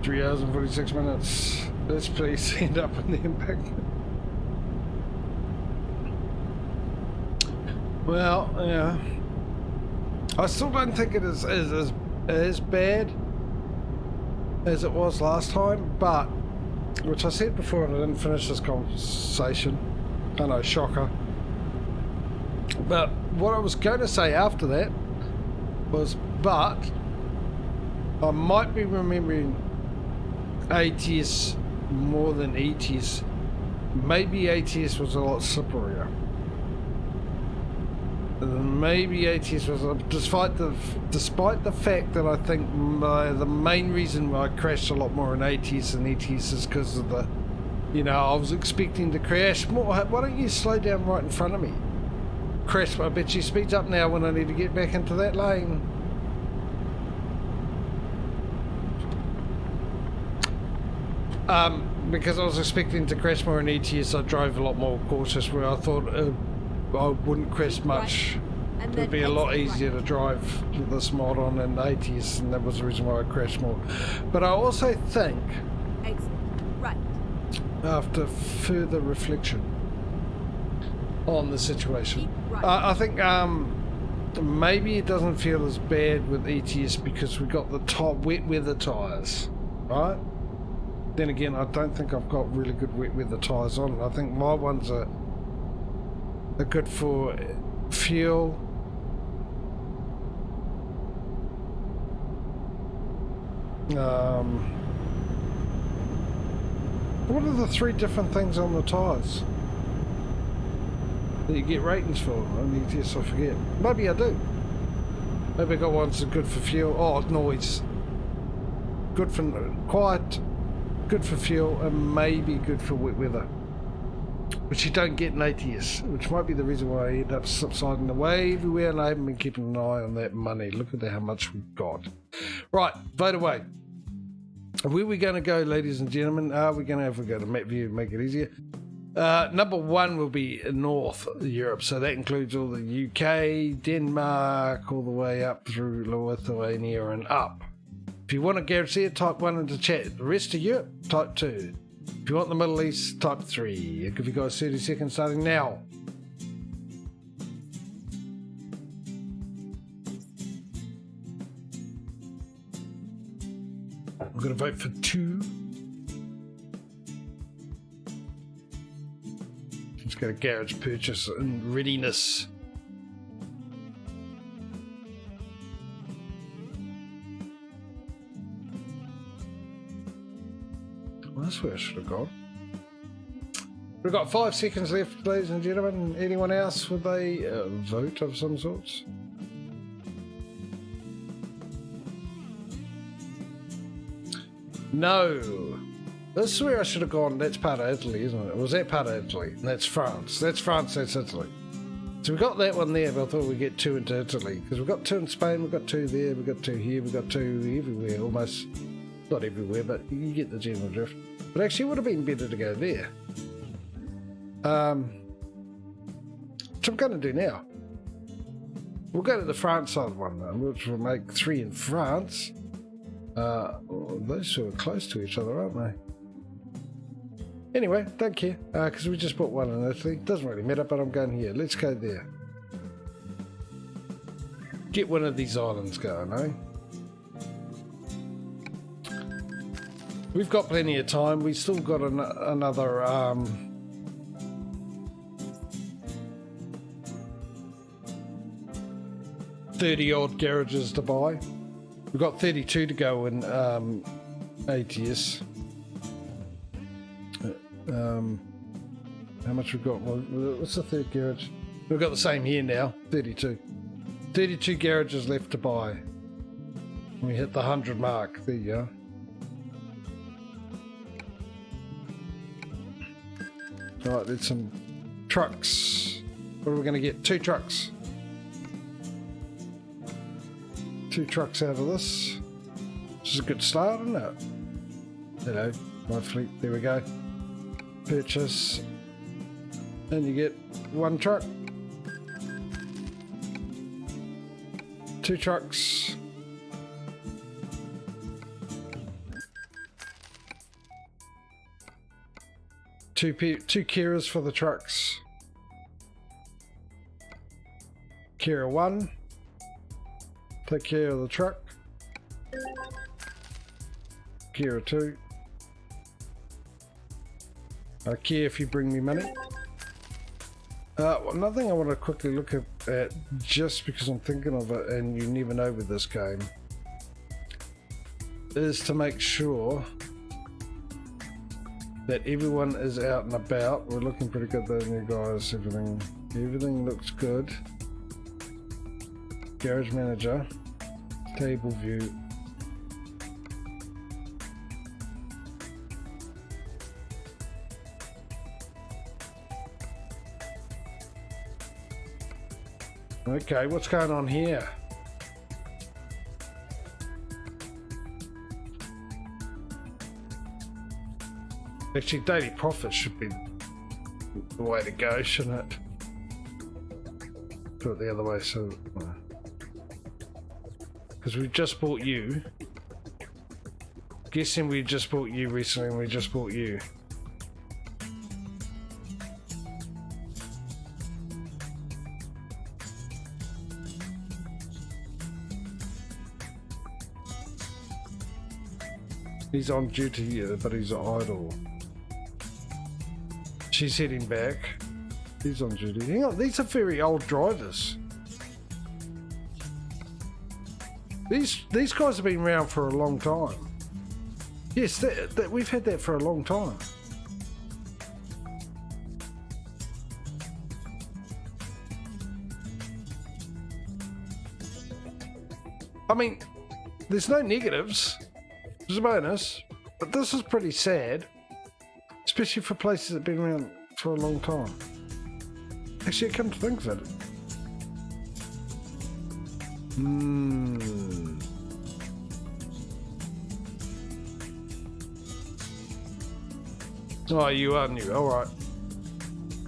[SPEAKER 1] Three hours and 46 minutes. Let's please end up in the impact. Well, yeah. I still don't think it is as bad as it was last time, but, which I said before and I didn't finish this conversation. I know, shocker. But what I was going to say after that was, but I might be remembering ATS more than ETS. Maybe ATS was a lot slipperier. Maybe ATS was, despite the fact that I think the main reason why I crashed a lot more in ATS than ETS is because of the, you know, I was expecting to crash more. Why don't you slow down right in front of me? Crash, I bet you speeds up now when I need to get back into that lane. Because I was expecting to crash more in ETS, I drove a lot more cautious, where I thought I wouldn't crash much. It would be a lot easier to drive this mod on in ATS, and that was the reason why I crashed more. But I also think,
[SPEAKER 2] Right.
[SPEAKER 1] after further reflection on the situation,
[SPEAKER 2] Right.
[SPEAKER 1] I think maybe it doesn't feel as bad with ETS because we got the wet weather tyres, right? Then again, I don't think I've got really good wet weather tyres on. I think my ones are good for fuel. What are the three different things on the tyres that you get ratings for? On ETS, I forget. Maybe I do. Maybe I got ones that are good for fuel. Oh, noise. Good for quiet. Good for fuel, and maybe good for wet weather, which you don't get in ATS, which might be the reason why I end up subsiding away everywhere, and I haven't been keeping an eye on that money. Look at how much we've got. Right, vote away. Where are we going to go, ladies and gentlemen? Are we going to, if we go to map view, make it easier? Number one will be North Europe, so that includes all the UK, Denmark, all the way up through Lithuania and up. If you want to guarantee it, type 1 into chat. The rest of Europe, type 2. If you want the Middle East, type 3. I'll give you guys 30 seconds starting now. I'm going to vote for 2. Just got a garage purchase in readiness. That's where I should have gone. We've got 5 seconds left, ladies and gentlemen. Anyone else with a vote of some sorts? No. This is where I should have gone. That's part of Italy, isn't it? Was that part of Italy? That's France. That's France, that's Italy. So we got that one there, but I thought we'd get 2 into Italy. Because we've got 2 in Spain, we've got 2 there, we've got 2 here, we've got 2 everywhere, almost. Not everywhere, but you get the general drift. But actually, it would have been better to go there. Which I'm going to do now. We'll go to the France side one, which will make 3 in France. Those two are close to each other, aren't they? Anyway, don't care, because we just put 1 in Italy. Doesn't really matter, but I'm going here. Let's go there. Get one of these islands going, eh? We've got plenty of time. We've still got another 30 odd garages to buy. We've got 32 to go in ATS. How much we've got? What's the third garage? We've got the same here now, 32. 32 garages left to buy. We hit the 100 mark. There you go. Right, there's some trucks. What are we going to get? 2 trucks. 2 trucks out of this. Which is a good start, isn't it? Hello, my fleet. There we go. Purchase. And you get 1 truck. 2 trucks. Two Kiras for the trucks. Kira 1. Take care of the truck. Kira 2. I care if you bring me money. Another thing I want to quickly look at, just because I'm thinking of it, and you never know with this game, is to make sure that everyone is out and about. We're looking pretty good though, you guys. Everything looks good. Garage manager, table view. Okay, what's going on here? Actually, daily profit should be the way to go, shouldn't it? Put it the other way, so... Because we just bought you. Guessing we just bought you recently and we just bought you. He's on duty, but he's idle. She's heading back. He's on duty. Hang on, these are very old drivers. These guys have been around for a long time. Yes, we've had that for a long time. I mean, there's no negatives. There's a bonus, but this is pretty sad, especially for places that have been around for a long time. Actually, I come to think of it. Oh, you are new. Alright.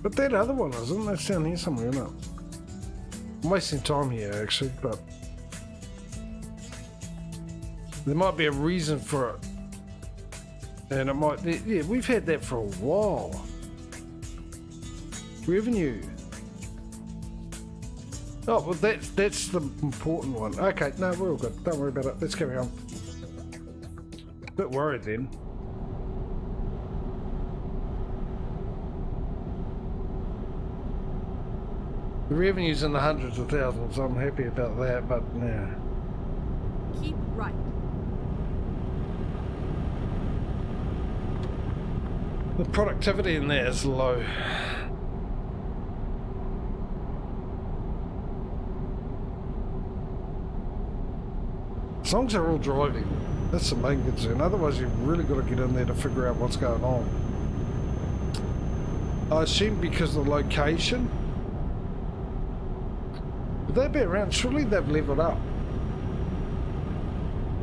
[SPEAKER 1] But that other one isn't. That's down here somewhere, isn't it? I'm wasting time here, actually, but... there might be a reason for it. And it might... yeah, we've had that for a while. Revenue. Oh, well, that's the important one. Okay, no, we're all good. Don't worry about it. Let's carry on. A bit worried then. The revenue's in the hundreds of thousands. I'm happy about that, but nah.
[SPEAKER 2] Keep right.
[SPEAKER 1] The productivity in there is low. As long as they're all driving, that's the main concern. Otherwise, you've really got to get in there to figure out what's going on. I assume because of the location. Would they be around? Surely they've leveled up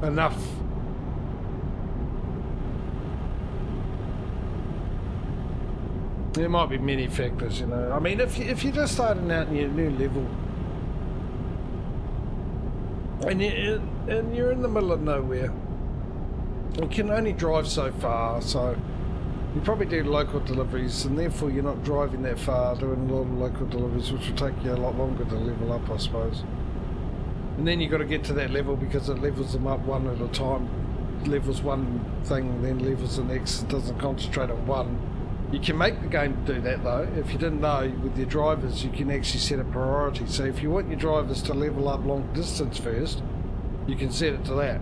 [SPEAKER 1] enough. There might be many factors, you know. I mean, if you're just starting out in your new level, and you're in the middle of nowhere, you can only drive so far, so you probably do local deliveries, and therefore you're not driving that far, doing a lot of local deliveries, which will take you a lot longer to level up, I suppose. And then you've got to get to that level because it levels them up one at a time. Levels one thing, then levels the next. It doesn't concentrate on one. You can make the game do that though. If you didn't know, with your drivers you can actually set a priority. So if you want your drivers to level up long distance first, you can set it to that.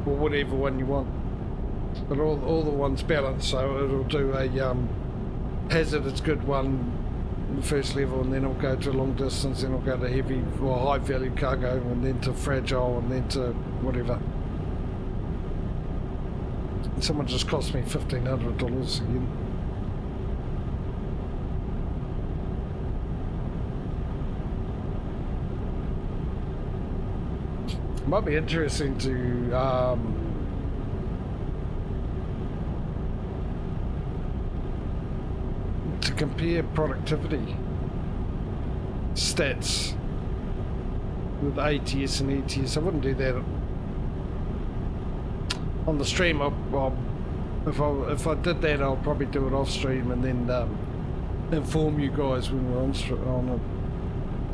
[SPEAKER 1] Or whatever one you want. But all the ones balance, so it'll do a hazard, it's good one, the first level, and then it'll go to long distance, then it'll go to heavy or high value cargo, and then to fragile, and then to whatever. Someone just cost me $1,500 again. It might be interesting to compare productivity stats with ATS and ETS. I wouldn't do that on the stream. If I did that, I'll probably do it off stream and then inform you guys when we're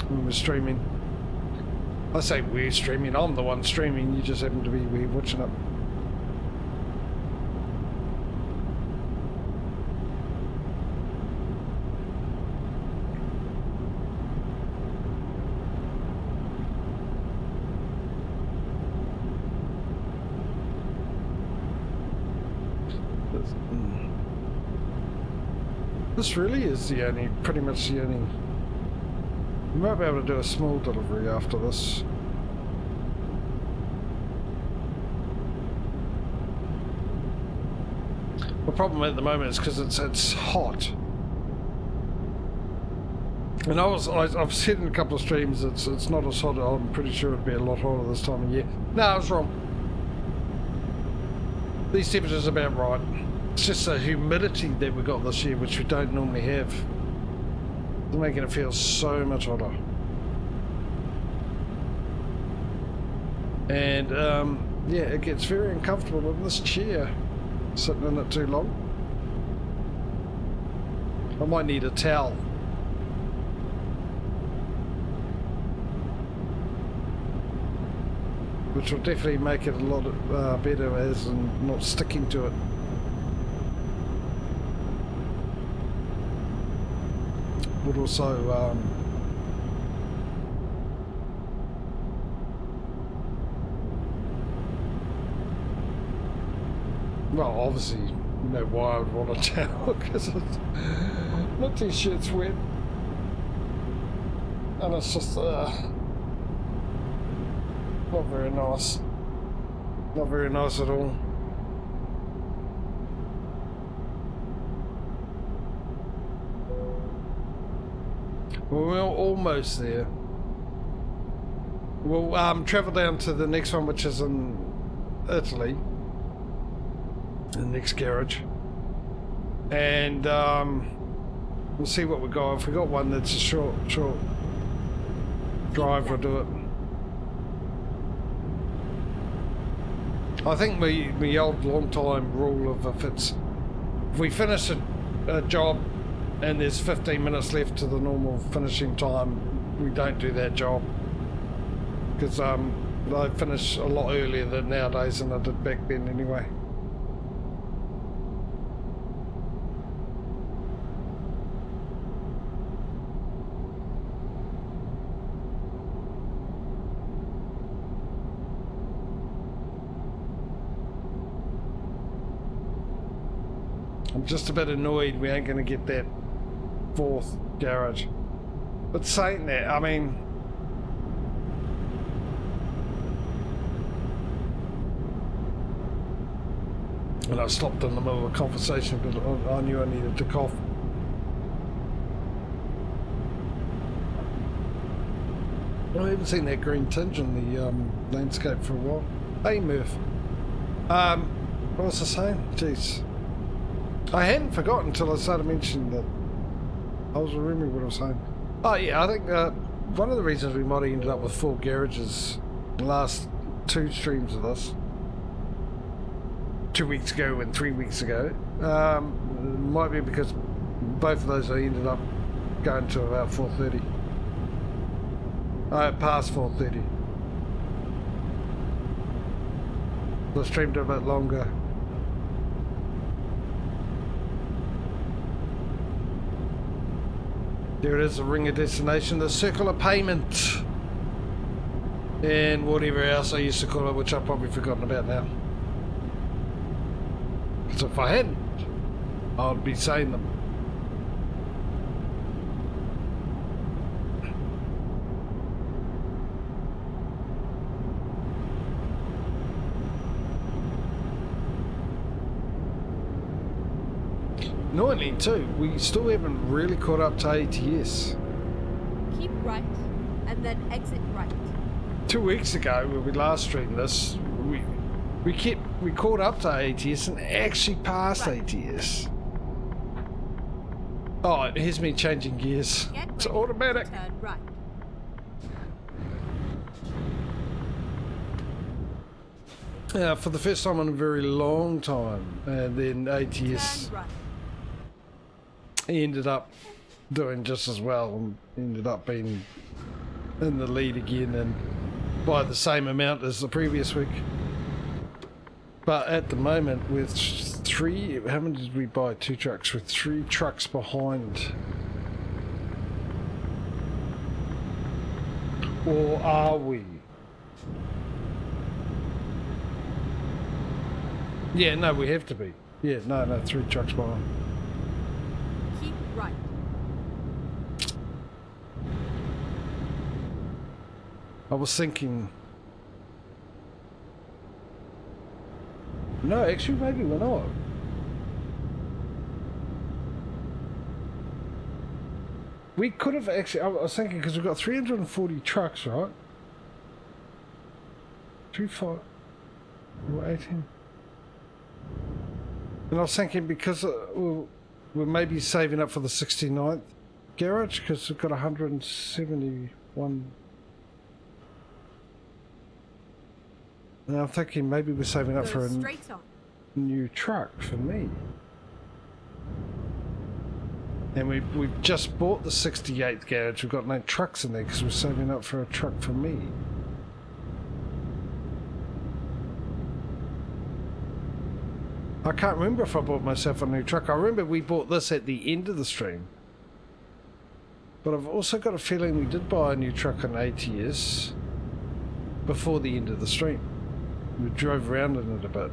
[SPEAKER 1] when we're streaming. I say we're streaming. I'm the one streaming. You just happen to be watching it. This really is pretty much the only. We might be able to do a small delivery after this. The problem at the moment is because it's hot. And I've said in a couple of streams it's not as hot. I'm pretty sure it'd be a lot hotter this time of year. No, I was wrong. These temperatures are about right. It's just the humidity that we got this year, which we don't normally have. It's making it feel so much hotter. And yeah, it gets very uncomfortable in this chair, sitting in it too long. I might need a towel. Which will definitely make it a lot better as in not sticking to it. Would also well, obviously you know why I would want a towel, because it's not too shit's wet and it's just not very nice. Not very nice at all. Well, we're almost there. We'll travel down to the next one, which is in Italy. The next garage. And we'll see what we got. If we got one that's a short drive, we'll do it. I think my old long time rule of if we finish a job and there's 15 minutes left to the normal finishing time, we don't do that job, because I finish a lot earlier than nowadays than I did back then anyway. I'm just a bit annoyed we ain't going to get that fourth garage. But saying that, I mean, and I stopped in the middle of a conversation because I knew I needed to cough. I haven't seen that green tinge in the landscape for a while. Hey Murph. What was I saying? Jeez. I hadn't forgotten until I started mentioning that. I was remembering what I was saying. Oh yeah, I think one of the reasons we might have ended up with 4 garages the last 2 streams of this, 2 weeks ago and 3 weeks ago, might be because both of those I ended up going to about 4:30. Past 4:30. So I streamed a bit longer. There it is, the ring of destination, the circle of payment, and whatever else I used to call it, which I've probably forgotten about now. Because if I hadn't, I'd be saying them. Annoyingly too, we still haven't really caught up to ATS.
[SPEAKER 2] Keep right, and then exit right.
[SPEAKER 1] 2 weeks ago when we last streamed this, we caught up to ATS and actually passed ATS. Oh, here's me changing gears. It's automatic.
[SPEAKER 2] Turn right.
[SPEAKER 1] For the first time in a very long time, and then ATS
[SPEAKER 2] Turn right.
[SPEAKER 1] ended up doing just as well and ended up being in the lead again and by the same amount as the previous week. But at the moment with three, how many did we buy? 2 trucks, with 3 trucks behind. Or are we? Yeah, no, we have to be. Yeah, no, 3 trucks behind.
[SPEAKER 2] Keep right.
[SPEAKER 1] I was thinking... No, actually, maybe we're not. We could have actually... I was thinking, because we've got 340 trucks, right? 3, 5... We're 18. And I was thinking, because we're maybe saving up for the 69th garage, because we've got 171... And I'm thinking maybe we're saving up for a new truck for me. And we've just bought the 68th garage. We've got no trucks in there because we're saving up for a truck for me. I can't remember if I bought myself a new truck. I remember we bought this at the end of the stream. But I've also got a feeling we did buy a new truck on ATS before the end of the stream. We drove around in it a bit.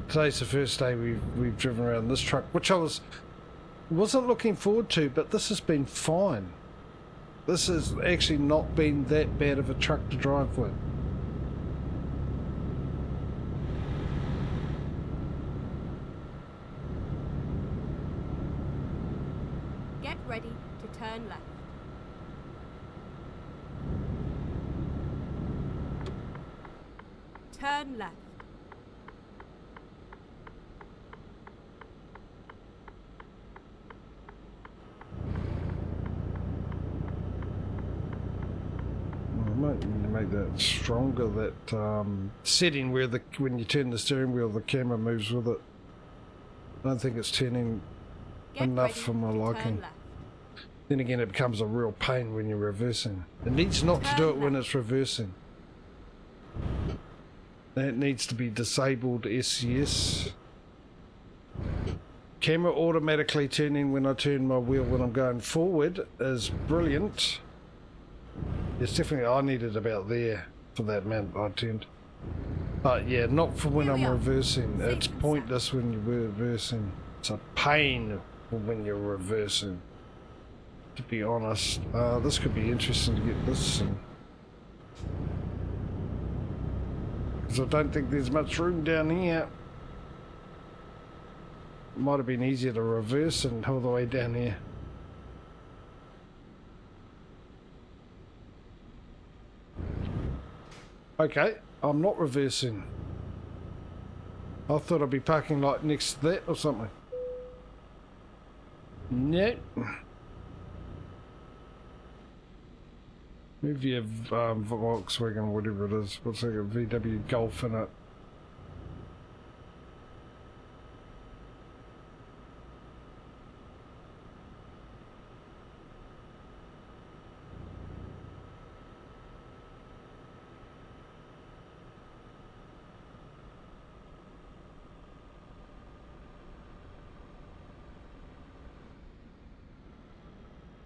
[SPEAKER 1] Today's the first day we've driven around this truck, which I wasn't looking forward to, but this has been fine. This has actually not been that bad of a truck to drive with.
[SPEAKER 2] Get ready to turn left. Turn left.
[SPEAKER 1] I might need to make that stronger, that setting where when you turn the steering wheel the camera moves with it. I don't think it's turning enough for my liking. Then again, it becomes a real pain when you're reversing. It needs not to do it when it's reversing. That needs to be disabled SCS. Camera automatically turning when I turn my wheel when I'm going forward is brilliant. It's definitely, I need it about there for that amount I turned. But yeah, not for when I'm reversing. It's pointless when you're reversing. It's a pain when you're reversing, to be honest. This could be interesting to get this in. Because I don't think there's much room down here. Might have been easier to reverse and all the way down here. Okay, I'm not reversing. I thought I'd be parking like next to that or something. Nope. Move your Volkswagen, whatever it is. What's like a VW Golf in it.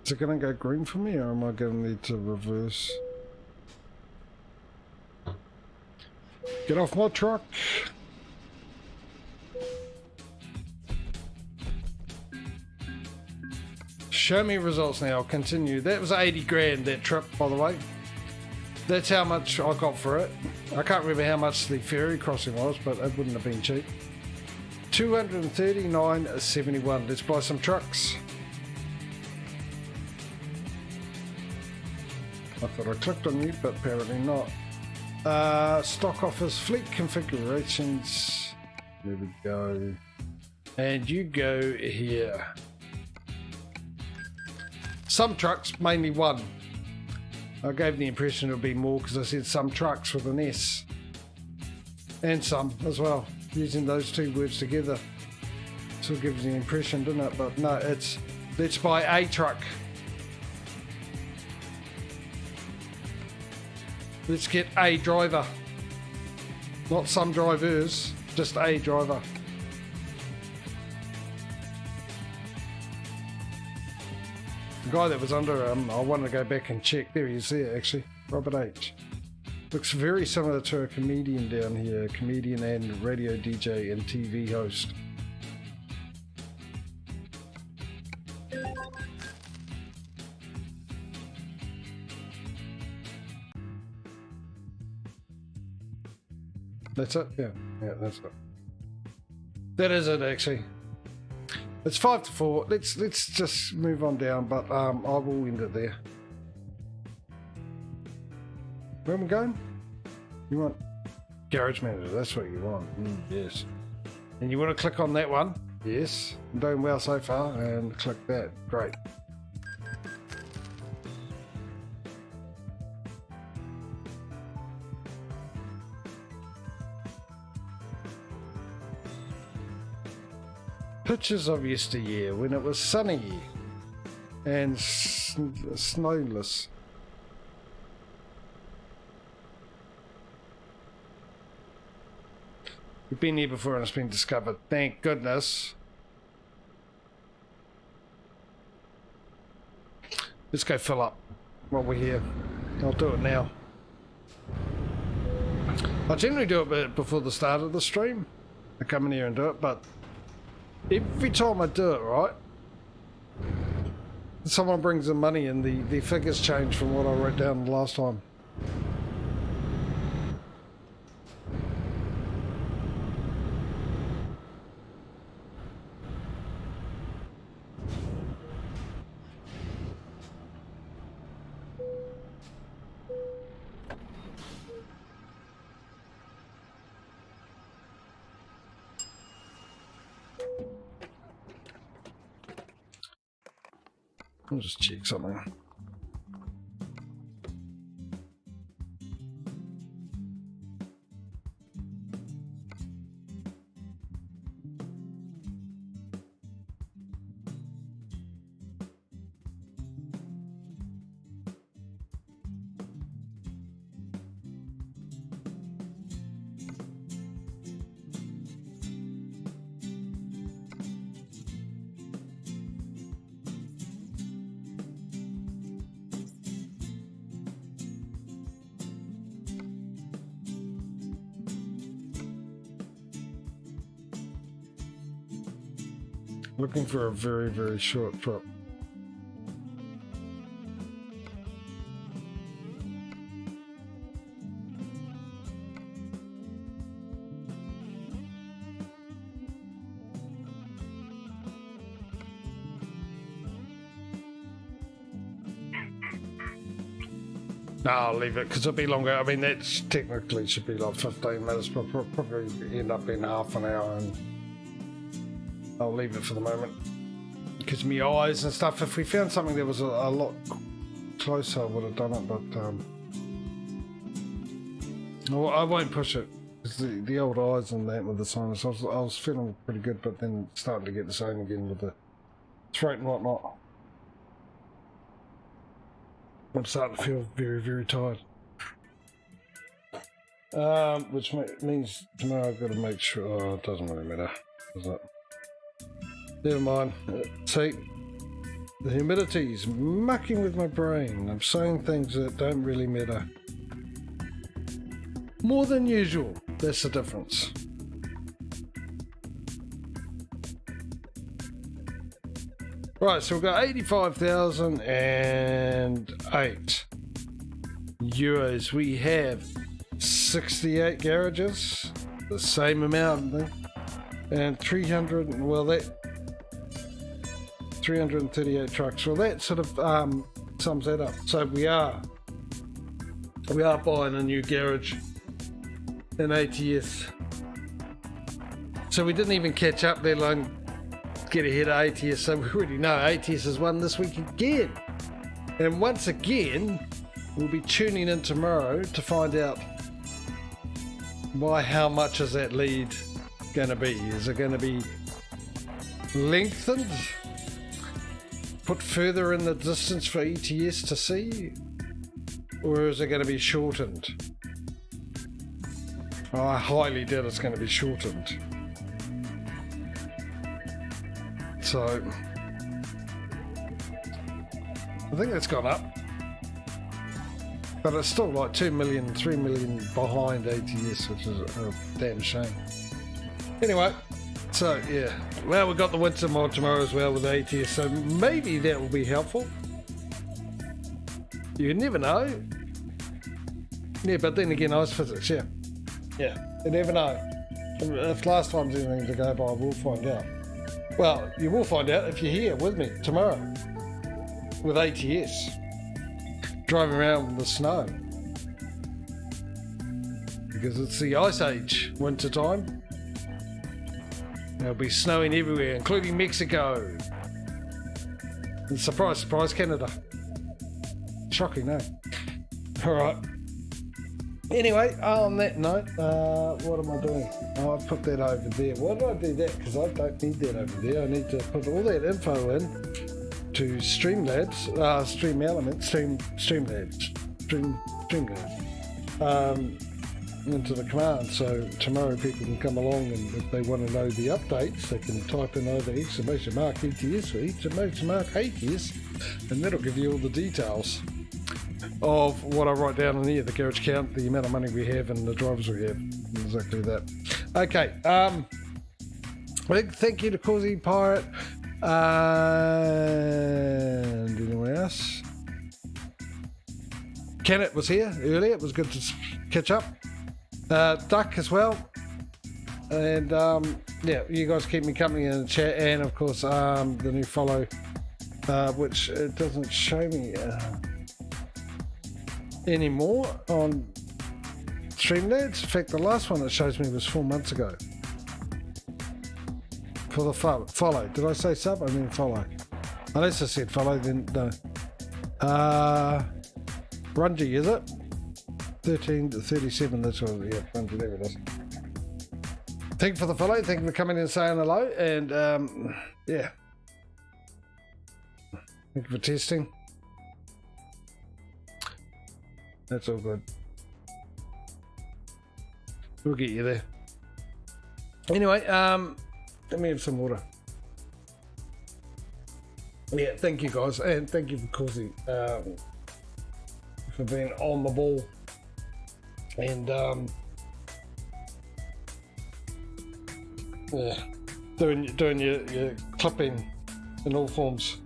[SPEAKER 1] Is it going to go green for me, or am I going to need to reverse? Get off my truck! Show me results now, I'll continue. That was 80 grand, that trip, by the way. That's how much I got for it. I can't remember how much the ferry crossing was, but it wouldn't have been cheap. 239.71. Let's buy some trucks. I thought I clicked on you, but apparently not. Stock offers, fleet configurations. There we go. And you go here. Some trucks, mainly one. I gave the impression it would be more because I said some trucks with an S. And some as well. Using those two words together. Sort of gives the impression, doesn't it? But no, it's let's buy a truck. Let's get a driver. Not some drivers, just a driver. The guy that was under him, I wanted to go back and check. There he is there, actually. Robert H. Looks very similar to a comedian down here. Comedian and radio DJ and TV host. That's it? Yeah, that's it. That is it, actually. It's 5 to 4. Let's just move on down, but I will end it there. Where am I going? You want Garage Manager? That's what you want. Yes. And you want to click on that one? Yes. I'm doing well so far, and click that. Great. Pictures of yesteryear when it was sunny and snowless. We've been here before and it's been discovered. Thank goodness. Let's go fill up while we're here. I'll do it now. I generally do it before the start of the stream. I come in here and do it, but every time I do it, right, someone brings the money and the figures change from what I wrote down the last time. I'll just check something. Looking for a very, very short trip. No, I'll leave it because it'll be longer. I mean, that's technically should be like 15 minutes, but probably end up being half an hour, and I'll leave it for the moment. Because my eyes and stuff, if we found something that was a lot closer, I would have done it, but I won't push it. Because the old eyes and that with the sinus, I was feeling pretty good, but then starting to get the same again with the throat and whatnot. I'm starting to feel very, very tired. Which means tomorrow I've got to make sure. Oh, it doesn't really matter, does it? Never mind. See, the humidity's mucking with my brain. I'm saying things that don't really matter. More than usual. That's the difference. Right, so we've got 85,008 euros. We have 68 garages, the same amount, I think, and 300. Well, that 338 trucks. Well, that sort of sums that up. So we are We are buying a new garage, an ATS. So we didn't even catch up, let alone get ahead of ATS. So we already know ATS has won this week again. And once again, we'll be tuning in tomorrow to find out how much is that lead going to be. Is it going to be lengthened? Put further in the distance for ETS to see? Or is it going to be shortened? Oh, I highly doubt it's going to be shortened. So, I think that's gone up. But it's still like 2 million, 3 million behind ATS, which is a damn shame. Anyway, so yeah. Well, we've got the winter mod tomorrow as well with ATS, so maybe that will be helpful. You never know. Yeah, but then again, ice physics, yeah. Yeah, you never know. If last time's anything to go by, we'll find out. Well, you will find out if you're here with me tomorrow with ATS. Driving around in the snow. Because it's the Ice Age winter time. It'll be snowing everywhere, including Mexico. And surprise, surprise, Canada. Shocking, no? Alright. Anyway, on that note, what am I doing? Oh, I put that over there. Why did I do that? Because I don't need that over there. I need to put all that info in to Streamlabs, into the command. So tomorrow people can come along, and if they want to know the updates, they can type in either exclamation mark ETS or exclamation mark ATS, and that'll give you all the details of what I write down in here, the garage count, the amount of money we have, and the drivers we have. Exactly that. Okay, big thank you to Causey Pirate, and anyone else? Kenneth was here earlier, it was good to catch up. Duck as well, and yeah, you guys keep me company in the chat, and of course the new follow, which it doesn't show me anymore on Streamlabs. In fact, the last one it shows me was 4 months ago. For the follow. Did I say sub? I mean follow. Unless I said follow, then no. Rungy, is it? 13 to 37, that's what, yeah, Rungy, there it is. Thank you for the follow, thank you for coming in and saying hello, and yeah. Thank you for testing. That's all good. We'll get you there. Anyway, let me have some water. Yeah, thank you guys, and thank you for Causey for being on the ball, and yeah, doing your clipping in all forms.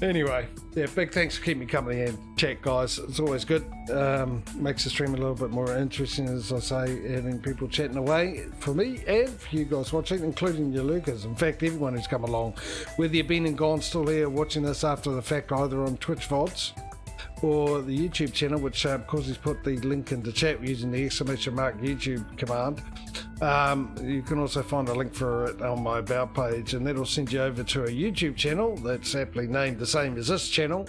[SPEAKER 1] Anyway, yeah, big thanks for keeping me company and chat, guys. It's always good. Makes the stream a little bit more interesting, as I say, having people chatting away for me and for you guys watching, including your Lucas. In fact, everyone who's come along, whether you've been and gone, still here watching this after the fact, either on Twitch VODs or the YouTube channel, which because he's put the link in the chat using the exclamation mark YouTube command. You can also find a link for it on my about page, and that'll send you over to a YouTube channel that's aptly named the same as this channel,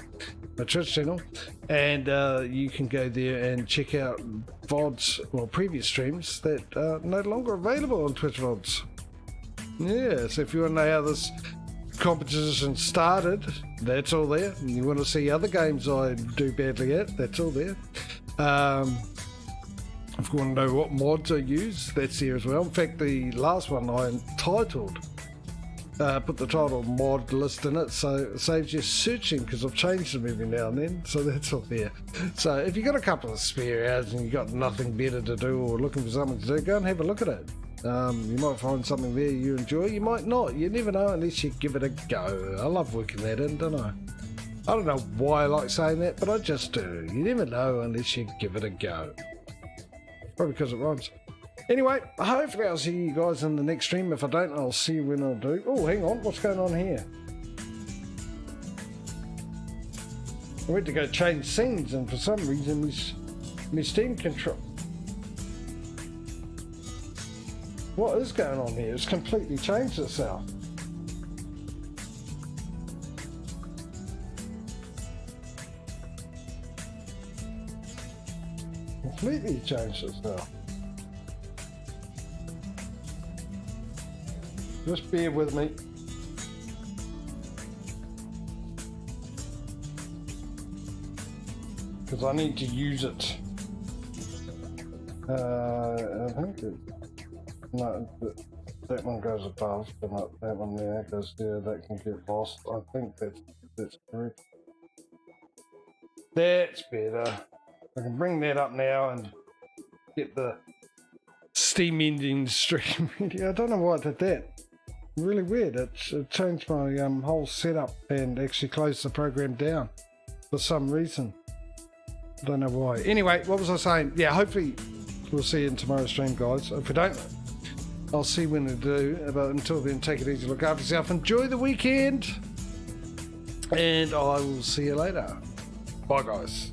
[SPEAKER 1] my Twitch channel, and you can go there and check out VODs, well, previous streams that are no longer available on Twitch VODs. Yeah, so if you want to know how this competition started, that's all there. And you want to see other games I do badly at, that's all there. If you want to know what mods I use, that's there as well. In fact, the last one I entitled, put the title mod list in it, so it saves you searching, because I've changed them every now and then, so that's all there. So if you've got a couple of spare hours and you've got nothing better to do or looking for something to do, go and have a look at it. You might find something there you enjoy, you might not, you never know unless you give it a go. I love working that in, don't I? I don't know why I like saying that, but I just do. You never know unless you give it a go. Probably because it rhymes. Anyway, hopefully I'll see you guys in the next stream. If I don't, I'll see you when I'll do. Oh, hang on, what's going on here? I went to go change scenes, and for some reason my Steam control. What is going on here? It's completely changed itself. Completely changed itself. Just bear with me. Because I need to use it. I think it, no, that one goes above, but not that one there goes there. That can get lost. I think that's correct. That's better. I can bring that up now and get the Steam ending stream ready. I don't know why I did that. Really weird. It changed my whole setup and actually closed the program down for some reason. I don't know why. Anyway, what was I saying? Yeah, hopefully we'll see you in tomorrow's stream, guys. If we don't, I'll see when we do. But until then, take it easy, look after yourself, enjoy the weekend, and I will see you later. Bye, guys.